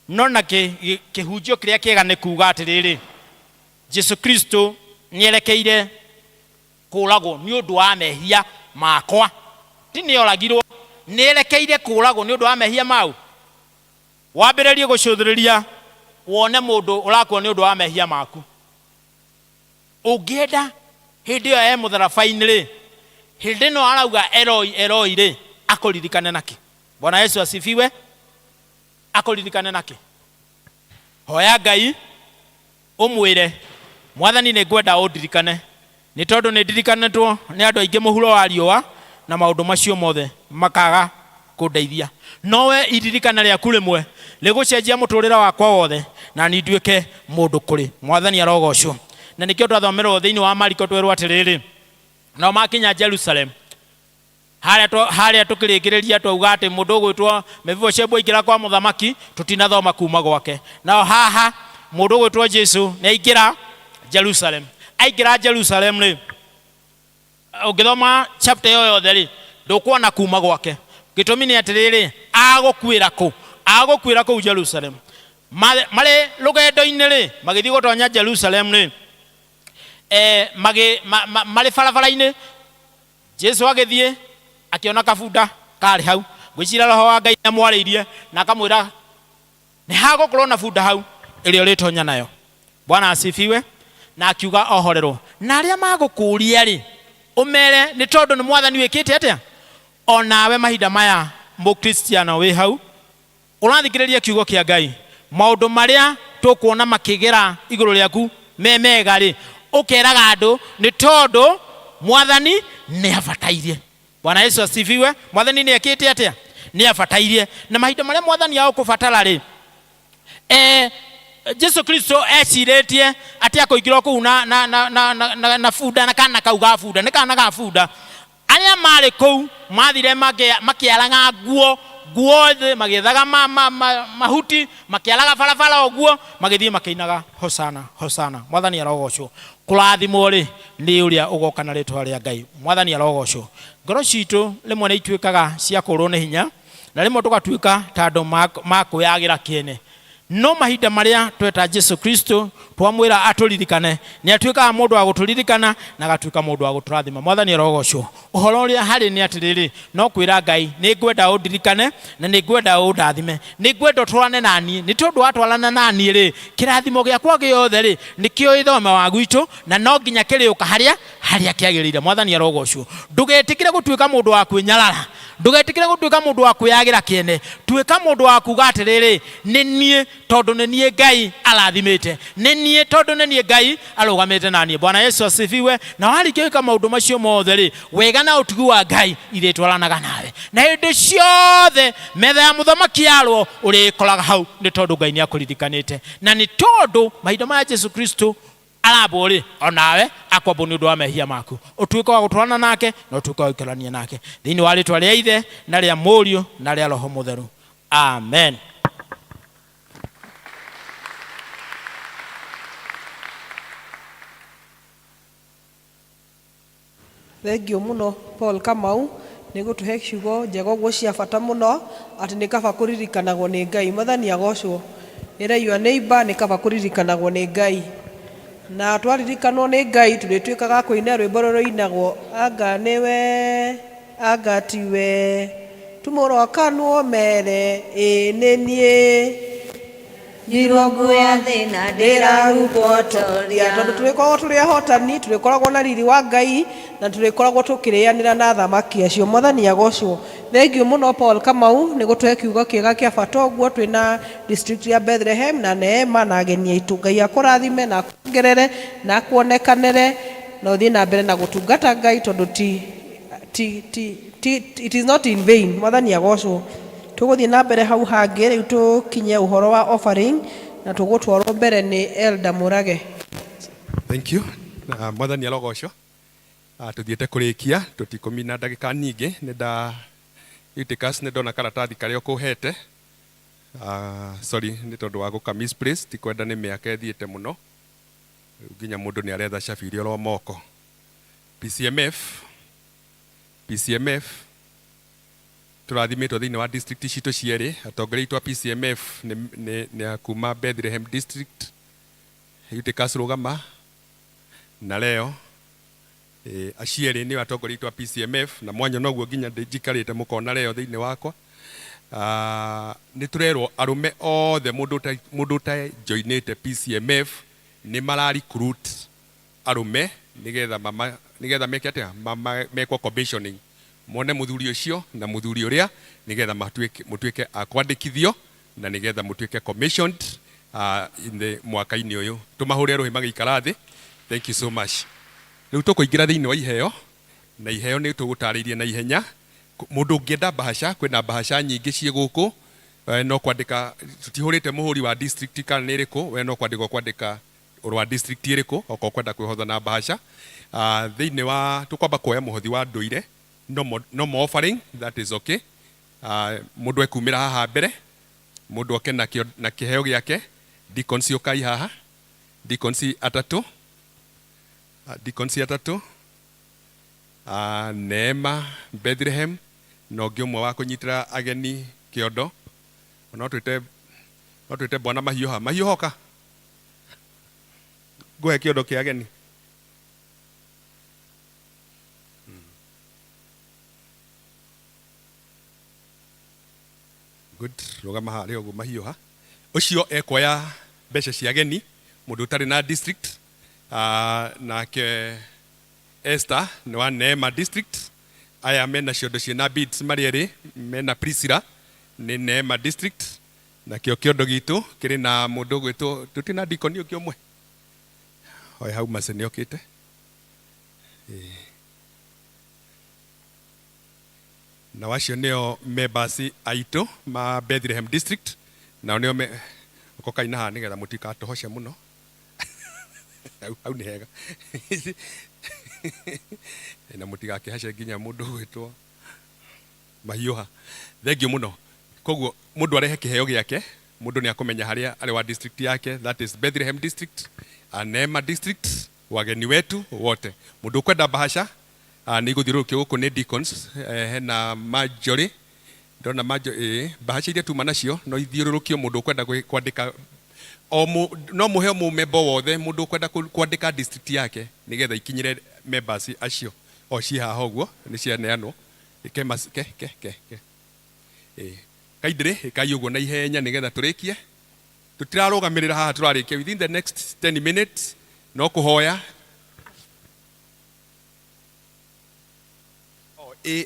no na kĩhunjio kĩrĩa kĩega nĩ kuuga atĩrĩrĩ, Jesu Kristo nĩerekeire kũragwo nĩ ũndũ wa mehia makwa. Ti nĩoragirwo, nĩerekeire kũragwo nĩ ũndũ wa mehia mau. Wambĩrĩrie gũcũthĩrĩria wone mũndũ ũrakuo nĩ ũndũ wa mehia maku. Ũngĩenda hĩndĩ ĩyo mũtharabai-inĩ rĩ, hĩndĩ ĩno arauga Eloi Eloi rĩ akũririkane naki. Bwana Yesu asifiwe. Akũririkane naki. Hoya Ngai ũmwĩre Mwathani nĩ ngwenda ũndirikane, nĩ tondũ nĩ ndirikanĩtwo nĩ andũ aingĩ mũhuro wa riũa na maũndũ macio mothe makaga kũndeithia. Nowe iririkana rĩaku rĩmwe rĩgũcenjia mũtũrĩre wakwa wothe na niĩ nduĩke mũndũ kũrĩ. Mwathani arogocwo. Na nĩkĩo twathomerwo thĩinĩ wa Mariko twerwo atĩrĩrĩ, nao makinya Jerusalem harĩa tũkĩrĩkĩrĩria twauga atĩ mũndũ ũgwĩtwo Mefiboshethu aingĩra kwa mũthamaki tũtinathoma kuma gwake. Nao haha mũndũ ũgwĩtwo Jesu nĩ aingĩra Jerusalem. Aingĩra Jerusalem rĩ ũngĩthoma chapter yothe rĩ ndũkuona kuma gwake. Gĩtũmi nĩ atĩrĩrĩ agũkuĩra kũu Jerusalem. Marĩ rũgendo-inĩ rĩ magĩthiĩ gũtonya Jerusalem rĩ marĩ barabara-inĩ Jesu agĩthiĩ akiona kabunda karĩ hau. Gwĩcira roho wa Ngai amwarĩirie na akamwĩra nĩ hagũkorwo na bunda hau ĩrĩa ũrĩtonya nayo. Bwana asifiwe. Na akiuga ohorerwo. Na arĩa magũkũria rĩ ũmere nĩ tondũ nĩ Mwathani wĩkĩte atĩa. Onawe mahinda maya mũkristiano wĩ hau ũrathikĩrĩria kiugo kĩa Ngai, maũndũ marĩa tũkuona makĩgera igũrũ rĩaku mega rĩ ũkeraga andũ nĩ tondũ Mwathani nĩ abatairie. Bwana Yesu asifiwe. Mwathani nĩ ekĩte atĩa? Nĩ abatairie. Na mahinda marĩa Mwathani agũkũbatara rĩ Jesu Kristo ecirĩtie atĩ akũingĩra kũu na bunda na kana kau ga bunda, nĩ kana ga bunda. Arĩa marĩ kũu mathire makĩaraga nguo thĩ, magĩethaga mahuti, makĩaraga barabara ũguo, magĩthiĩ makĩinaga hosana hosana. Mwathani arogocwo. Kũrathimwo rĩ nĩ ũrĩa ũgoka na rĩtwa rĩa Ngai. Mwathani arogocwo. Ngoro citũ rĩmwe nĩ ituĩkaga cia kũrwo nĩ hinya na rĩmwe tũgatuĩka ta andũ makwĩyagĩra kĩene. No mahinda marĩa tweta Jesu Kristo twamwĩra atũririkane nĩ atuĩkaga mũndũ wa gũtũririkana na agatuĩka mũndũ wa gũtũrathima. Mwathani arogocwo. Ũhoro ũrĩa harĩ nĩ atĩrĩrĩ, no kwĩra Ngai nĩ ngwenda ũndirikane na nĩ ngwenda ũndathime, nĩ ngwenda ũtwarane na niĩ, nĩ tondũ watwarana na niĩ rĩ kĩrathimo gĩakwa gĩothe rĩ nĩkĩo ithome wa gwitũ na no nginya kĩrĩũka harĩa kĩagĩrĩire. Mwathani arogocwo. Ndũgetĩkĩre gũtuĩka mũndũ wa kwĩnyarara ndugetikire gutuika mundu wa kuyagira kiene tuika mundu wa kuga atiriri ni nie tondu ni nie Ngai arathimite ni nie tondu ni nie Ngai arugamite nanie. Bwana Yesu asifiwe. Na warikika maundu macio mothe ri wega na utugi wa Ngai iretwaranaga nawe na hindi ciothe metha ya muthamaki yarwo urikoraga hau ni tondu Ngai ni akuririkanite na ni tondu mahinda ma Yesu Kristo arabori onawe akwambo ni undu wa mehia maku utuika wa gutwarana nake na utuika wa ikarania nake thiini wa ritwa ria Ithe na ria Mũriũ na ria Roho Mutheru. Amen. Thengio muno Paul Kamau nĩ gũtũhe ciugo njega ũguo cia bata mũno atĩ nĩ kaba kũririkanagwo nĩ Ngai. Mwathani agocwo. Ĩra your neighbor nĩ kaba kũririkanagwo nĩ Ngai. Na twaririkanwo nĩ Ngai tũrĩtuĩkaga kũina rwĩmbo rũinagwo anga nĩwe anga tiwe tumũrokanwo mere nĩ niĩ Nyirongo ya thina ndĩrarubotoria. Tondũ tũrĩkoragwo tũrĩ ahotani, tũrĩkoragwo na riri wa Ngai na tũrĩkoragwo tũkĩrĩanĩra na thamaki acio. Mwathani agocwo. Thengio mũno Paul Kamau nĩ gũtũhe kiugo kĩega kĩa bata ũguo twĩna district ya Bethlehem na Neema na ageni aitũ. Ngai akũrathime na akuongerere na akuonekanĩre na ũthiĩ na mbere na gũtungata Ngai tondũ it is not in vain. Mwathani agocwo. Tũgũthiĩ na mbere hau hangĩ rĩu tũkinye ũhoro wa offering na tũgũtwarwo mbere nĩ Elder Mũrage. Thank you. Mwathani arogocwo. Tuthiĩte kũrĩkia tũtikũmina ndagĩka nyingĩ Eutychus nĩ ndona karatathi karĩa ũkũhete. Sorry nĩ tondũ wa gũka misplace ti kwenda nĩ mĩaka ĩthiĩte mũno nginya mũndũ nĩ aretha cabi iria ro moko. PCMF turathimitwo thĩinĩ wa district citũ cierĩ. Atongoria aitũ a PCMF nĩ kuma Bethlehem district. Eutychus rũgama na Leo acieri nĩ atongoria aitũ a PCMF na mwanya noguo nginya njikarĩte mũkona Leo thĩinĩ wakwa. Nĩ tũrerwo arũme othe mũndũ ta joinĩte PCMF nĩ mara recruit arũme nĩgetha meke atĩa mekwo commissioning mone muthuri ucio na muthuri uria nigetha mutuike akwandikithio na nigetha mutuike commissioned in the mwaka-ini uyu. Tumahure rohi magikara thi. Thank you so much. Riu tukuingira thiini wa iheo na iheo ni tugutaririe na ihenya. Mundu ungienda bahasha kwina bahasha nyingi cie guku no kwandika tutihurite muhuri wa district kana ni riku we no kwandika urwa district iriku oko kwenda kwihotha na bahasha thiini wa tukwamba kuoya muhothi wa nduire no more offering, that is okay. Mundu ekumira haha mbere mundu oke na kiheo giake. Deacons yokai haha, deacons atatu Neema Bethlehem no ngiumwe wa kunyitira ageni kiondo no twite bwana mahiuhoka guhe kiondo kia ageni. Good. Rugama harĩ ũguo mahiũha ũcio ekoya mbeca cia ageni mũndũ ũtarĩ na district nake Esther nĩ wa Neema district. Aya mena ciondo ciĩna beads marĩ erĩ mena Priscilla nĩ Neema district na kĩo kĩondo gitũ kĩrĩ na mũndũ gwĩtwo tũtina deacon ũngĩ ũmwe oĩ hau mace nĩ okĩte. Na wacio nĩo members aitũ ma Bethlehem district nao nĩo kokaina haha nĩgetha mũtikatũhoce mũno hau nĩ hega na mũtigakĩhace nginya mũndũ gwĩtwo mahiũha. Thengio mũno. Koguo mũndũ arehe kĩheo gĩake mũndũ nĩ akũmenya harĩa arĩ wa district yake, that is Bethlehem district, Neema district, wageni wetu wote. Mũndũ kwenda bahasha nĩ igũthiũrũrũkio gũkũ nĩ deacons hena Marjorie ndona Marjorie bahasha iria tuma nacio no ithiũrũrũkio mũndũ kwenda kwandĩka no mũhe mũmemba wothe mũndũ kwenda kwandĩka district yake nĩgetha ikinyĩre members acio o ci haha ũguo nĩ cianeanwo kaindĩrĩ kai ũguo na ihenya nĩgetha tũrĩkie. Tũtirarũgamĩrĩra haha tũrarĩkia within the next 10 minutes no kũhoya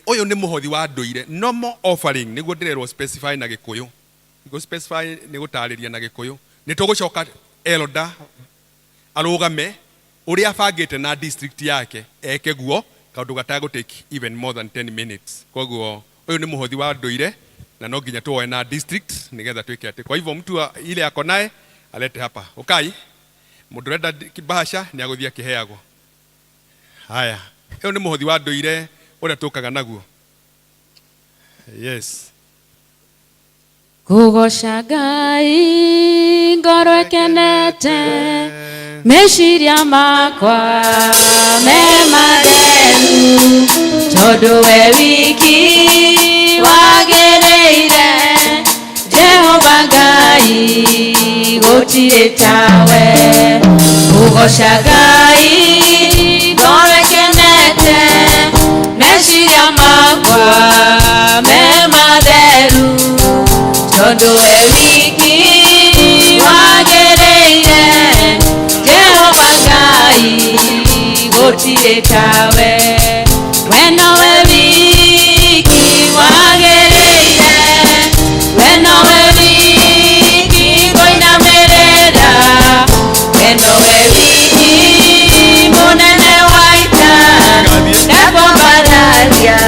Oyo nĩ mũhothi wa ndũire. Normal offering nĩguo ndĩrerwo specify na Gĩkũyũ. Nĩguo specify nĩ gũtarĩria na Gĩkũyũ. Nĩ tũgũcoka elder arũgame ũrĩa abangĩte na district yake eke guo kaũndũ gatagũtake even more than 10 minutes. Koguo ũyũ nĩ mũhothi wa ndũire na no nginya tuoe na district nigetha twĩke atĩ. Kwa hivyo mtu ile ako naye alete hapa. Okay? Mũndũ renda kibahasha nĩ agũthiĩ akĩheagwo. Haya. Ũyũ nĩ mũhothi wa ndũire ũrĩa tũkaga naguo. Yes. Kugoca Ngai ngoro ikenete, meciria makwa me matheru, tondũ we wiki wagĩrĩire, Jehova Ngai gũtirĩ tawe. Kugoca Ngai ngoro ikenete, meciria makwa me matheru, tondũ we wiki wagĩrĩire, Jehova Ngai gũtirĩ tawe. We nowe wiki wagĩrĩire, we nowe wiki ngũinamĩrĩra, we nowe wiki mũnene wa ita, ndakwambararia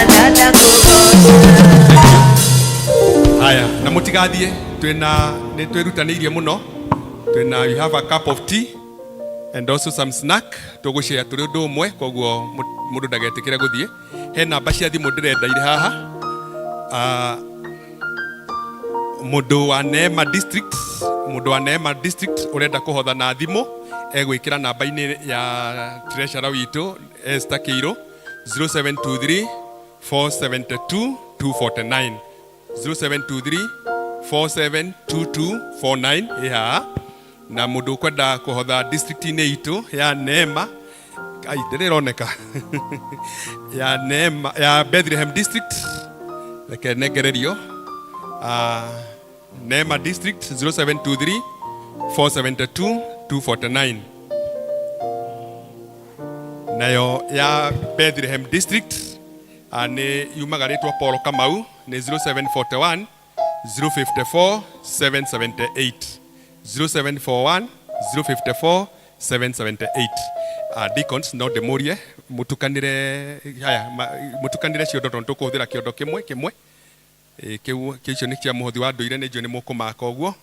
na ndakũgoca. Haya, na mutigathie nĩ twĩrutanĩirie mũno. We have a cup of tea and also some snack tũgũshare tũrĩ ũndũ ũmwe, koguo mũndũ ndagetĩkĩre gũthiĩ. He namba cia thimũ ndĩrenda irĩ haha. Mũndũ wa Neema district, ũrenda kũhotha na thimũ egwĩkĩra namba-inĩ ya treasurer witũ Esther Kĩirũ 0723 472 249 0723 472249 iha. Na mũndũ ũkwenda kũhotha district-inĩ itũ ya Neema, ai ndĩroneka ya Neema ya Bethlehem district, reke nengererio. Neema district 0723 472 249. Nayo ya Bethlehem district nĩ yumagarĩtwo Paul Kamau nĩ 0741 054 778 0741 054 778. Deacons no demorie mutukanire ciondo tondu tukuhuthira kiondo kimwe kicio ni kia muhothi wa nduire ni jo ni mukumaka uguo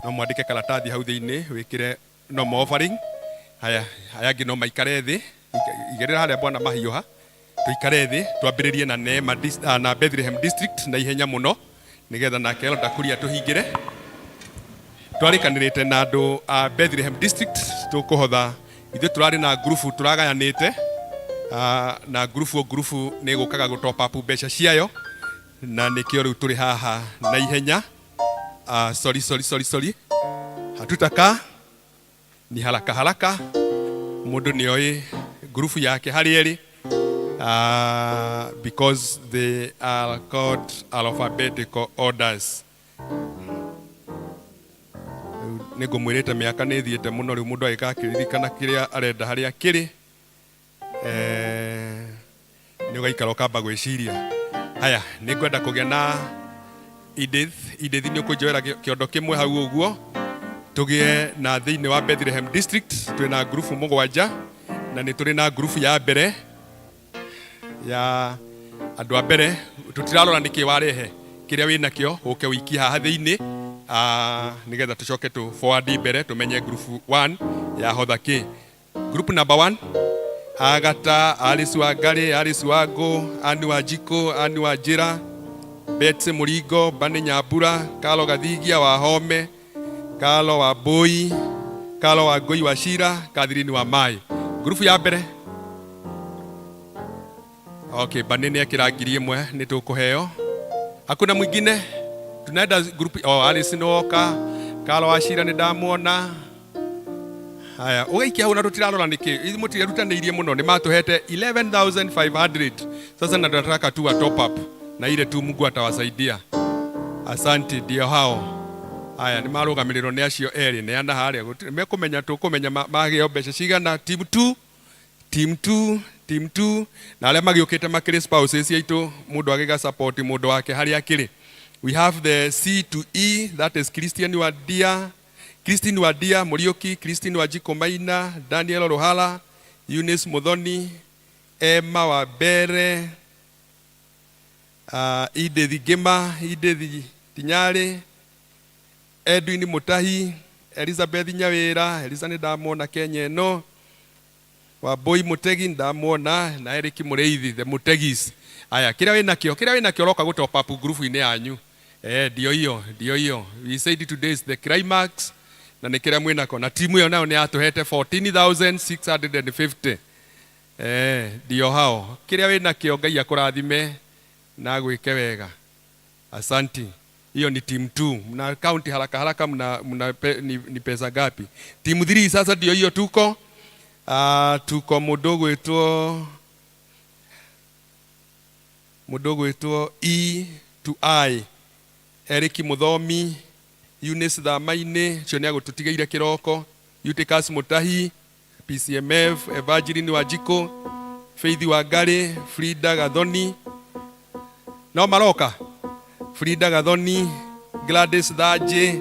no mwandike karatathi hau thiini wikire no offering. Haya ngi no maikare thi igerera haria bwana mahiuha tuikare thi twambiririe na Neema na Bethlehem district na ihenya muno nigetha na kero ndakuria tuhingire. Twarikanirite na andu a Bethlehem district tukuhotha ithu turari na grupu turagayanite na grupu ni gukaga gu top up mbeca ciayo na nikio riu turi haha na ihenya. Sorry hatutaka ni haraka mundu ni oi grupu yake hari eri because they are called alphabetical orders. Nego mwirete miaka ni thiete muno riu mundu agikakiririkana kiria arenda haria kiri ni ugaikara ukamba gwiciria. Haya ni ngwenda kugia na Edith ni ukunjoera kiondo kimwe hau uguo tugie na thiini wa Bethlehem district twina grupu mugwanja na ni turi na grupu ya mbere ya andu a mbere tutirarora niki warehe kiria wina kio uke wiki haha thiini nigetha tucoke tu forward mbere tumenye grupu 1 ya hotha ki. Group number 1 Agata, Alice Wangari, Alice Wangu, Ani Wanjiko, Ani Wanjira, Betse Murigo, Bani Nyambura, Kalo Gathigia Wahome, Kalo Wambui, Kalo Wangui Wachira, Catherine Wamai. Grupu ya mbere. Okay, Bani ni akirangiri imwe ni tukuheo. Hakuna mwingine. Tunaenda grupu Alice Noka, Kalo Wachira ni ndamuona. Haya, ugaikia hau na tutirarora niki. Ithi mutirutanĩirie muno ni matuhete 11,500. Sasa na tunataka tu top up na ile tu Mungu atawasaidia. Asante ndio hao. Haya ni marũgamĩrĩrwo nĩ acio eri ne anda haria mekumenya tukumenya magĩo mbeca cigana team 2 team 2 na arĩa magiũkĩte makĩrĩ spouses yaitũ mũndũ agĩga support mũndũ wake harĩa akĩrĩ. We have the C to E, that is Christine Wadia Muriuki, Christine Wajiko Maina, Daniel Rohala, Eunice Muthoni, Emma Wabere, Edith Gema, Edith Tinyare, Edwin Mutahi, Elizabeth Nyawira, Elizabeth Ndamona Kenya no, Waboi Mutegi Ndamona na Eric Mureithi, the Mutegis. Aya, kila wĩnakĩo roka gũtop up group-inĩ yanyu. Ndio hiyo. We said today is the climax. Na nĩ kĩrĩa mwĩnako. Na timu ĩyo nayo nĩ yatũhete 14,650. Ndio hao. Kĩrĩa wĩnakĩo Ngai akũrathime na gwĩke wega. Asanti. Hiyo ni team 2. Mna count haraka ni pesa gapi? Team 3 sasa ndio hiyo tuko. Tuko mudogo wetu E to I. Eric Muthomi, Eunice Thamaine, cio agũtũtigaire kĩroko, Eutychus Mutahi, PCMF, Evangeline Wajiko, Faith Wangari, Frida Gathoni. No maroka. Frida Gathoni, Gladys Thaje,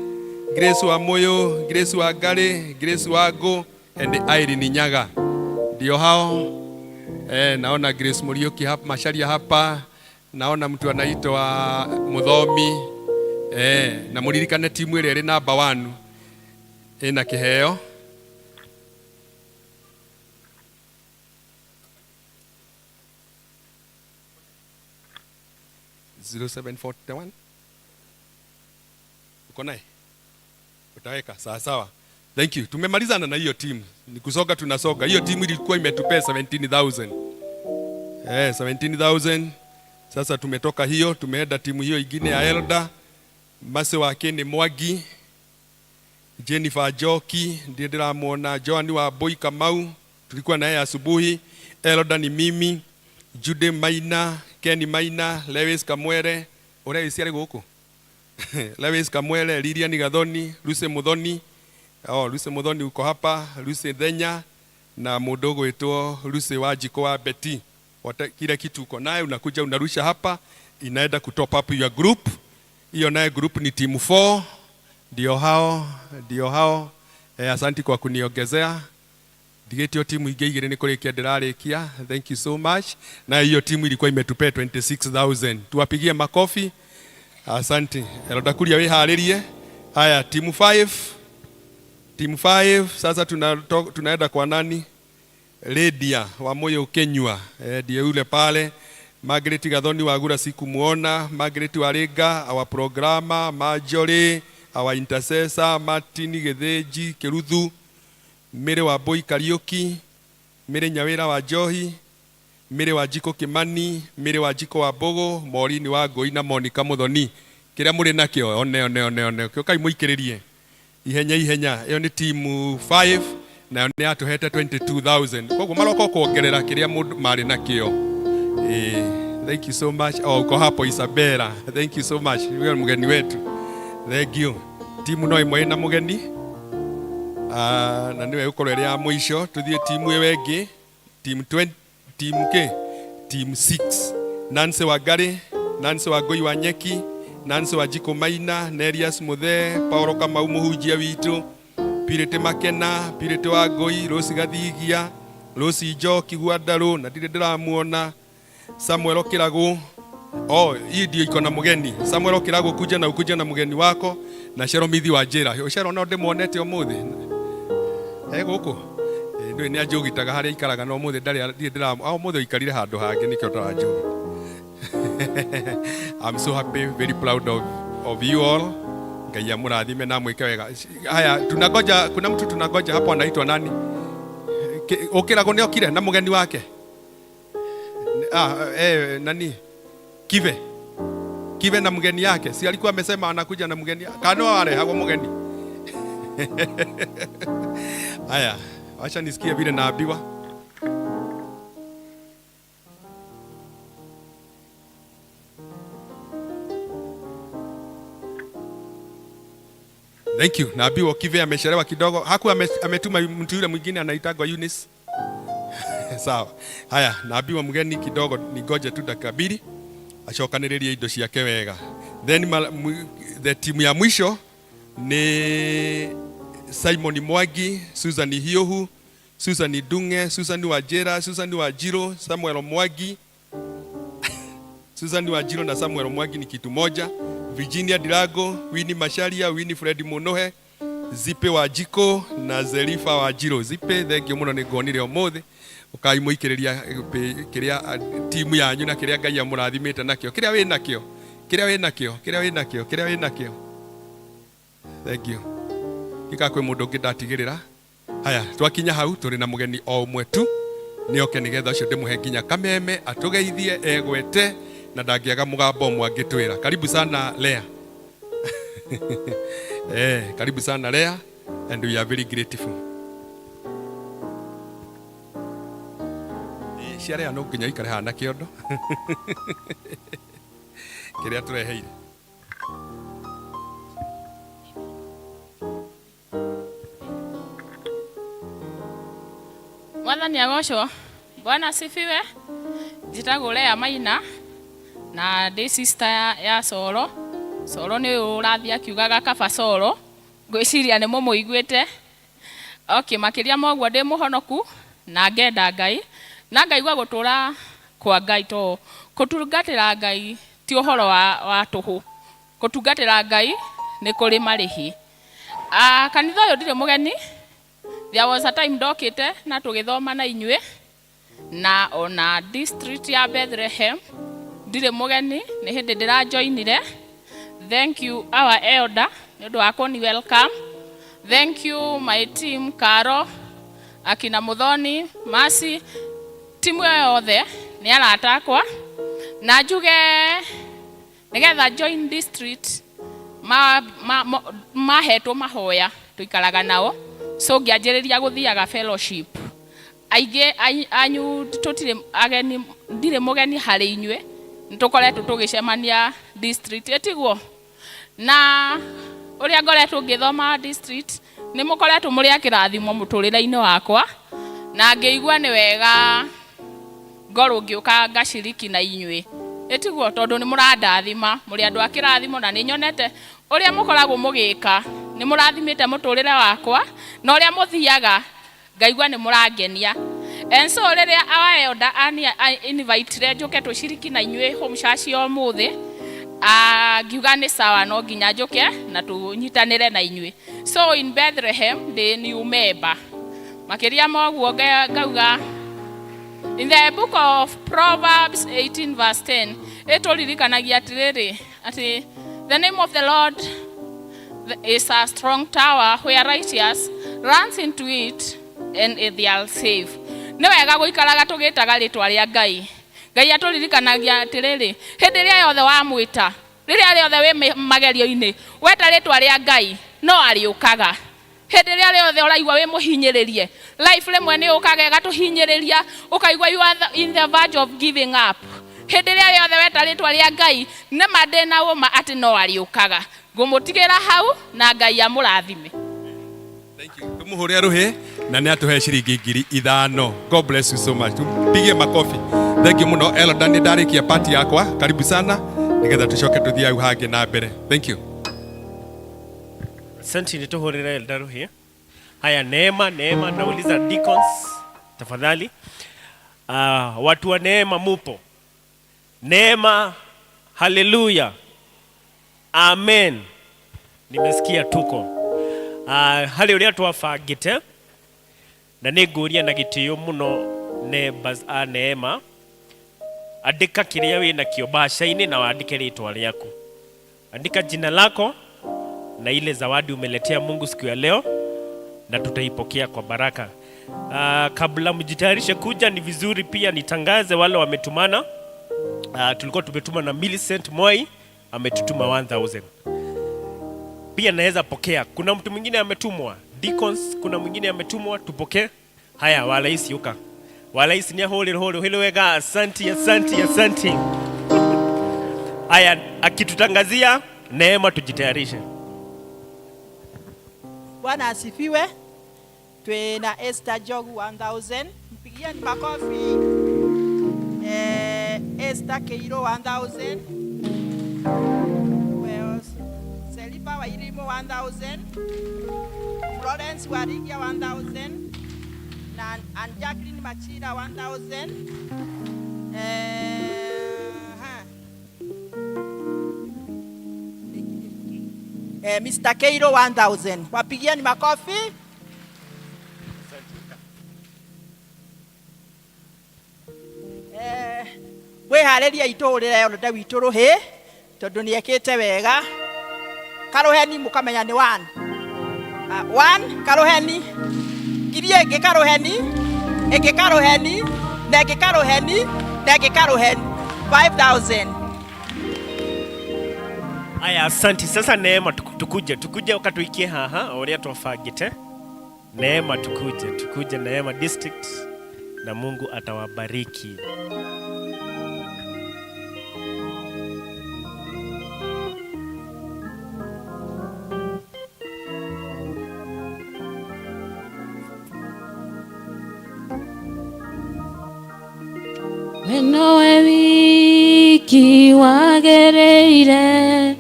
Grace Wamoyo, Grace Wangari, Grace Wango, and Irene Nyaga. Ndio hao. Naona Grace Muriuki hapa, Masharia hapa. Naona mtu anaitwa Muthomi. Na muririkane timu ile namba 1 ina kiheo. (0741) uko naye? Utaweka sawa. Thank you. Tumemalizana na hiyo timu. Nikusoga tunasoga. Hiyo timu ilikuwa imetupea 17,000. 17,000. Sasa tumetoka hiyo, tumeenda timu hiyo ingine ya Elda. Mase wake ni Mwagi, Jennifer Joki, ndiye ndĩramwona, Joan wa Boy Kamau, tulikuwa naye asubuhi. Elda ni mimi, Jude Maina, Kenny Maina, Lewis Kamwere, ore iciarĩ gũkũ. Lewis Kamwere, Lilian Gathoni, Lucy Muthoni. Lucy Muthoni uko hapa, Lucy Thenya na mudogo wetu Lucy Wajiko wa Betty. Kile kitu uko naye unakuja unarusha hapa, inaenda kutop up your group. Hiyo naye group ni team 4. Ndio hao. Asante kwa kuniongezea. Digitio timu igĩigĩrĩ nĩ kũrĩkia ndĩrarĩkia. Thank you so much. Na hiyo timu ilikuwa imetupea 26,000. Tuwapigie makofi. Asante. Elodakuria wiharĩrie. Haya, team 5. Team 5 sasa tunaenda kwa nani? Lydia wa Moyo Kenywa. Ndiye yule pale. Margaret Gathoni Wagura sikumuona, Margaret Warenga, our programmer, Marjorie, our intercessor, Martin Getheji Keruthu, Mere wa Boy Kariuki, Mere Nyawira wa Johi, Mere wa Jiko Kimani, Mere wa Jiko wa Bogo, Morini wa Ngoi na Monica Muthoni. Kĩrĩa mũrĩ nakĩo one kai mũikĩrĩrie ihenya. Iyo ni team 5 na nĩ yatũhete 22,000. Koguo maroka kuongerera kĩrĩa mũndũ marĩ nakĩo. Thank you so much. Uko hapo Isabella. Thank you so much. Wewe mgeni wetu. Thank you. Timu no imwe na mugeni. Na niwe uko ya mwisho. Tuthie timu ĩyo ĩngĩ. Team 20, team 6. Nancy Wangari, Nancy Wangui wa Nyeki, Nancy Wajiko Maina, Nerias Muthe, Paulo Kamau Muhunjia witũ, Pirete Makena, Pirete Wangui, Rose Gathigia, Rose Njoki Gwandarũ na ndirĩ ndĩramuona. Samuel Okirago. Hii ndio iko na mugeni. Samuel Okirago kuja na mugeni wako na Shero Mithi wa Njĩra. Shero no ndĩmuonete ũmũthĩ. Gũkũ. Ndio nĩ ajũgitaga harĩa ikaraga no ũmũthĩ ndarĩ ũmũthĩ ikarire handũ hangĩ nĩkĩo tũranjũgĩ. I'm so happy, very proud of you all. Ngai amũrathime na mwĩke wega. Haya, tunangoja, kuna mtu tunangoja hapo anaitwa nani? Okirago nĩ okire na mugeni wake. Nani? Kive na mgeni yake. Si alikuwa amesema anakuja na mgeni. Kano wale hapo mgeni. Haya, acha nisikie vile naambiwa. Thank you. Naambiwa Kive amechelewa kidogo. Haku ametuma mtu yule mwingine anaitwa Eunice. Sawa. Haya, naambiwa mgeni kidogo nigoje tu dakika 2 acokanĩrĩrie indo ciake wega. Then the timu ya mwisho ni Simon Mwangi, Susan Hiohu, Susan Dunge, Susan Wajera, Susan Wajiro, Samuel Mwangi. Susan Wajiro na Samuel Mwangi ni kitu moja. Virginia Dirago, Winnie Masharia, Winnie Fred Munohe, Zipe Wajiko na Zelifa Wajiro. Zipe thengio muno ni ngonire omothe. Ukai muikiriria kiria timu yanyu na kiria Ngai amurathimite nakio. Kiria we nakio. Kiria we nakio. Kiria we nakio. Kiria we nakio. Thank you. Kika kwe mundu ngidatigirira. Haya, twakinya hau turi na mugeni o umwe tu. Nioke nigetha ucio ndimuhe nginya kameme atugeithie egwete na ndangiaga mugambo mwangitwira. Karibu sana Lea. Karibu sana Lea, and we are very grateful. Ciare ano nginya ikare hana kiondo. Kiria tureheire. Mwathani agocwo. Bwana asifiwe. Njitagwo Lea Maina na ndi sister ya Soro. Soro ni urathi akiugaga kaba Soro. Ngwiciria ni mumuiguite. Okay, makiria mogwo ndi muhonoku na ngenda Ngai. Na ngaigua gutura kwa Ngai to kutungatira Ngai ti uhoro wa tuhu. Kutungatira Ngai ni kuri marihi. Kanitha uyu ndire mugeni. There was a time ndokite na tugithoma na inywe na ona district ya Bethlehem ndire mugeni ni hindi ndira joinire. Thank you our elder ndu wako ni welcome. Thank you my team Karo, akina Muthoni, Masi, timu yothe ni aratakwa na njuge nigetha join district mahetwo mahoya tuikaraga nao. So ngianjiriria guthiaga fellowship aige anyu tutire ageni ndire mugeni hari inywe nitukoretwo tugicemania district etigwo na uria ngoretwo ngithoma district ni mukoretwo muri akirathimo muturire-ini wakwa na ngeigua ni wega ngorwo ngiuka ngaciriki na inywe etigwo tondu ni murandathima muri andu akirathimo na ni nyonete uria mukoragwo mugika ni murathimite muturire wakwa na uria muthiaga ngaigua ni murangenia. And so riria our elder invite njuke tuciriki na inywe home church umuthi ngiuga ni sawa no nginya njuke na tunyitanire na inywe. So in Bethlehem the new member makiria mogwo ngauga in the book of Proverbs 18 verse 10 etoririkanagia atiriri ati the name of the Lord is a strong tower where righteous runs into it and they are safe. Ni wega guikaraga tugitaga ritwa ria Ngai. Ngai aturirikanagia atiriri hindi ria yothe wamwita riria riothe wi magerio-ini weta ritwa ria Ngai no ariukaga. Hindi ria riothe uraigua wi muhinyiririe life rimwe ni ukaga gatuhinyiriria ukaigua you are in the verge of giving up. Hindi ria riothe weta ritwa ria Ngai ni madena uma ati no ariukaga. Ngumutigira hau na Ngai amurathime. Thank you. Tumuhore ruhe na ni atuhe ciringi 5,000. God bless you so much. Tupige makofi. Thank you muno Elda, ni ndarikia party yakwa. Karibu sana. Nigetha tucoke tuthia au hange na mbere. Thank you. Asante, nituhorera Elda ruhe. Haya, Neema nauliza deacons tafadhali. Watu wa Neema mupo? Neema, haleluya. Amen. Nimesikia tuko. Hali uria twafangite na niguria na gitio muno ne Neema andika kiria wina kio basha-ini na waandike ritwa riaku. Andika jina lako na ile zawadi umeletea Mungu siku ya leo na tutaipokea kwa baraka. Kabla mjitayarishe kuja, ni vizuri pia nitangaze wale wametumana. Tulikuwa tumetuma na Millicent Moi ametutuma 1,000. Pia naweza pokea. Kuna mtu mwingine ametumwa deacons, kuna mwingine ametumwa tupokee. Haya, walaisi yuka. Walaisi ni hole hilo wega. Asante. Haya, akitutangazia Neema tujitayarishe. Bwana asifiwe. Twe na Esther Jogu 1,000 Wapigieni makofi. Esther Keiro 1000. Well, Selipa Wairimo 1000. Florence Warigia 1000. And Jacqueline Machira 1000. Mr. Keiro 1000. Wapigieni makofi. Wehaleria itũrĩre onde witũ rũhĩ tondũ nĩekĩte wega. Karũheni mũkamenya nĩ 1. 1 karũheni. Kirie ĩngĩ karũheni. Ĩngĩ karũheni. Na ĩngĩ karũheni. Na ĩngĩ karũheni. 5000. Aya, asanti. Sasa Neema tukuje wakatuikie haha oria twafagite. Neema tukuje Neema district na Mungu atawabariki. Weno we wiki wagereire,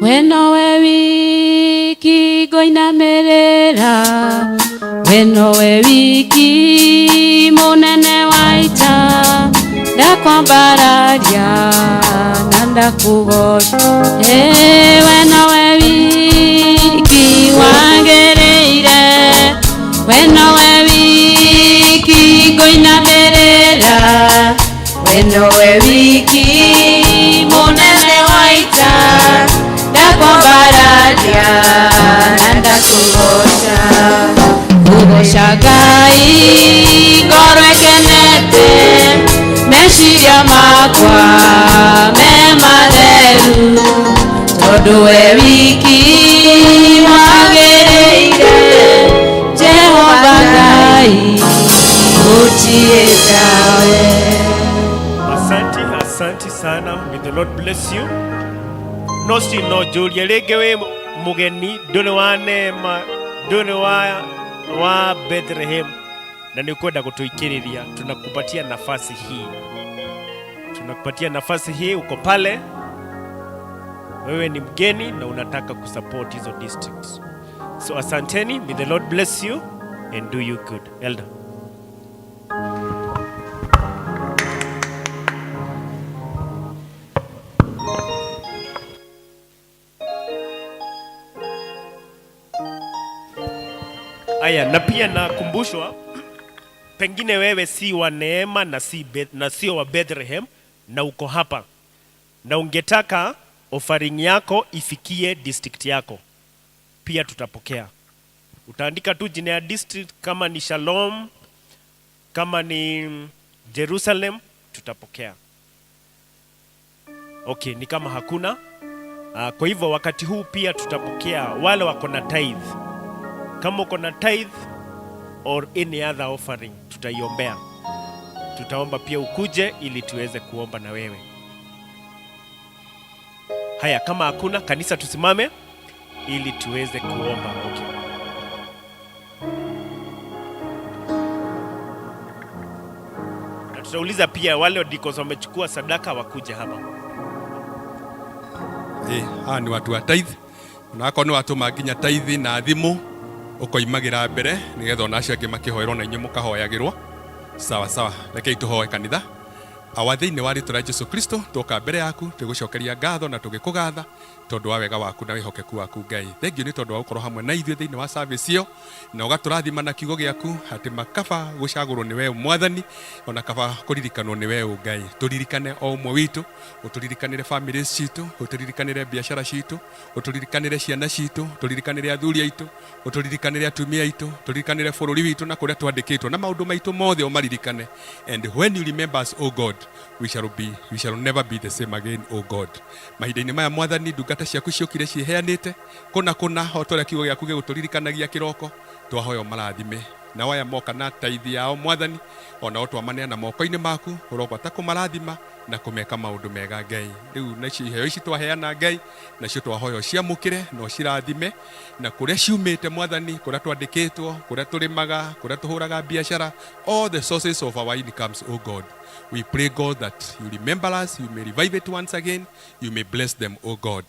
weno we wiki ngoinamirira, weno we wiki munene waita, ndakwambararia na ndakugoca. Weno we wiki wagereire, weno we wiki ngoinamirira, weno we wiki munene waita, ndakwambararia na ndakugoca. Kugoca Ngai ngoro ekenete, meciria makwa me matheru, tondu we wiki wagĩrĩire, Jehova Ngai gũtirĩ tawe. Asante sana. May the Lord bless you. No si no Julia legewe mugeni done wa Neema done wa Bethlehem, na nikwenda kutuikiriria. Tunakupatia nafasi hii, uko pale, wewe ni mgeni na unataka kusupport hizo districts. So asanteni. May the Lord bless you and do you good. Elder. Aya, na pia nakumbushwa pengine wewe si wa Neema na sio wa Bethlehem na uko hapa na ungetaka offering yako ifikie district yako, pia tutapokea. Utaandika tu jina ya district, kama ni Shalom, kama ni Jerusalem, tutapokea. Okay, ni kama hakuna. Kwa hivyo wakati huu pia tutapokea wale wako na tithe. Kama uko na tithe or any other offering, tutaiombea. Tutaomba pia ukuje ili tuweze kuomba na wewe. Haya, kama hakuna, kanisa tusimame ili tuweze kuomba. Okay. Na tutauliza pia wale wadikos wamechukua sadaka wakuje hapa. Hawa ni watu wa tithe. Onako ni watu maginya tithe na thimu ukoimagira mbere nigetha onacio angĩ makĩhoerwo na inyuĩ mũkahoyagĩrwo. Sawa, rekei tũhoe kanitha. Thĩinĩ wa rĩĩtwa rĩa Jesũ Kristo tũka mbere yaku tũgũcokeria ngatho na tũgĩkũgatha tondũ wa wega waku na wĩhokeku waku Ngai. Thengiũ nĩ tondũ wa gũkorwo hamwe na ithuĩ thĩinĩ wa service ĩyo na ũgatũrathima na kiugo gĩaku atĩ makaba gũcagũrwo nĩ wewe Mwathani, ona kaba kũririkanwo nĩ wewe Ngai. Tũririkane o ũmwe witũ, ũtũririkanĩre families citũ, ũtũririkanĩre biacara citũ, ũtũririkanĩre ciana citũ, ũtũririkanĩre athuri aitũ, ũtũririkanĩre atumia aitũ, ũtũririkanĩre bũrũri witũ na kũrĩa twandĩkĩtwo na maũndũ maitũ mothe ũmaririkane. And when you remember us, O God, we shall never be the same again, O God. Mahinda-inĩ maya Mwathani, ndungata ciaku ciũkire ciĩheanĩte kũna o torĩa kiugo gĩaku gĩgũtũririkanagia kĩroko, twahoya marathime na aya moka na tithe yao Mwathani, ona o twamaneana moko-inĩ maku, ũrogwata kũmarathima na kumeka maundu mega Ngai. Riu na iheo ici twaheana Ngai na cio twahoyo ciamukire no cirathime na kuria ciumite Mwathani, kuria twandikitwo, kuria turimaga, kuria tuhuraga biashara, all the sources of our incomes, oh God. We pray, God, that you remember us, you may revive it once again, you may bless them, oh God.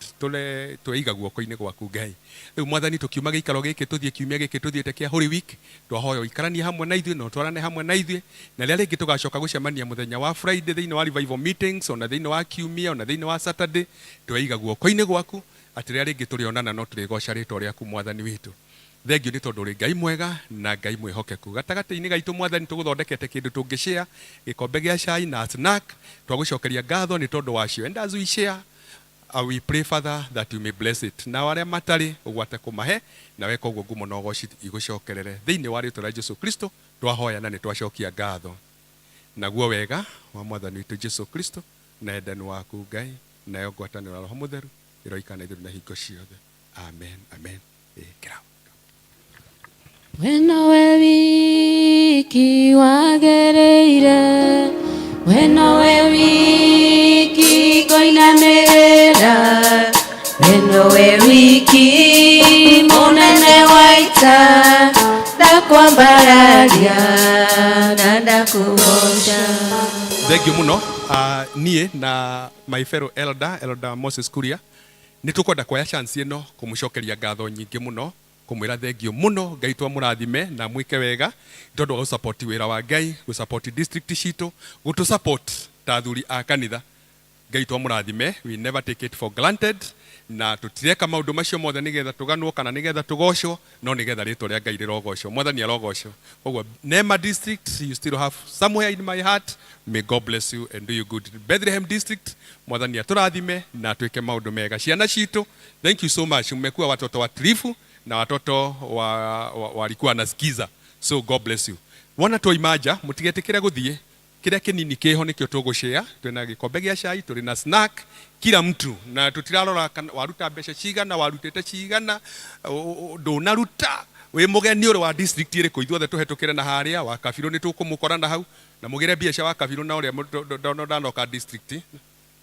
Tuiga guoko-ini gwaku Ngai. Riu Mwathani tukiuma gikaro giki tuthie kiumia giki tuthiete kia Holy Week, twahoyo ikarania hamwe na ithuĩ no twarane hamwe na ithuĩ, na rĩrĩa rĩngĩ tugacoka gucemania muthenya wa Friday thĩinĩ wa revival meetings, ona thĩinĩ wa kiumia, ona thĩinĩ wa Saturday, twaiga guoko-ini gwaku atĩ rĩrĩa rĩngĩ tũrĩonana no tũrĩgoca rĩtwa rĩaku Mwathani witũ. Thengiũ nĩ tondũ ũrĩ Ngai mwega na Ngai mwĩhokeku. Gatagatĩ-inĩ gaitũ Mwathani tũgũthondekete kĩndũ tũngĩshare, gĩkombe gĩa cai na snack, twagũcokeria ngatho nĩ tondũ wacio. And as we share, we pray, Father, that you may bless it. Na arĩa matarĩ ũgwate kũmahe, na weka ũguo ngumo na ũgoci igũcokerere. Thĩinĩ wa rĩĩtwa rĩa Jesũ Kristo twahoya na nĩ twacokia ngatho. Naguo wega wa Mwathani witũ Jesũ Kristo na endani waku Ngai nayo ngwatanĩro ya Roho Mũtheru ĩroikane ithuĩ na hingo ciothe. Amen. Amen. Kĩrao. Weno we wiki wagereire, weno we wiki koinanĩrĩra, weno we wiki mũnene waita, ndakwambararia na ndakũgoca. Thengiũ mũno niĩ na my fellow elder Moses Kuria nĩ tũkwenda kuoya chance ĩno kũmũcokeria ngatho nyingĩ mũno, kumwira thengiũ mũno Ngai twamũrathime na mwĩke wega tondũ wa support wĩra wa Ngai, gu support district citũ, gutu support ta athuri a kanitha. Ngai twamũrathime, we never take it for granted, na tutireka maũndũ macio mothe nĩgetha tũganwo kana nĩgetha tũgocwo, no nĩgetha rĩtwa rĩa Ngai rĩrogocwo, Mwathani arogocwo. Koguo Nema district, you still have somewhere in my heart. May God bless you and do you good. Bethlehem district, Mwathani atũrathime na twĩke maũndũ mega. Ciana citũ, thank you so much, mmekuwa watoto watiifu na watoto walikuwa wanasikiza. So God bless you. Wana toimaja mutigetekera guthie kira kinini kiho nikyo tugushare, twina gikombe gia cai, turi na snack kila mtu, na tutirarora waruta mbeca cigana, warutete cigana, ndunaruta we mugeni uri wa district iri kuithuothe tuhetukire na haria wa Kabiru ni tukumukora na hau na mugire biacara wa Kabiru na uria ndanoka district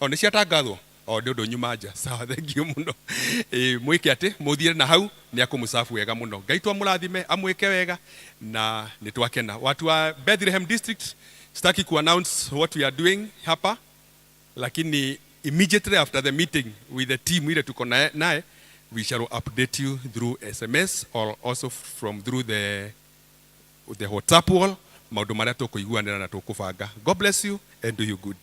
ni ciatangathwo nĩ ũndũ nyumaja. Sawa, thank you mũno. Mwĩke atĩ mũthiĩre na hau nĩ akũmũcabu wega mũno. Ngai twamũrathime amwĩke wega na nĩ twakena. Watu wa Bethlehem district, sitaki ku-announce what we are doing hapa, lakini immediately after the meeting with the team ile tuko naye, we shall update you through SMS or also through the WhatsApp wall, maũndũ marĩa tũkũiguanĩra na tũkũbanga. God bless you and do you good.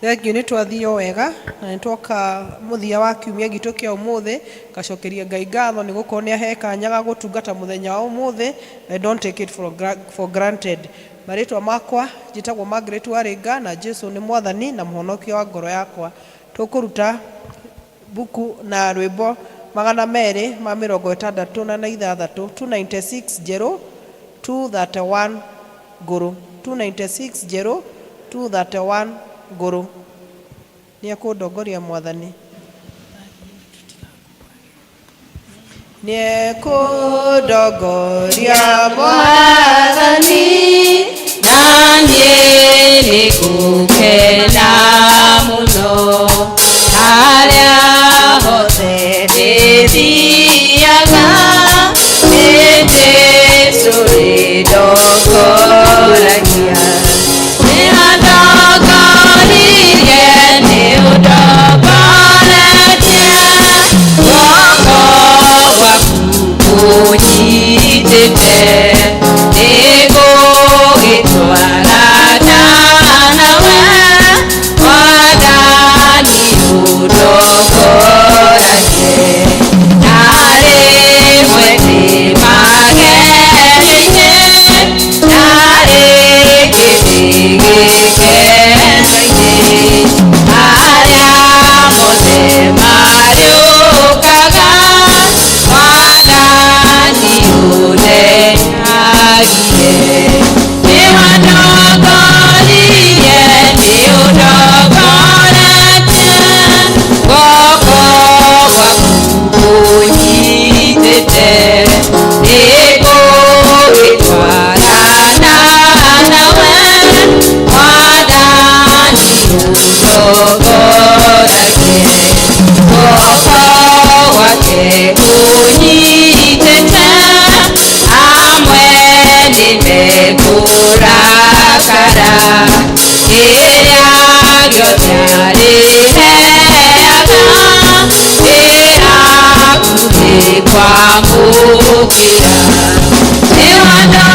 Thengiũ nĩ twathiĩ wega na nĩ twoka mũthia wa kiumia gitũ kĩa ũmũthĩ, gacokeria Ngai ngatho nĩ gũkorwo nĩ ahe kanya ga gũtungata mũthenya wa ũmũthĩ. I don't take it for granted. Marĩtwa makwa njĩtagwo Margaret Warĩnga na Jesũ nĩ Mwathani na mũhonokia wa ngoro yakwa. Tũkũruta buku na rwĩmbo 266 296 0 231 ngũrũ 296 0 231 ngũrũ. Nĩ ekũndongoria Mwathani. Nĩ ekũndongoria Mwathani na niĩ nĩ ngũkena mũno harĩa hothe ndĩthiaga, nĩ Jesũ rĩndongoragia. imekurakara ĩrĩa gĩothe arĩheaga ĩhakuhĩ kwamũkĩra nĩ wandũ